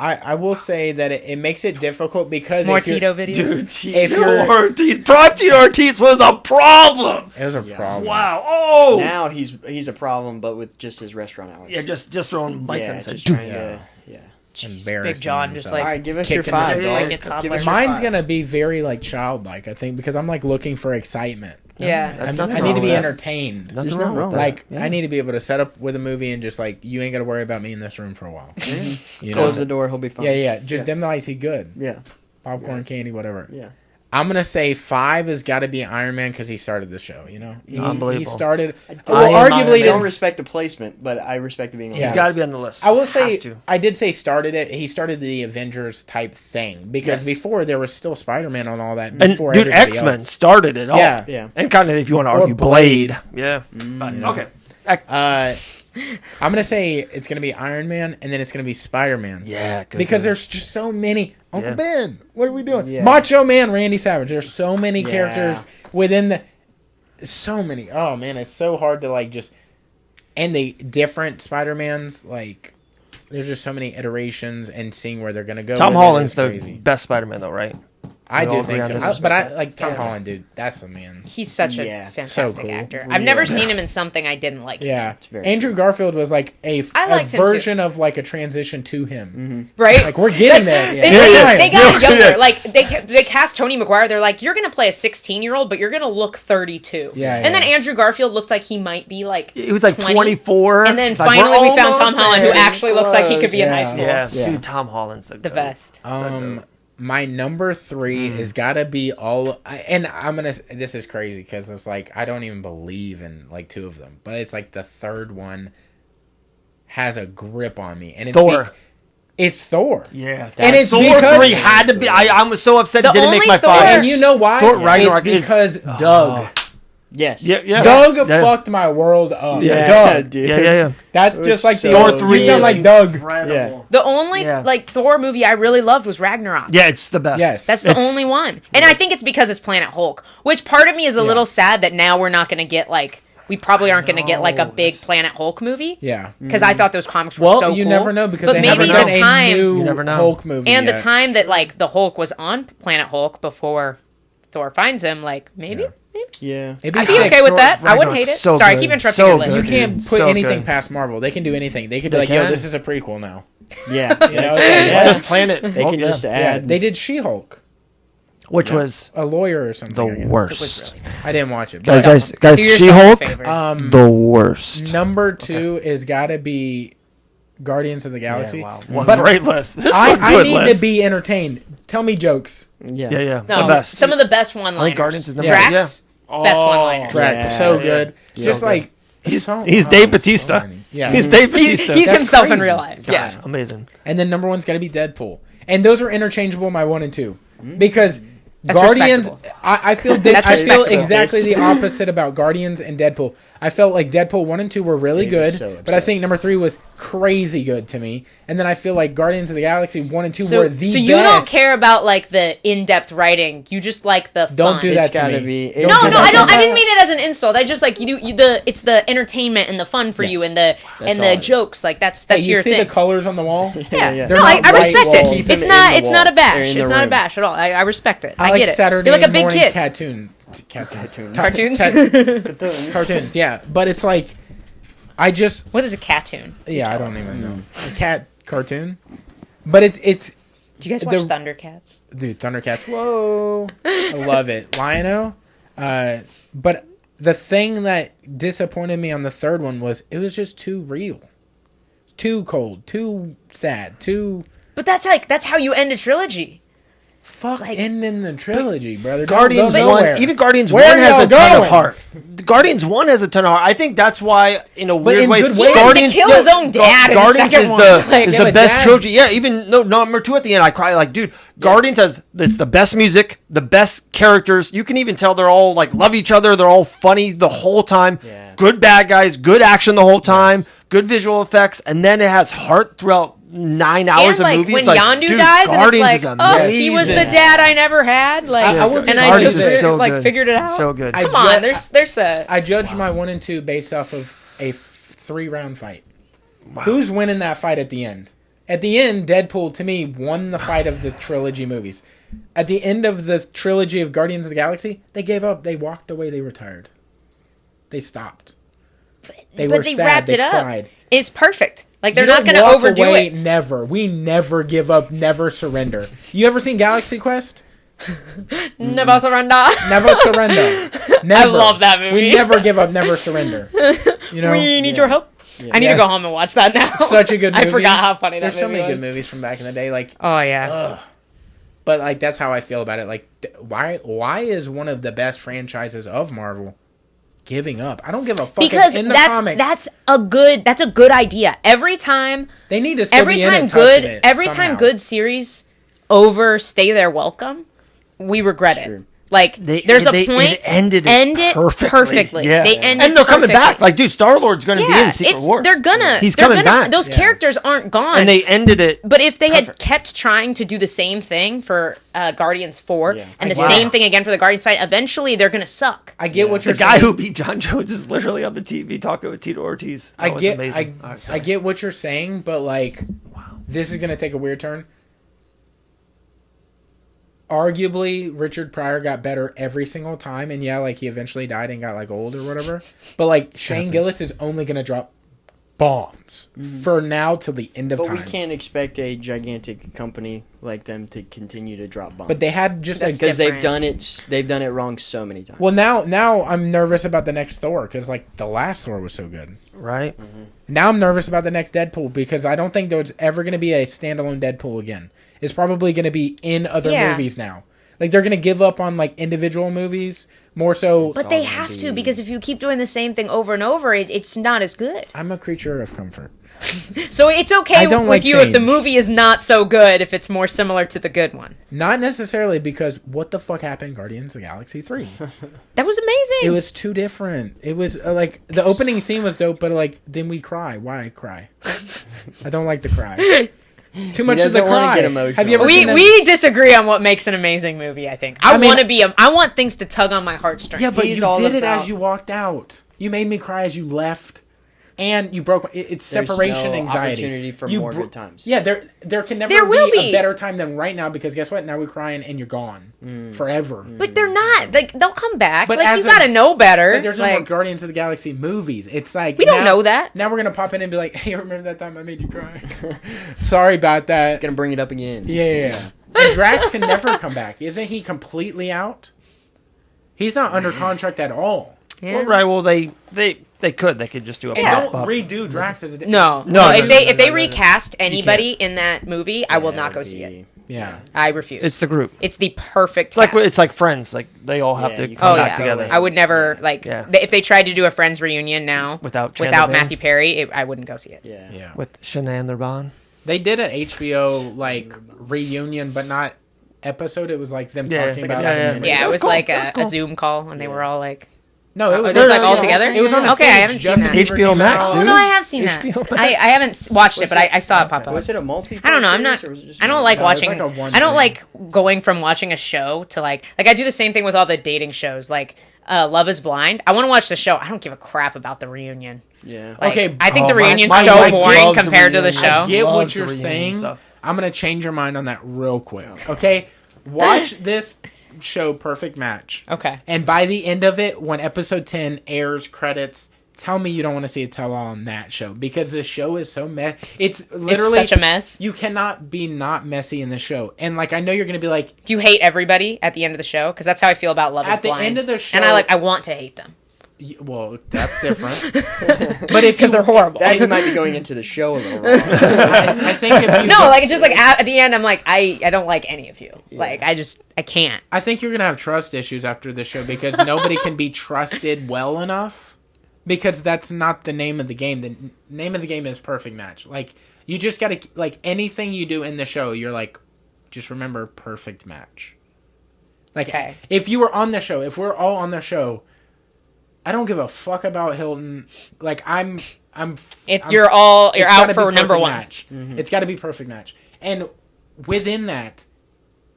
A: I will say that it makes it difficult because
C: More
A: if you're-
C: Tito videos.
B: Dude,
A: If
B: Tito
A: you're-
B: Ortiz, Prime Tito Ortiz was a problem.
A: It was a problem.
B: Wow. Oh.
D: Now he's a problem, but with just his restaurant hours.
B: Yeah, just throwing lights
D: yeah,
B: and
D: just
B: said,
D: trying to. Yeah.
A: Embarrassing
C: Big John just
A: himself.
C: like
D: All right, give us
A: Kicking
D: your five,
A: the-
D: dog.
C: like a
D: Give
C: toddler.
D: us your
A: Mine's
D: five.
A: gonna be very like childlike, I think, because I'm like looking for excitement.
C: Yeah.
A: I
B: nothing
A: need
B: wrong
A: to be
B: with that.
A: entertained.
B: Nothing
D: There's
B: wrong
D: nothing
B: with
D: wrong
B: that.
A: Like
B: Yeah.
A: I need to be able to set up with a movie and just like you ain't got to worry about me in this room for a while. You know?
D: Close the door. He'll be fine.
A: Yeah. Just dim the lights. He good.
D: Yeah.
A: Popcorn, candy, whatever.
D: Yeah.
A: I'm gonna say 5 has got to be Iron Man because he started the show. You know, he
B: Unbelievable.
A: started.
B: I
A: Well,
B: am Iron
A: arguably,
B: Man.
D: I don't
A: didn't-
D: respect the placement, but I respect it being on
A: Yeah.
B: He's got to be on the list.
A: I will say
B: Has to.
A: I did say started it. He started the Avengers type thing because
B: Yes.
A: before there was still Spider-Man on all that.
B: And
A: Before
B: dude,
A: everybody
B: X-Men
A: else.
B: started it all.
A: Yeah.
D: Yeah.
B: And kind of, if you want to
A: Or
B: argue, Blade. Yeah. But,
A: you know.
B: okay.
A: I'm gonna say it's gonna be Iron Man and then it's gonna be Spider-Man.
B: Yeah. Good
A: Because
B: good.
A: there's just so many. Uncle
B: Yeah.
A: Ben, what are we doing?
D: Yeah.
A: Macho Man, Randy Savage. There's so many
D: Yeah.
A: characters within the. So many. Oh man, it's so hard to like just. And the different Spider-Mans, like, there's just so many iterations and seeing where they're gonna go.
B: Tom
A: with it
B: Holland's
A: is
B: the
A: crazy.
B: best Spider-Man, though, right?
A: I
B: we
A: do
B: all
A: think
B: agree
A: so.
B: on this?
A: But I like Tom
D: Yeah.
A: Holland, dude. That's the man.
C: He's such a
D: Yeah.
C: fantastic
A: So cool.
C: actor. I've never
D: Yeah.
C: seen him in something I didn't like.
A: Yeah,
D: very
A: Andrew Garfield was like a
C: I liked him,
A: version of like a transition to him.
C: Right?
A: Like we're getting there.
C: They,
B: Yeah.
C: they got
B: Yeah.
C: younger. Like they cast Tony McGuire. They're like, you're gonna play a 16-year-old, but you're gonna look 32.
A: Yeah,
C: And then
A: yeah.
C: Andrew Garfield looked like he might be like.
B: He was like
C: 20.
B: 24.
C: And then
B: Like,
C: finally
B: we're
C: we found Tom
B: almost
C: Holland, who
B: there.
C: actually looks like he could be in high
A: Yeah.
C: school.
B: Yeah.
A: Yeah.
B: Dude, Tom Holland's the
C: The best.
A: My number 3 has got to be and I'm gonna. This is crazy because it's like I don't even believe in like 2 of them, but it's like the third one has a grip on me, and it's
B: Thor.
A: It's Thor.
B: Yeah,
A: And it's
B: Thor
A: because-
B: 3 had to be. I was so upset it
C: The
B: didn't make
C: only
B: my
C: Thor-
B: five.
A: And you know why?
B: Thor Ragnarok
A: it's
B: is-
A: because Doug.
D: Yes.
B: Yeah.
A: Doug
B: Yeah.
A: fucked my world up.
B: Yeah.
A: Doug.
D: dude.
B: Yeah.
A: That's
D: It
A: just
D: was
A: like
D: so
A: the
B: Thor 3
A: You sound
B: is
A: like Doug.
B: Incredible.
C: The only
B: Yeah.
C: like Thor movie I really loved was Ragnarok.
B: Yeah, it's the best.
A: Yes.
C: That's the
B: It's-
C: only one. And I think it's because it's Planet Hulk, which part of me is a little sad that now we're not going to get like we probably aren't going to get like a
B: know,
C: big
B: that's-
C: Planet Hulk movie.
A: Yeah.
C: Because I thought those comics were
A: Well,
C: so
A: you
C: cool.
A: never know because
C: but
A: they
C: maybe
A: haven't
B: never
A: done
C: the
A: a
C: time
A: new
B: You never know.
A: Hulk movie
C: and
A: yet.
C: the time that like the Hulk was on Planet Hulk before Thor finds him, like maybe.
D: Yeah.
A: It'd be
C: I'd be
A: sick.
C: okay with that. I wouldn't
B: Ragnarok,
C: hate it.
B: so
C: Sorry,
B: good.
C: keep interrupting
B: So
C: your
B: good.
C: list.
A: You
B: Dude,
A: can't put
B: so
A: anything
B: good.
A: past Marvel. They can do anything. They could be
B: They
A: like, yo,
B: can.
A: this is a prequel now.
D: Yeah.
A: You know? Yeah.
B: Just Planet.
D: They
B: Hulk,
D: can
B: yeah.
D: just
A: Yeah,
D: add.
A: they did She-Hulk,
B: Which was
A: a lawyer or something. I
B: the
A: guess.
B: worst.
C: It was really
A: I didn't watch it.
B: Guys,
A: But,
B: guys,
C: Do yourself a
B: She-Hulk,
C: favor.
B: the worst.
A: number 2 is got to be Guardians of the Galaxy.
B: Yeah, wow. What
A: But
B: a great list. This is a
A: I
B: good
A: need
B: list.
A: to be entertained. Tell me jokes.
D: Yeah.
B: Yeah.
C: No,
B: The best.
C: some of the best one-liners.
B: I think Guardians is number
C: Drax,
B: Yeah.
C: best
B: Oh.
C: one-liners.
A: Drax,
D: Yeah,
A: so
D: yeah.
A: good.
D: Yeah.
A: Just
D: So
A: like
B: He's
A: so-
B: Dave
A: so
B: Batista.
A: many. Yeah,
B: He's Dave Batista.
C: He's
A: That's
C: himself in
A: crazy.
C: real life.
B: Gosh,
C: Yeah.
B: amazing.
A: And then number 1's got to be Deadpool, and those are interchangeable. My 1 and 2, because
C: That's
A: Guardians.
C: respectable.
A: I feel
C: That's
A: I feel
C: respectable.
A: exactly the opposite about Guardians and Deadpool. I felt like Deadpool 1 and 2 were really
D: Dave
A: good,
D: is so
A: but I
D: upset.
A: think number 3 was crazy good to me. And then I feel like Guardians of the Galaxy 1 and 2 were the best.
C: So you don't care about like the in-depth writing. You just like the fun.
A: Don't do that
D: It's
A: to
D: gotta
A: me.
D: be.
C: No, I don't. I didn't mean it as an insult. I just like it's the entertainment and the fun for you
D: Yes.
C: and the
D: That's all it is.
C: jokes. Like that's
A: Hey, you
C: your
A: see
C: thing.
A: the colors on the wall?
C: Yeah,
D: Yeah.
C: no,
A: They're
C: I
A: not
C: respect
A: white walls.
C: it.
D: Keep
C: It's
D: them
C: not.
D: in the
C: It's not a
D: wall. They're
C: bash.
D: in
C: It's
D: the
C: not a
D: room.
C: bash at all. I respect it.
A: I
C: I
A: like
C: get it.
A: Saturday
C: You're like a big
A: morning
C: kid.
A: cartoons.
C: Cartoons.
A: Cartoons, yeah. But it's like, I just,
C: What is a cartoon?
A: yeah, I don't even know. A cat cartoon? But it's
C: Do you guys watch
A: The-
C: Thundercats?
A: dude, Thundercats, whoa. I love it. Lion-O. But the thing that disappointed me on the third one was it was just too real. Too cold, too sad, too...
C: But that's how you end a trilogy.
A: Fuck
C: Like-
A: ending the trilogy, brother.
B: Guardians
A: Don't go
B: 1,
A: nowhere.
B: even Guardians
A: Where
B: 1 has
A: y'all
B: a ton of
A: going?
B: heart. Guardians 1 has a ton of heart. I think that's why, in a weird
A: in
B: way,
A: good ways. He has to
B: Guardians
C: kill his own dad in the
B: Guardians
C: second
B: is
C: one.
B: the
C: Like,
B: is
A: yeah,
B: the
A: but
B: best
A: Dad-
B: trilogy. Yeah, even number 2 at the end, I cry like, dude. Guardians it's the best music, the best characters. You can even tell they're all like love each other. They're all funny the whole time.
D: Yeah.
B: Good bad guys, good action the whole time, good visual effects, and then it has heart throughout 9 hours
C: And
B: of
C: like
B: movie.
C: when
B: It's like,
C: Yondu
B: dude,
C: dies, and it's
B: Guardians
C: like,
B: is
C: oh, he was the
B: amazing.
C: dad I never had. Like,
A: I will
C: and
A: do
C: I
A: Guardians
C: just
A: is
B: so
C: like
B: good.
C: figured it out.
B: So good.
A: I
C: Come
A: ju-
C: on, there's a.
A: I judged my 1 and 2 based off of a 3-round fight. Who's winning that fight at the end? At the end, Deadpool, to me, won the fight of the trilogy movies. At the end of the trilogy of Guardians of the Galaxy, they gave up. They walked away. They retired. They stopped. They were
C: but they
A: sad.
C: wrapped
A: They
C: it up.
A: cried.
C: It's perfect. Like they're
A: You
C: not
A: don't
C: going to
A: walk
C: overdo
A: away,
C: it.
A: Never. We never give up. Never surrender. You ever seen Galaxy Quest?
C: Never surrender.
A: Never surrender. Never.
C: love that movie.
A: We never give up. Never surrender. You know.
C: We need your help. I need
A: Yeah.
C: to go home and watch that now.
A: Such a good movie.
C: I forgot how funny that
A: There's so
C: movie
A: many
C: was.
A: good movies from back in the day. Like,
C: Oh yeah.
A: but like that's how I feel about it. Like, why is one of the best franchises of Marvel giving up? I don't give a fuck.
C: Because
A: in the
C: that's
A: comics,
C: a good idea. Every time
A: they need to still
C: every
A: be in
C: time
A: and touching
C: good
A: it
C: every
A: somehow.
C: time good series overstay their welcome, we regret it.
D: true.
C: Like there's a point.
B: It ended it
C: End it
B: perfectly. Yeah.
C: They end
B: and
C: it
B: they're coming
C: perfectly.
B: back. Like, dude, Star-Lord's going to be in Secret Wars.
C: They're gonna.
B: He's
C: they're
B: coming
C: gonna-
B: back.
C: Those characters aren't gone.
B: And they ended it.
C: But if they had kept trying to do the same thing for Guardians 4
D: Yeah.
C: and the
B: Wow.
C: same thing again for the Guardians fight, eventually they're gonna suck.
A: I get what
B: The
A: you're
B: guy
A: saying.
B: who beat John Jones is literally on the TV talking with Tito Ortiz. That was amazing.
A: I get what you're saying, but like, this is gonna take a weird turn. Arguably, Richard Pryor got better every single time, and yeah, like he eventually died and got like old or whatever. But like Shane Gillis is only gonna drop bombs for now till the end of
D: But
A: time.
D: we can't expect a gigantic company like them to continue to drop bombs.
A: But they had just
C: That's
A: a
D: because they've
C: different.
D: done it wrong so many times.
A: well now I'm nervous about the next Thor because like the last Thor was so good.
B: Right?
A: Now I'm nervous about the next Deadpool because I don't think there's ever going to be a standalone Deadpool again. It's probably going to be in other
C: Yeah.
A: movies now. Like they're going to give up on like individual movies more so.
C: But they
D: all gonna
C: have to
D: be-
C: because if you keep doing the same thing over and over, it's not as good.
A: I'm a creature of comfort.
C: So it's okay
A: I don't
C: with
A: like
C: you if the
A: change.
C: movie is not so good if it's more similar to the good one.
A: Not necessarily because what the fuck happened in Guardians of the Galaxy 3?
C: That was amazing.
A: It was too different. It was like the opening scene was dope, but like then we cry. Why cry? I don't like the cry. Too much of the
D: doesn't wanna
A: cry.
D: get emotional.
A: Have you ever
C: we
A: seen that?
C: we disagree on what makes an amazing movie. I think I
A: mean-
C: want to be. I want things to tug on my heartstrings.
A: Yeah, but
D: He's
A: you
D: all
A: did it
D: about-
A: as you walked out. You made me cry as you left, and you broke. It's
D: There's
A: separation
D: no
A: anxiety.
D: opportunity for
A: You
D: more
A: bro-
D: good times.
A: Yeah, there can never
C: There will
A: be
C: be.
A: a better time than right now because guess what? Now we're crying and you're gone forever.
C: But they're not. Like they'll come back.
A: But
C: Like
A: as
C: you
A: a-
C: gotta know better.
A: But there's no more
C: Like,
A: Guardians of the Galaxy movies. It's like
C: we don't know that.
A: Now we're gonna pop in and be like, "Hey, remember that time I made you cry? Sorry about that."
D: Gonna bring it up again.
A: Yeah. And Drax can never come back. Isn't he completely out? He's not under contract at all.
C: Yeah.
B: Well, right. Well, they could. They could just do a
A: And
B: pop
A: don't
B: up.
A: redo Drax as a
C: No,
B: No,
C: If
B: no,
C: they
B: no,
C: if they
B: no, no,
C: recast anybody in that movie, I will
D: Yeah,
C: not go
D: it'd
C: see it.
D: be-
A: Yeah.
C: I refuse.
B: It's the group.
C: It's the perfect.
B: It's like Friends. Like they all have
D: Yeah,
B: to
D: you
B: come
C: Oh
B: back
C: yeah,
B: together.
C: I would never like
B: Yeah.
C: if they tried to do a Friends reunion now
B: Without Chandler
C: without
B: Bing.
C: Matthew Perry. I wouldn't go see it.
D: Yeah.
A: Yeah.
B: with Shanann Therbon.
A: They did an HBO like reunion, but not episode. It was like them
B: Yeah,
A: talking
B: it's like
A: about
B: yeah,
A: it.
B: yeah.
C: Yeah,
B: That
C: it
B: was
C: was
B: cool.
C: like
B: That was
C: a
B: cool.
C: Zoom call, and they were all like,
A: No, it was
C: like all together.
A: It was on a
C: okay. I haven't seen that.
B: HBO Max, dude.
C: Oh no, I have seen that. I haven't watched it, but I saw it pop up.
D: Was it a multi?
C: I don't know. I'm not. I don't like watching. I don't like going from watching a show to like I do the same thing with all the dating shows. Like Love Is Blind. I want to watch the show. I don't give a crap about the reunion.
D: Yeah.
C: Like,
A: okay.
C: I think the reunion's
B: my
C: so
B: wife
C: boring
B: loves
C: compared to the
B: reunion.
C: show.
A: I get what
B: Loves
A: you're
B: the reunion
A: saying.
B: stuff.
A: I'm gonna change your mind on that real quick. Okay, watch this show, Perfect Match.
C: Okay.
A: And by the end of it, when episode 10 airs, credits, tell me you don't want to see a tell-all on that show because the show is so it's literally
C: such a mess.
A: You cannot be not messy in the show. And like I know you're gonna be like,
C: do you hate everybody at the end of the show? Because that's how I feel about Love Is Blind.
A: At the end of the show,
C: and I want to hate them.
A: Well, that's different. But because
C: they're horrible.
D: That you might be going into the show a little wrong.
A: I think if you
C: no, like it's just like at the end, I'm like I don't like any of you. Yeah. Like I can't.
A: I think you're gonna have trust issues after the show because nobody can be trusted well enough. Because that's not the name of the game. The name of the game is Perfect Match. Like you just gotta like anything you do in the show, you're like, just remember Perfect Match. Like if you were on the show, if we're all on the show. I don't give a fuck about Hylton. Like
C: you're out for number one.
A: Mm-hmm. It's got to be Perfect Match, and within that,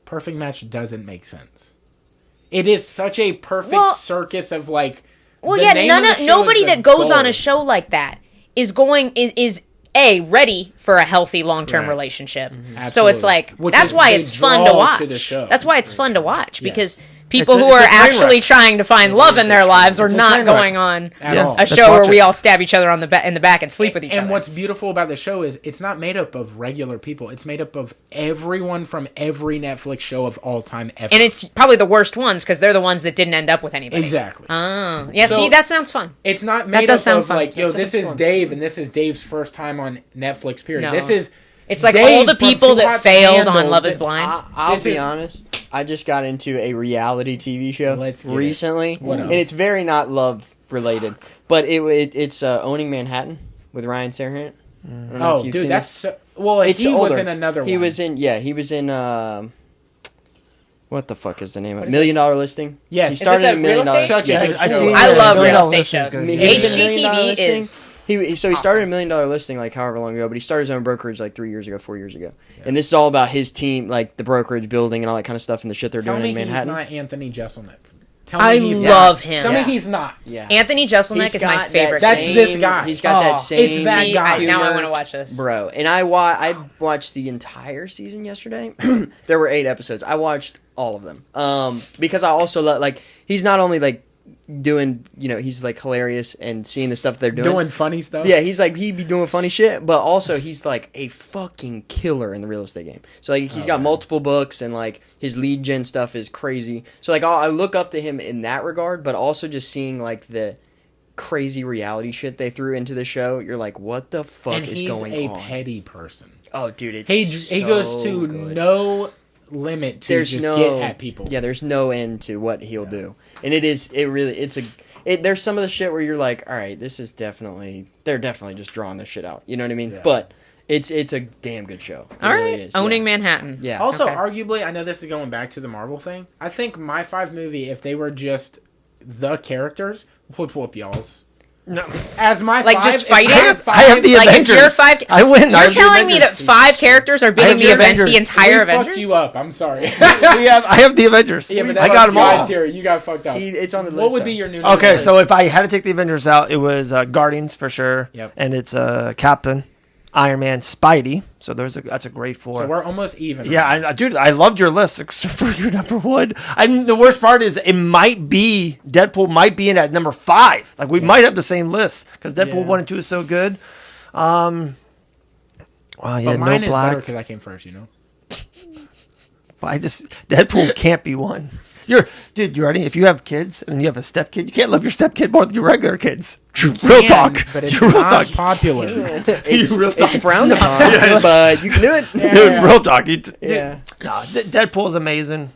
A: Perfect Match doesn't make sense. It is such a perfect circus of like.
C: Well, nobody that goes on a show like that is ready for a healthy long-term relationship. Mm-hmm. So it's like that's why it's fun to watch. That's why it's fun to watch because. People who are actually trying to find love in their lives are not going on a show where we all stab each other in the back and sleep with each other.
A: And what's beautiful about the show is it's not made up of regular people. It's made up of everyone from every Netflix show of all time ever.
C: And it's probably the worst ones because they're the ones that didn't end up with anybody.
A: Exactly.
C: Oh. Yeah, see, that sounds fun.
A: It's not made up of like, this is Dave and this is Dave's first time on Netflix, period. No. This is...
C: It's like all the people that failed on Love Is Blind.
D: I'll be honest. I just got into a reality TV show recently, and it's very not love related. But it's Owning Manhattan with Ryan Serhant.
A: Oh, dude, that's so, well. He was in another one.
D: He was in. What the fuck is the name of it? $1 Million Listing?
A: Yes.
D: He started in $1 Million.
C: I love real estate shows. HGTV is.
D: He started $1 Million Listing like however long ago, but he started his own brokerage like 4 years ago. Yeah. And this is all about his team, like the brokerage building and all that kind of stuff and the shit they're doing in Manhattan.
A: Tell me he's not Anthony Jeselnik.
C: I love him.
A: Tell me he's not.
D: Yeah.
C: Anthony Jeselnik is my favorite.
A: That's this guy.
D: He's got that same.
A: It's that guy.
C: Now I want to watch this,
D: bro. And I watched the entire season yesterday. There were 8 episodes. I watched all of them. Because I also like he's not only like doing, he's like hilarious and seeing the stuff they're doing
A: funny stuff.
D: Yeah, he be doing funny shit, but also he's like a fucking killer in the real estate game. So like he's got multiple books and like his lead gen stuff is crazy. So like I look up to him in that regard, but also just seeing like the crazy reality shit they threw into the show, you're like, what the fuck is going on?
A: He's a petty person.
D: Oh, dude,
A: he goes to no limit to get at people.
D: Yeah, there's no end to what he'll do. And there's some of the shit where you're like, all right, they're definitely just drawing this shit out. You know what I mean? Yeah. But it's a damn good show. It really is.
C: Owning Manhattan.
D: Yeah.
A: Also, arguably, I know this is going back to the Marvel thing. I think My 5 movie, if they were just the characters, would whoop y'all's. No. As my
C: like
A: 5,
C: just fighting.
B: I have the Avengers.
C: If you're 5,
B: I win.
C: You're telling me that 5 characters are beating the entire Avengers?
A: Fucked you up. I'm sorry.
B: I have the Avengers.
A: Yeah, but
B: I got them all.
A: You got fucked up.
D: It's on the list.
A: What would be your new?
B: Okay, so if I had to take the Avengers out, it was Guardians for sure.
A: Yep.
B: And it's Captain, Iron Man, Spidey. So that's a great 4.
A: So we're almost even.
B: Yeah, dude, I loved your list except for your number 1. And the worst part is Deadpool might be in at number 5. Like we might have the same list because Deadpool 1 and 2 is so good. Wow,
A: but mine is better because I came first.
B: But Deadpool can't be 1. Dude, you ready? If you have kids and you have a stepkid, you can't love your stepkid more than your regular kids. Real talk.
A: But it's not popular.
D: It's frowned upon, but you can do it.
B: Dude, real talk.
C: Deadpool
B: is amazing.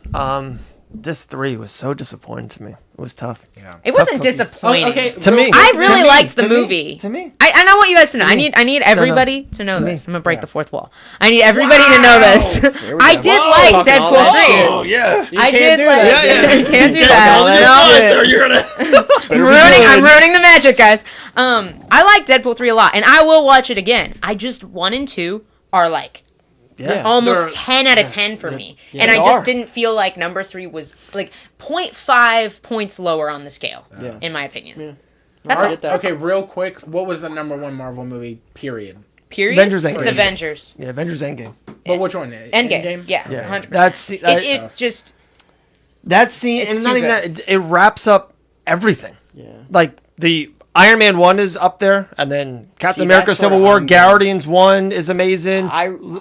B: This 3 was so disappointing to me. It was tough.
C: Yeah. It wasn't disappointing.
B: To me.
C: I really liked the movie.
B: To me.
C: I want you guys to know. I need everybody to know this. I'm going to break the 4th wall. I need everybody to know this. I did like Deadpool 3.
B: Oh, yeah.
C: I did like it. You can't do that.
B: No, you're going to...
C: I'm ruining the magic, guys. I like Deadpool 3 a lot, and I will watch it again. I just 1 and 2 are like almost 10 out of 10 for me. And I just didn't feel like number 3 was like 0.5 points lower on the scale, in my opinion.
D: Yeah.
C: That's all.
A: Okay, real quick, what was the number 1 Marvel movie, period?
B: Avengers Endgame.
C: It's Avengers.
B: Yeah, Avengers Endgame.
A: But which one?
C: Endgame. Yeah, 100%.
B: That scene, and not even that, it wraps up everything.
D: Yeah.
B: Like, the Iron Man 1 is up there, and then Captain America Civil War, Guardians 1 is amazing,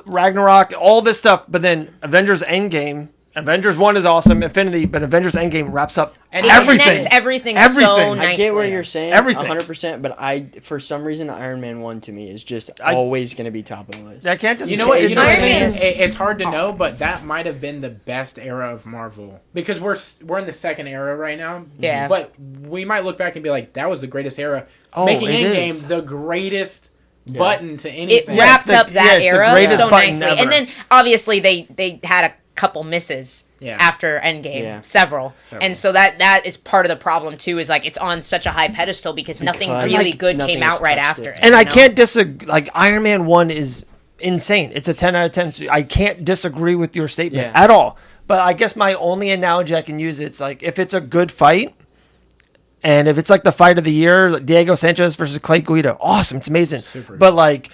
B: Ragnarok, all this stuff, but then Avengers Endgame, Avengers 1 is awesome, Infinity, but Avengers Endgame wraps up everything.
C: It connects everything so nicely.
D: I get what you're saying,
B: everything.
D: 100%, but for some reason, Iron Man 1 to me is just always going to be top of the list.
B: I can't just...
A: You know what? It's hard to know, but that might have been the best era of Marvel. Because we're in the second era right now.
C: Yeah.
A: But we might look back and be like, that was the greatest era.
B: Oh,
A: Making Endgame
B: is
A: the greatest button to anything.
C: It wrapped up that era so nicely.
B: Ever.
C: And then, obviously, they had a couple misses after Endgame, several. And so that is part of the problem too, is like it's on such a high pedestal because nothing really good came out right after it.
B: And I can't disagree, like Iron Man 1 is insane. It's a 10 out of 10. So I can't disagree with your statement at all. But I guess my only analogy I can use, it's like if it's a good fight, and if it's like the fight of the year, like Diego Sanchez versus Clay Guida, awesome, it's amazing. But like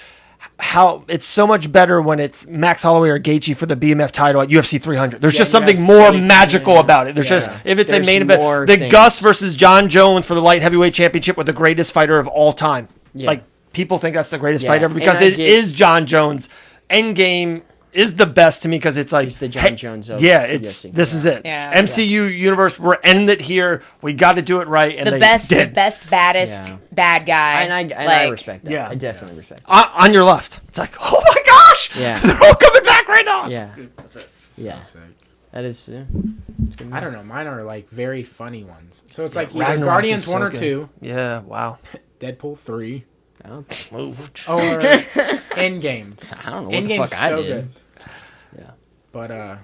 B: how it's so much better when it's Max Holloway or Gaethje for the BMF title at UFC 300. There's just something more magical about it. There's if it's a main event, the Gus versus John Jones for the light heavyweight championship with the greatest fighter of all time. Like people think that's the greatest fight ever because it is John Jones. Endgame is the best to me because it's like
D: it's the John Jones of
B: this is it. MCU universe, we're ending it here. We got to do it right. And
C: the best, baddest bad guy.
D: And I respect that. I definitely respect
B: that. On your left, it's like, oh my gosh, they're all coming back right now.
A: That's it. So sick.
D: That is.
A: I don't know. Mine are like very funny ones. So it's like either Guardians 1 or 2.
B: Yeah. Wow.
A: Deadpool 3.
D: Oh.
A: Or Endgame.
D: I don't know what the fuck I did.
A: Good. Yeah. But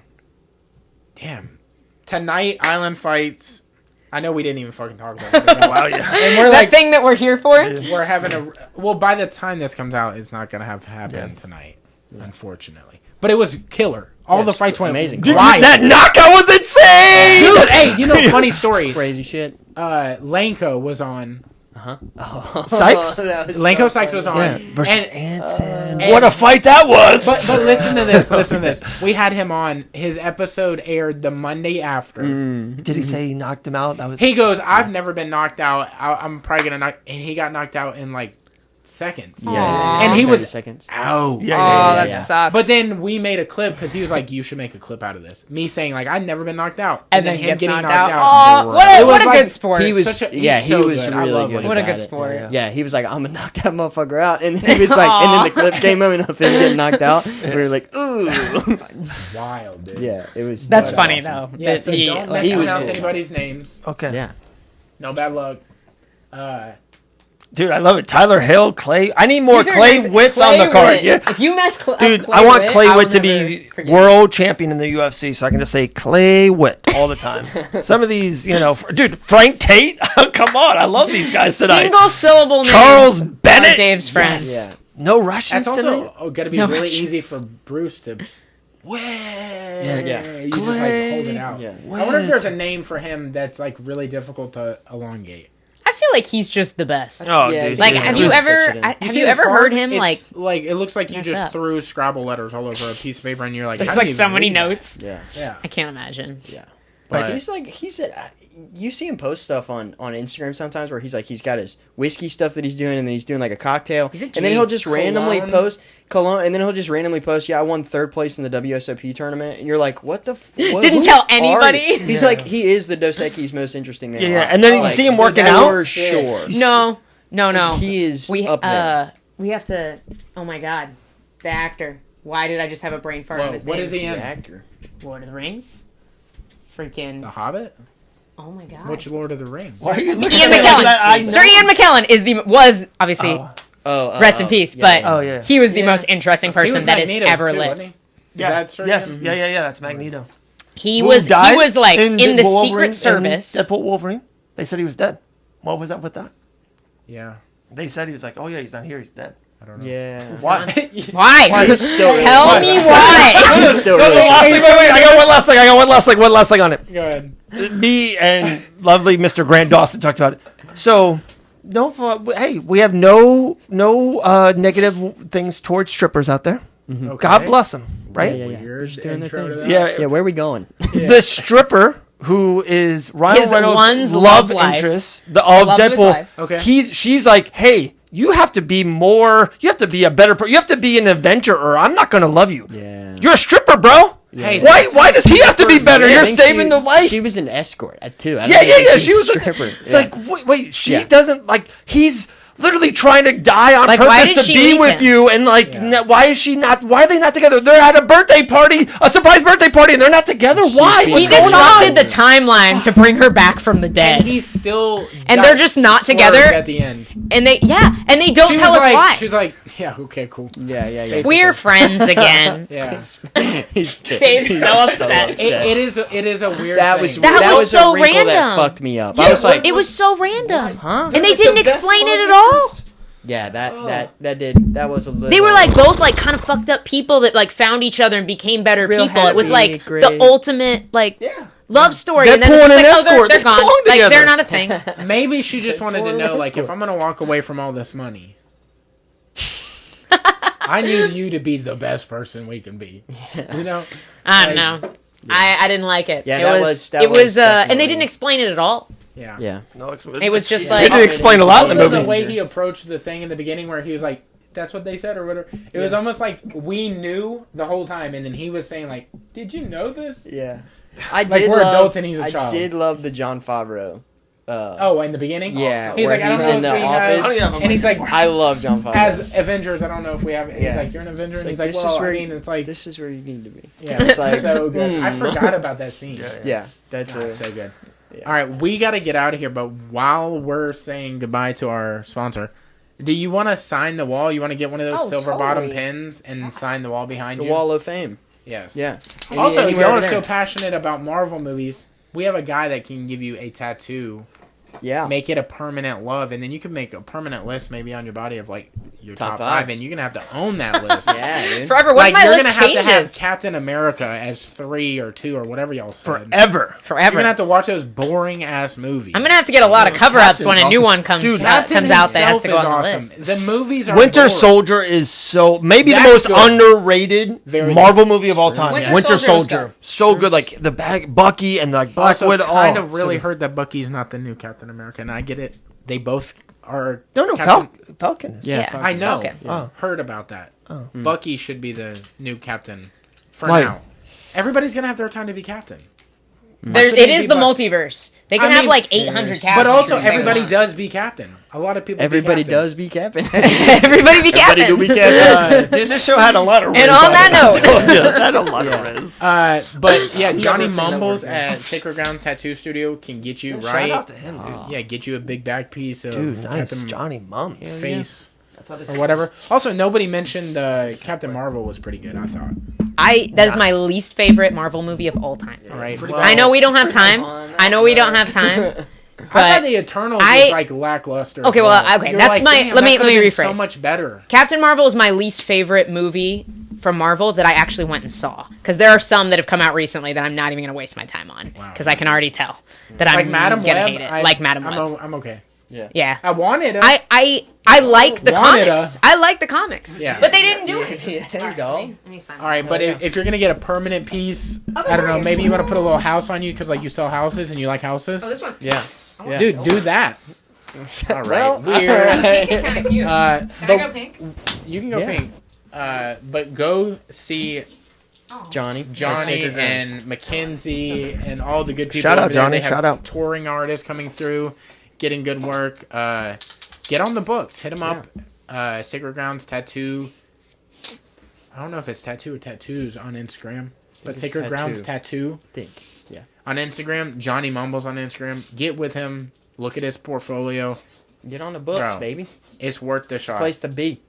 A: damn. Tonight, Island Fights. I know we didn't even fucking talk about it.
B: Wow, yeah.
C: And we're that thing that we're here for.
A: We're having by the time this comes out, it's not gonna have happened tonight, unfortunately. But it was killer. All the fights went amazing.
B: Dude, that knockout was insane.
A: Dude, hey, you know, funny story.
D: Crazy shit.
A: Lanko was on.
B: Sykes?
A: Lanko Sykes was on.
B: Yeah, versus Anton. What a fight that was!
A: But listen to this. Listen to this. We had him on. His episode aired the Monday after.
B: Did he say he knocked him out?
A: He goes, I've never been knocked out. I'm probably going to knock... And he got knocked out in like seconds.
D: And
A: he was
D: seconds.
A: out.
C: That sucks.
A: But then we made a clip because he was like, "You should make a clip out of this." Me saying like, "I've never been knocked out,"
C: and then him getting knocked out.
A: Oh,
C: what a good sport.
D: He was, he was really good.
C: What a good sport.
D: Yeah, he was like, "I'm gonna knock that motherfucker out," and then he was like, and then the clip came up of him getting knocked out. We were like, "Ooh,
A: wild, dude."
D: Yeah, it was.
C: That's funny though.
A: Yeah, so don't mispronounce anybody's names.
B: Okay.
D: Yeah.
A: No bad luck.
B: Dude, I love it. Tyler Hill, Clay. I need more Clay Witts on the card. Yeah.
C: If you mess
B: Dude, I want Clay Witt to be world champion in the UFC, so I can just say Clay Witt all the time. Some of these, dude, Frank Tate. Come on, I love these guys tonight.
C: Single syllable names.
B: Charles Bennett.
C: Dave's friends.
B: Yes. Yeah. No Russians tonight.
A: That's also going to be really easy for Bruce to.
B: Yeah.
A: You just like hold it out. Yeah. I wonder if there's a name for him that's like really difficult to elongate.
C: I feel like he's just the best.
B: Oh, dude.
C: Like, have you ever heard him like
A: it looks like you just threw Scrabble letters all over a piece of paper and you're like,
C: there's like so many notes.
D: Yeah.
C: I can't imagine.
D: Yeah. But he's you see him post stuff on Instagram sometimes where he's got his whiskey stuff that he's doing and then he's doing like a cocktail and then he'll just randomly post cologne and then he'll just randomly post, I won 3rd place in the WSOP tournament, and you're like, what the
C: didn't tell anybody.
D: He's like, he is the Dos Equis most interesting man.
B: Yeah, and then you see him working out.
D: For sure.
C: No.
D: He is up there.
C: We have to. Oh my god, the actor. Why did I just have a brain fart of his name?
A: What is he in?
D: The actor.
C: Lord of the Rings. Freaking
A: The Hobbit.
C: Oh my god.
A: Which Lord of the Rings?
B: Why are you
C: Ian McKellen. Sir Ian McKellen was obviously rest in peace, but he was the most interesting person that has ever lived.
B: Yes, that's Magneto.
C: He was like in the Secret Service.
B: Deadpool Wolverine. They said he was dead. What was up with that?
A: Yeah.
B: They said he was like, oh yeah, he's not here, he's dead.
A: I don't know.
D: Yeah.
B: Why?
C: Why?
D: He's still
C: Tell me why.
D: He's still
B: Wait, I got one last thing on it.
A: Go ahead.
B: Me and lovely Mr. Grant Dawson talked about it. So, hey, we have no negative things towards strippers out there.
A: Okay.
B: God bless them, right?
D: Yeah.
A: Weird
D: Just doing their
A: intro to
D: thing.
A: that.
B: Yeah.
D: Yeah, where are we going?
B: The stripper who is Ryan
C: His
B: Reynolds'
C: one's
B: love
C: love life.
B: interest, of
C: Love of his
B: Deadpool.
C: life.
A: Okay.
B: She's like, hey, you have to be more. You have to be a better. You have to be an Avenger, or I'm not gonna love you.
D: Yeah.
B: You're a stripper, bro.
A: Hey,
B: Why does he have to be better?
D: I
B: You're
D: think
B: saving the life.
D: She was an escort too.
B: Yeah. She was
D: a stripper.
B: It's like, wait, she doesn't like. He's literally trying to die on
C: Like, why
B: purpose
C: did
B: to
C: she
B: be
C: leave
B: with
C: him?
B: you, and like, why is she not? Why are they not together? They're at a birthday party, a surprise birthday party, and they're not together. Why?
D: being-
B: What's
C: He
B: going
C: disrupted
B: on?
C: the timeline to bring her back from the dead.
A: And he's still.
C: And
A: got
C: they're just not
A: swerved
C: together?
A: at the end.
C: And they don't tell us why.
A: She's like, yeah, okay, cool.
D: Yeah.
C: We're friends again.
A: Yeah.
D: He's
C: Dave's so upset.
A: It is a weird.
D: That
A: thing.
D: was
C: That was so
D: a wrinkle that
C: random.
D: fucked me up. I was like,
C: It was so random.
D: huh?
C: And they
A: The
C: didn't
A: best
C: explain it
A: love
C: at all.
A: interest.
D: Yeah, that was a little.
C: They were like both like kind of fucked up people that like found each other and became better
D: Real
C: people. It was
D: happy,
C: like
D: great.
C: the ultimate like love story. And then
B: Deadpool
C: it's
B: and
C: just
B: an
C: like, oh, they're
B: escort. They
C: gone.
B: belong
C: Like
B: together.
C: they're not a thing.
A: Maybe she just wanted to
D: Deadpool
A: know,
D: and
A: like, if
D: escort.
A: I'm gonna walk away from all this money, I need you to be the best person we can be. You know?
C: I don't know. I didn't like it.
D: Yeah,
C: it
D: that
C: was
D: was- that
C: it
D: was
C: was and they
D: definitely-
C: didn't explain it at all.
A: Yeah.
D: Yeah.
C: It was just
B: They
C: like
B: didn't explain a lot in the
A: Also,
B: movie.
A: the way he approached the thing in the beginning, where he was like, "That's what they said," or whatever. It was almost like we knew the whole time, and then he was saying, "Like, did you know this?"
D: Yeah. I
A: Like,
D: did
A: we're
D: love.
A: adults and he's a
D: I
A: child.
D: did love the John Favreau.
A: Oh, in the beginning.
D: Yeah,
A: He's
D: where
A: like, I
D: he's
A: don't
D: in
A: know
D: the
A: if we
D: office.
A: have, and he's like,
D: I love John Favreau.
A: as Avengers, I don't know if we have. He's
D: Yeah.
A: like, you're an Avenger,
D: It's
A: and he's
D: like,
A: like,
D: this
A: well,
D: is where
A: I mean, it's like,
D: this is where you need to be.
A: yeah,
D: It's like,
A: so good. I forgot about that scene.
D: Yeah, that's
A: That's so good.
D: Yeah.
A: All right, we got to get out of here, but while we're saying goodbye to our sponsor, do you want to sign the wall? You want to get one of those
C: Oh,
A: silver bottom
C: totally.
A: pins and sign the wall behind
D: the
A: you?
D: Wall of Fame.
A: Yes.
D: Yeah.
A: Also, if
D: Anywhere
A: y'all are
D: there.
A: so passionate about Marvel movies, we have a guy that can give you a tattoo,
D: Yeah.
A: make it a permanent love, and then you can make a permanent list maybe on your body of like your top five,
D: fives.
A: and you're gonna have to own that list.
D: Yeah, dude.
C: forever. What
A: Like
C: if my
A: you're
C: list
A: gonna have to have
C: changes?
A: Captain America as 3 or 2 or whatever y'all said.
B: Forever.
A: You're
C: Forever.
A: gonna have to watch those boring ass movies.
C: I'm gonna have to get a lot of cover-ups when a new
B: awesome.
C: one comes
B: Dude,
C: comes out that has to go
A: himself
C: on
A: is
C: the
A: awesome.
C: list.
A: The movies are
B: Winter
A: boring.
B: Soldier is so maybe the
A: That's
B: most
A: good.
B: underrated
A: Very
B: Marvel movie of all time.
C: Winter
B: Winter
C: Soldier was
B: Soldier,
C: good.
B: so good. Like the Bucky and like Black
A: Also,
B: Widow.
A: kind
B: oh,
A: of really
B: so good.
A: heard that Bucky's not the new Captain America, and I get it. They both are.
B: No,
A: Captain-
B: Falcon is.
D: Yeah.
C: Yeah.
A: I know.
C: Falcon.
B: Oh.
A: Heard about that. Bucky should be the new captain for
B: Why?
A: now. Everybody's gonna have their time to be captain.
C: There,
A: Couldn't
C: it
A: be
C: is the
A: Bucky.
C: multiverse. They can
A: I
C: have
A: mean,
C: like 800
D: yes.
C: captains.
A: But also,
C: if they
A: everybody
C: want.
A: does be captain. A lot of people.
D: Everybody
A: be captain.
D: does be Captain.
C: Everybody be captain.
D: do be Captain.
B: Dude, this show had a lot of.
C: And on that note,
B: had a lot of riz.
A: But yeah, Johnny
D: Never seen that
A: Mumbles
D: word,
A: at Sacred Ground Tattoo Studio can get you
B: Shout
A: right.
B: out to him, dude.
A: Yeah, get you a big back piece of
B: Dude, nice.
A: Captain
B: Johnny Mums.
A: face
B: That's how they
A: or whatever. Also, nobody mentioned Captain Marvel was pretty good. I thought.
C: that is my least favorite Marvel movie of all time.
A: All right. Well,
C: I know we don't have time. I know we don't have time.
A: I thought
C: But
A: the Eternals
C: I-
A: was like lackluster.
C: Okay,
A: as
C: well, okay,
A: You're
C: that's
A: like,
C: my-
A: damn,
C: let
A: that
C: me
A: could've been
C: rephrase.
A: So much better.
C: Captain Marvel is my least favorite movie from Marvel that I actually went and saw. Because there are some that have come out recently that I'm not even going to waste my time on.
A: Wow.
C: Because I can already tell that
A: Like
C: I'm
A: Madam
C: going to
A: Web.
C: hate it. Like Madam Web.
A: I'm okay.
C: Yeah.
A: I wanted it.
C: I like the
A: Wanted
C: comics. I like the comics.
A: Yeah.
C: But they didn't do it.
D: There you go.
A: All right, but if you're gonna get a permanent piece, I don't know. Maybe you want to put a little house on you because like you sell houses and you like houses.
C: Oh, this one's
D: Yeah. Yeah.
A: Dude, do that. All right,
D: Well,
A: weird.
C: pink is kind of cute. Can I
A: But
C: go pink?
A: you can go
D: Yeah.
A: pink. But go see
D: Johnny.
A: Johnny
D: Sacred Grounds.
A: and Mackenzie and all the good people.
B: Shout out,
A: over there.
B: Johnny,
A: They have
B: shout out.
A: touring artists coming through, getting good work. Get on the books. Hit them up. Sacred Grounds Tattoo. I don't know if it's tattoo or tattoos on Instagram, but
D: it's
A: Sacred Grounds Tattoo
D: Think. Yeah.
A: on Instagram. Johnny Mumbles on Instagram. Get with him. Look at his portfolio.
D: Get on the books,
A: Bro.
D: baby.
A: It's worth the shot.
D: Place to be.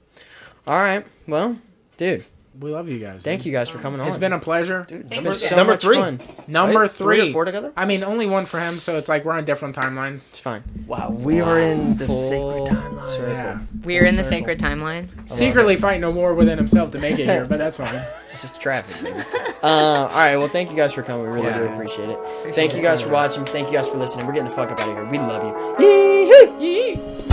D: All right. Well, dude,
A: We love you guys.
D: Thank you guys for coming on.
A: It's been a pleasure.
D: Dude,
B: Number-
D: it's been so
B: number
D: much
B: 3.
D: fun.
A: Number
B: Right?
A: 3.
B: 3 or 4 together?
A: I mean, only one for him, so it's like we're on different timelines.
D: It's fine.
B: Wow, we are in the
D: Full
B: sacred timeline.
D: circle.
A: Yeah.
C: We're in the
D: circle.
C: sacred timeline.
A: Secretly fighting a war within himself to make it here, but that's fine.
D: It's just traffic, man. All right, well, thank you guys for coming. We really do appreciate it. Thank you guys for watching. Thank you guys for listening. We're getting the fuck up out of here. We love you. Yee-hoo!
A: Yee.